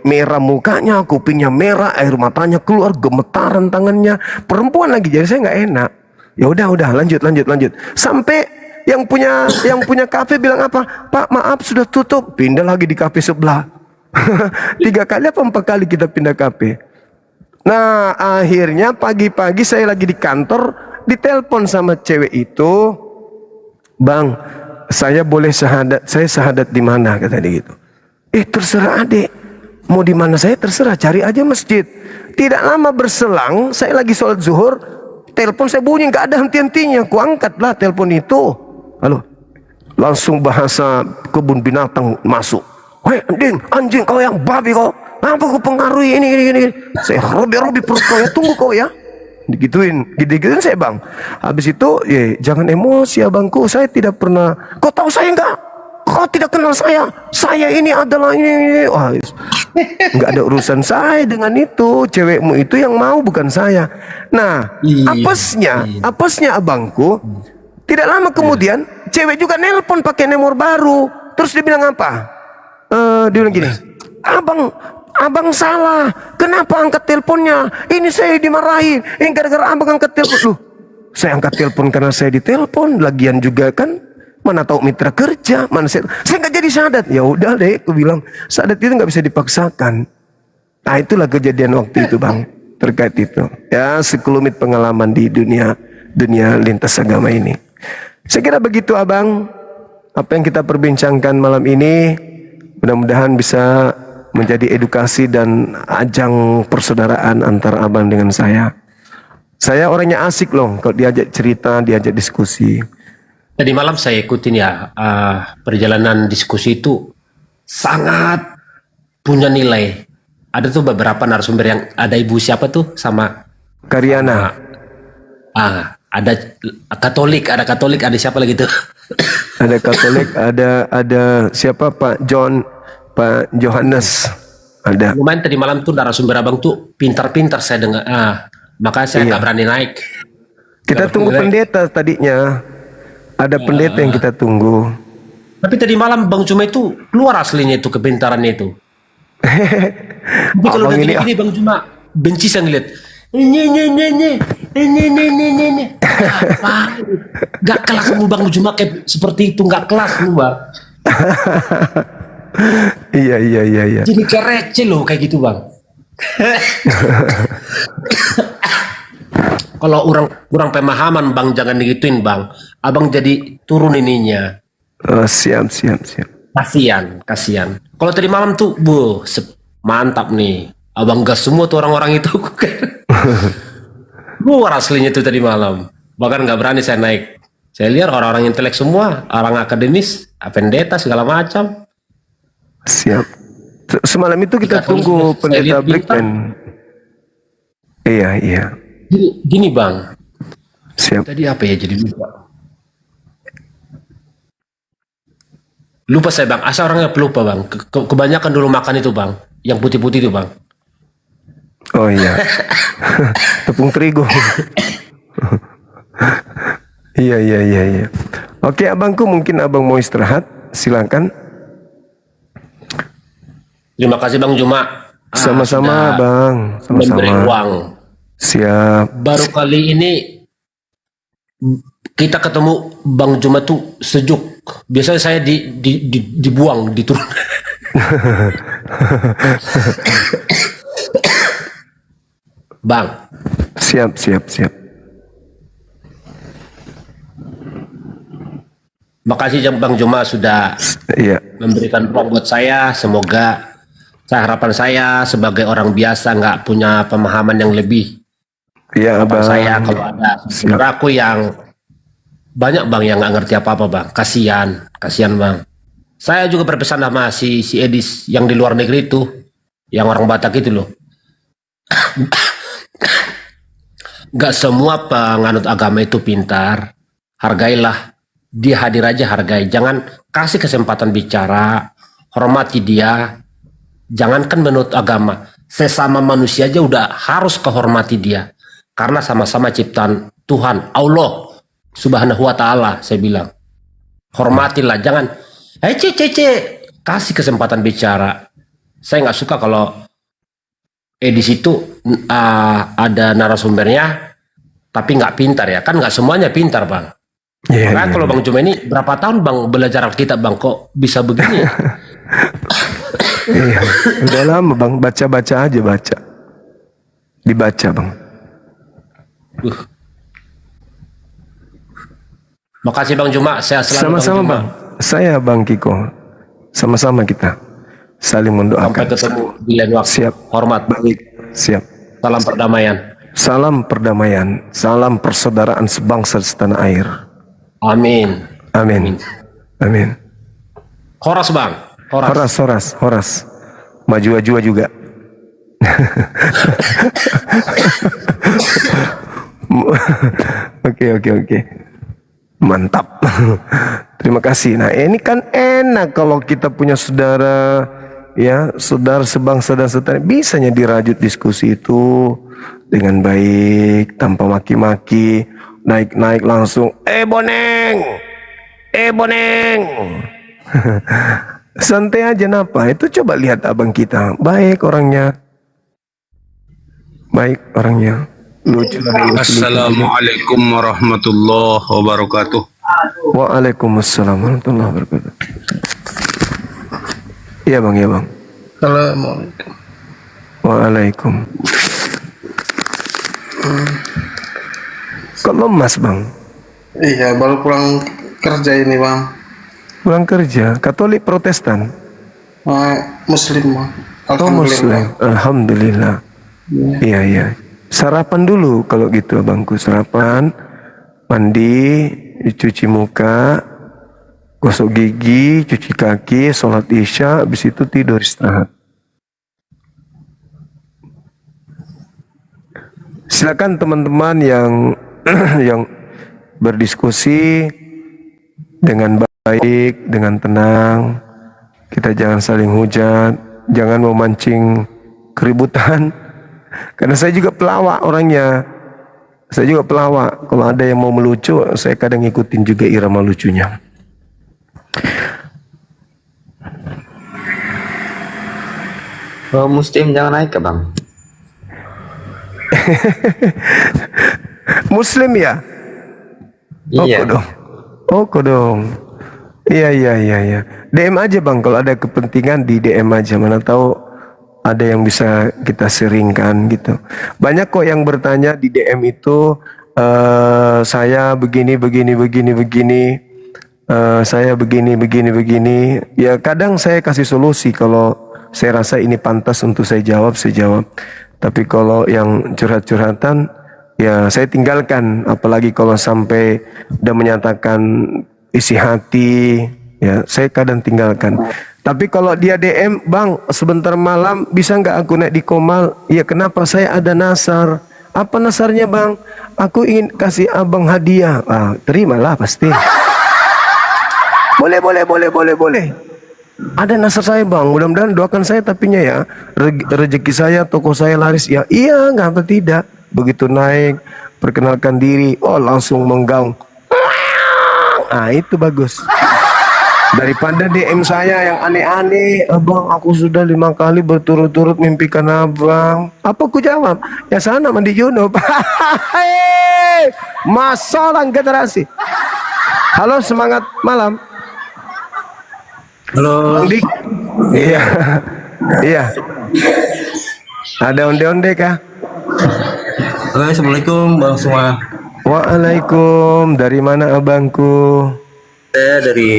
merah mukanya, kupingnya merah, air matanya keluar, gemetaran tangannya, perempuan lagi, jadi saya nggak enak. Ya udah, lanjut. Sampai yang punya kafe bilang apa? Pak maaf sudah tutup, pindah lagi di kafe sebelah. 3 kali apa 4 kali kita pindah kafe. Nah akhirnya pagi-pagi saya lagi di kantor, ditelepon sama cewek itu, bang, saya boleh syahadat, saya syahadat di mana kata dia gitu. Terserah adek, mau di mana saya terserah, cari aja masjid. Tidak lama berselang, saya lagi sholat zuhur, telepon saya bunyi, nggak ada henti-hentinya, ku angkatlah telepon itu. Halo, langsung bahasa kebun binatang masuk. Weh anjing kau yang babi kau, apa kau pengaruhi ini. Saya robi perut kau ya, tunggu kau ya. Digituin saya bang. Habis itu jangan emosi abangku, saya tidak pernah, kau tahu saya enggak, kau tidak kenal saya ini adalah ini. Wah, nggak ada urusan saya dengan itu, cewekmu itu yang mau bukan saya. Nah apesnya abangku, tidak lama kemudian cewek juga nelpon pakai nomor baru, terus dia bilang apa, dia bilang gini, Abang salah, kenapa angkat teleponnya? Ini saya dimarahin, gara-gara abang angkat telepon. Loh, saya angkat telepon karena saya ditelepon, lagian juga kan mana tahu mitra kerja, mana saya nggak jadi syahadat. Ya udah deh, aku bilang syahadat itu nggak bisa dipaksakan. Nah itulah kejadian waktu itu bang, terkait itu. Ya sekelumit pengalaman di dunia lintas agama ini. Saya kira begitu abang, apa yang kita perbincangkan malam ini, mudah-mudahan bisa menjadi edukasi dan ajang persaudaraan antara abang dengan saya. Saya orangnya asik loh, kalau diajak cerita, diajak diskusi. Tadi malam saya ikutin ya, perjalanan diskusi itu sangat punya nilai. Ada tuh beberapa narasumber yang ada ibu siapa tuh sama Karyana. Ada Katolik, ada siapa lagi tuh? Ada Katolik, ada siapa Pak Johannes ada. Lumayan tadi malam tuh narasumber abang tuh pintar-pintar saya dengar. Makanya saya nggak berani naik. Kita tunggu pendeta tadinya. Ada pendeta yang kita tunggu. Tapi tadi malam Bang Juma itu keluar aslinya itu kepintarannya itu. Tapi kalau udah gini Bang Juma benci saya ngeliat. Ini. Apa? Gak kelas kamu Bang Juma kayak seperti itu, gak kelas lu Bang. Iya. Jadi kayak receh loh kayak gitu bang. Kalau kurang pemahaman bang, jangan digituin bang. Abang jadi turun ininya. Siap. Kasian. Kalau tadi malam tuh, mantap nih. Abang gas semua tuh orang-orang itu. Luar aslinya tuh tadi malam. Bahkan nggak berani saya naik. Saya lihat orang-orang intelek semua, orang akademis, pendeta segala macam. Siap. Semalam itu kita tunggu pendeta Brickman. Iya. Gini bang. Siap. Tadi apa ya jadi lupa saya bang. Asal orangnya pelupa bang. Kebanyakan dulu makan itu bang. Yang putih-putih itu bang. Oh iya. Tepung terigu. Iya. Oke abangku, mungkin abang mau istirahat. Silakan. Terima kasih Bang Juma. Sama-sama Bang. Memberi ruang. Siap. Baru kali ini kita ketemu Bang Juma tuh sejuk. Biasanya saya dibuang, diturun. Bang. Siap. Makasih Bang Juma sudah memberikan ruang buat saya. Semoga harapan saya sebagai orang biasa nggak punya pemahaman yang lebih. Iya harapan Abang. saya kalau ada saudaraku yang banyak bang yang nggak ngerti apa-apa bang. Kasihan bang. Saya juga berpesan sama si Edis yang di luar negeri itu, yang orang Batak itu loh. Gak semua penganut agama itu pintar. Hargailah, dia hadir aja hargai. Jangan kasih kesempatan bicara, hormati dia. Jangankan menurut agama, sesama manusia aja udah harus kehormati dia. Karena sama-sama ciptaan Tuhan, Allah Subhanahu wa Ta'ala, saya bilang. Hormatilah, jangan kasih kesempatan bicara. Saya nggak suka kalau di situ ada narasumbernya tapi nggak pintar ya, kan nggak semuanya pintar bang. Makanya kalau Bang Juma ini berapa tahun bang belajar Alkitab bang, kok bisa begini? Iya, udah lama bang, baca-baca aja, dibaca bang. Makasih Bang Juma, saya selalu. Sama-sama bang, saya Bang Kiko, sama-sama kita saling mendoakan. Sampai ketemu di lain waktu. Siap. Hormat. Baik, siap. Salam perdamaian. Salam perdamaian, salam persaudaraan sebangsa setanah air. Amin. Amin. Amin. Horas bang. Horas. Maju-maju juga. Oke. Mantap. Terima kasih. Nah, ini kan enak kalau kita punya saudara, ya, saudara sebangsa dan setanah, bisanya dirajut diskusi itu dengan baik, tanpa maki-maki, naik langsung, boneng. Santai aja napa. Itu coba lihat abang kita, baik orangnya. Lucu. Assalamualaikum warahmatullahi wabarakatuh. Waalaikumsalam warahmatullahi wabarakatuh. Iya bang. Assalamualaikum. Waalaikum. Kok lemas bang? Iya, baru pulang kerja ini bang. Pulang kerja, Katolik Protestan? Muslim bang. Oh Muslim, Alhamdulillah. Iya. Sarapan dulu kalau gitu abangku, sarapan, mandi, cuci muka, gosok gigi, cuci kaki, sholat isya, habis itu tidur istirahat. Silakan teman-teman yang yang berdiskusi dengan baik, dengan tenang. Kita jangan saling hujat, jangan memancing keributan. Karena saya juga pelawak orangnya. Kalau ada yang mau melucu, saya kadang ngikutin juga irama lucunya. Muslim jangan naik ke bang. Muslim ya? Iya. Kodong. Iya. DM aja bang, kalau ada kepentingan di DM aja, mana tahu ada yang bisa kita sharingkan gitu. Banyak kok yang bertanya di DM itu, saya begini. Saya begini. Ya kadang saya kasih solusi kalau saya rasa ini pantas untuk saya jawab. Tapi kalau yang curhat-curhatan, ya saya tinggalkan. Apalagi kalau sampai udah menyatakan isi hati, ya saya kadang tinggalkan. Tapi kalau dia DM, bang sebentar malam bisa nggak aku naik di Komal? Ya kenapa, saya ada nasar. Apa nasarnya bang? Aku ingin kasih abang hadiah. Terimalah pasti. Boleh. Ada nasar saya bang, mudah-mudahan doakan saya tapinya ya. Rezeki saya, toko saya laris ya. Iya, ngapa tidak. Begitu naik, perkenalkan diri, langsung menggaung. Itu bagus. Daripada DM saya yang aneh-aneh, abang aku sudah 5 kali berturut-turut mimpikan abang. Apa ku jawab? Ya sana mandi junub. Masalah generasi. Halo, semangat malam. Halo. Iya. Ada onde-onde kah? Assalamualaikum bang semua. Waalaikum. Dari mana abangku? Saya dari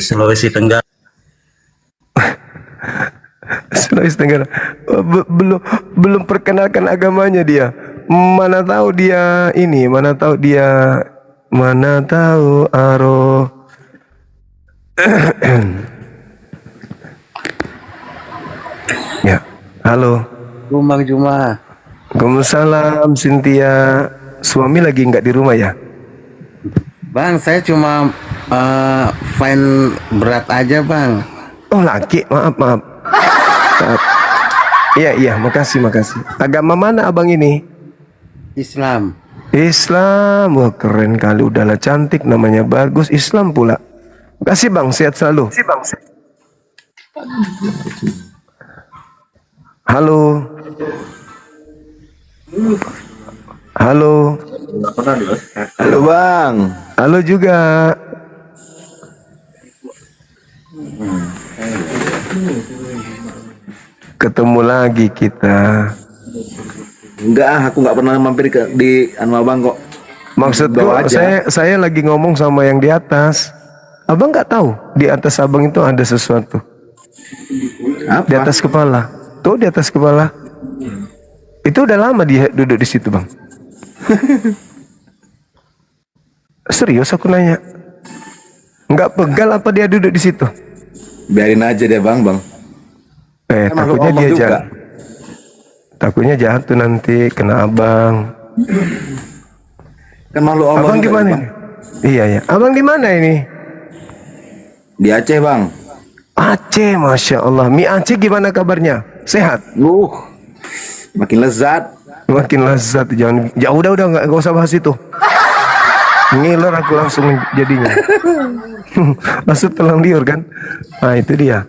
Sulawesi Tenggara. Sulawesi Tenggara. Belum perkenalkan agamanya dia. Mana tahu dia mana tahu aro. Ya, halo. Bang Juma. Waalaikumsalam Cynthia. Suami lagi nggak di rumah ya? Bang, saya cuma fine berat aja, Bang. Oh laki, maaf. Maaf. Iya, makasih. Agama mana abang ini? Islam. Islam, wah keren kali, udahlah cantik, namanya bagus, Islam pula. Makasih bang, sehat selalu. Halo. Halo. Halo bang. Halo juga. Ketemu lagi kita. Enggak, aku nggak pernah mampir di anu abang kok. Maksudku, Bawa aja. saya lagi ngomong sama yang di atas. Abang nggak tahu di atas abang itu ada sesuatu. Apa? Di atas kepala. Tuh di atas kepala. Itu udah lama dia duduk di situ bang. Serius aku nanya. Nggak pegal apa dia duduk di situ? Biarin aja deh bang. Takutnya dia jahat. Takutnya jatuh nanti kena abang. Kan malu Allah. Abang gimana ini? Iya. Abang di mana ini? Di Aceh bang. Aceh, masya Allah. Mie Aceh gimana kabarnya? Sehat? Makin lezat. Makin lezat. Jangan. Ya udah nggak usah bahas itu. Ngiler aku langsung jadinya. Langsung telang liur kan? Nah itu dia.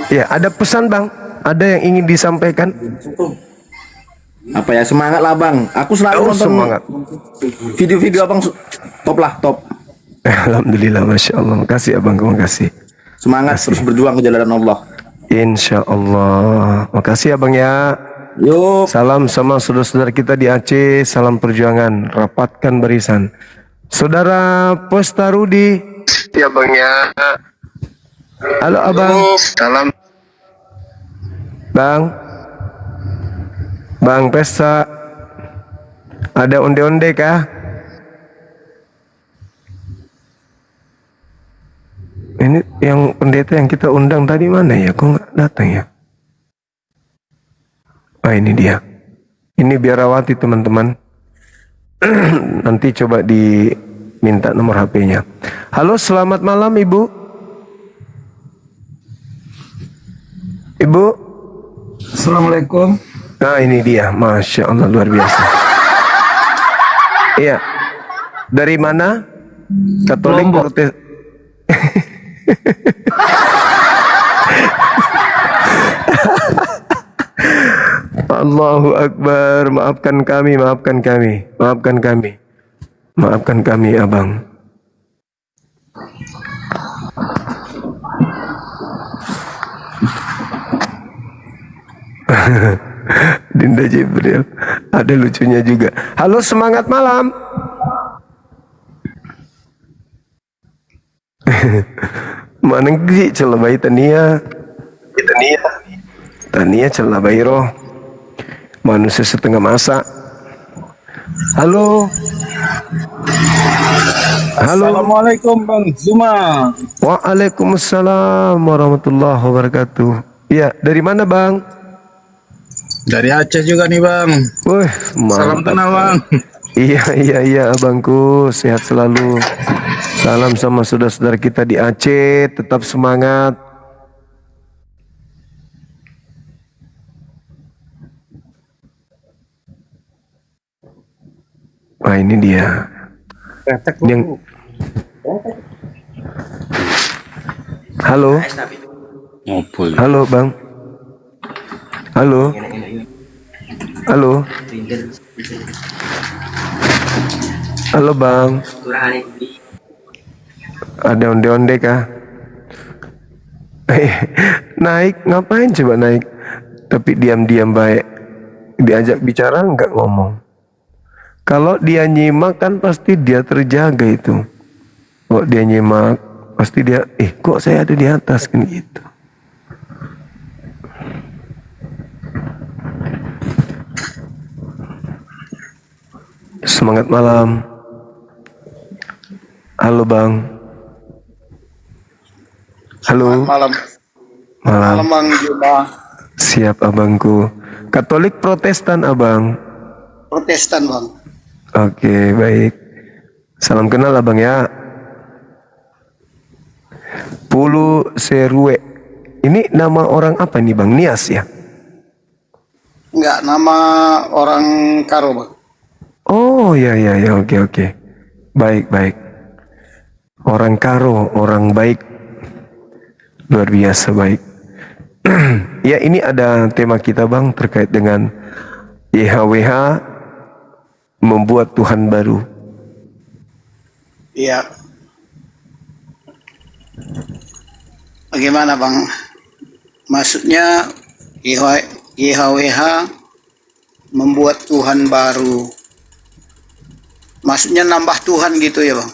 Ya ada pesan bang. Ada yang ingin disampaikan? Apa ya, semangat lah bang. Aku selalu nonton semangat. Video-video abang top. Alhamdulillah, masya Allah. Makasih abang, makasih. Semangat terus berjuang ke jalan Allah. Insya Allah. Makasih abang ya. Yuk. Salam sama saudara-saudara kita di Aceh. Salam perjuangan. Rapatkan barisan. Saudara Posta Rudi. Ya bang ya. Halo abang. Salam. Bang Pesta. Ada onde-onde kah? Ini yang pendeta yang kita undang tadi mana ya? Kok nggak datang ya? Ah ini dia. Ini biarawati teman-teman. Nanti coba diminta nomor HP-nya. Halo, selamat malam Ibu. Ibu. Assalamualaikum. Nah ini dia, masya Allah luar biasa. Iya. Dari mana? Katolik, Protestan. Allahu Akbar, maafkan kami abang. Dinda Jibril, ada lucunya juga. Halo, semangat malam. Manenggi celabai Tania celabai roh. Manusia setengah masak. Halo. Assalamualaikum Bang Zuma. Waalaikumsalam warahmatullahi wabarakatuh. Ya, dari mana bang? Dari Aceh juga nih Bang. Wih, Salam mantap. kenal Bang. Iya abangku, sehat selalu. Salam sama saudara-saudara kita di Aceh, tetap semangat. Wah ini dia. Yang... Halo. Halo bang. Halo. Halo bang. Ada onde-onde kah? Naik, ngapain coba naik? Tapi diam-diam baik. Diajak bicara nggak ngomong. Kalau dia nyimak kan pasti dia terjaga itu. Kalau dia nyimak pasti dia, kok saya ada di atas kan gitu. Semangat malam. Halo Bang. Halo. Malam. Malam. Bang Juma. Siap abangku. Katolik Protestan abang. Protestan bang. Oke, baik. Salam kenal abang ya. Pulu Serue. Ini nama orang apa nih bang? Nias ya? Enggak, nama orang Karo bang. Oh ya, oke. Baik. Orang Karo, orang baik. Luar biasa baik. Ya, ini ada tema kita bang terkait dengan YHWH membuat Tuhan baru. Iya. Bagaimana bang? Maksudnya YHWH membuat Tuhan baru. Maksudnya nambah Tuhan gitu ya bang?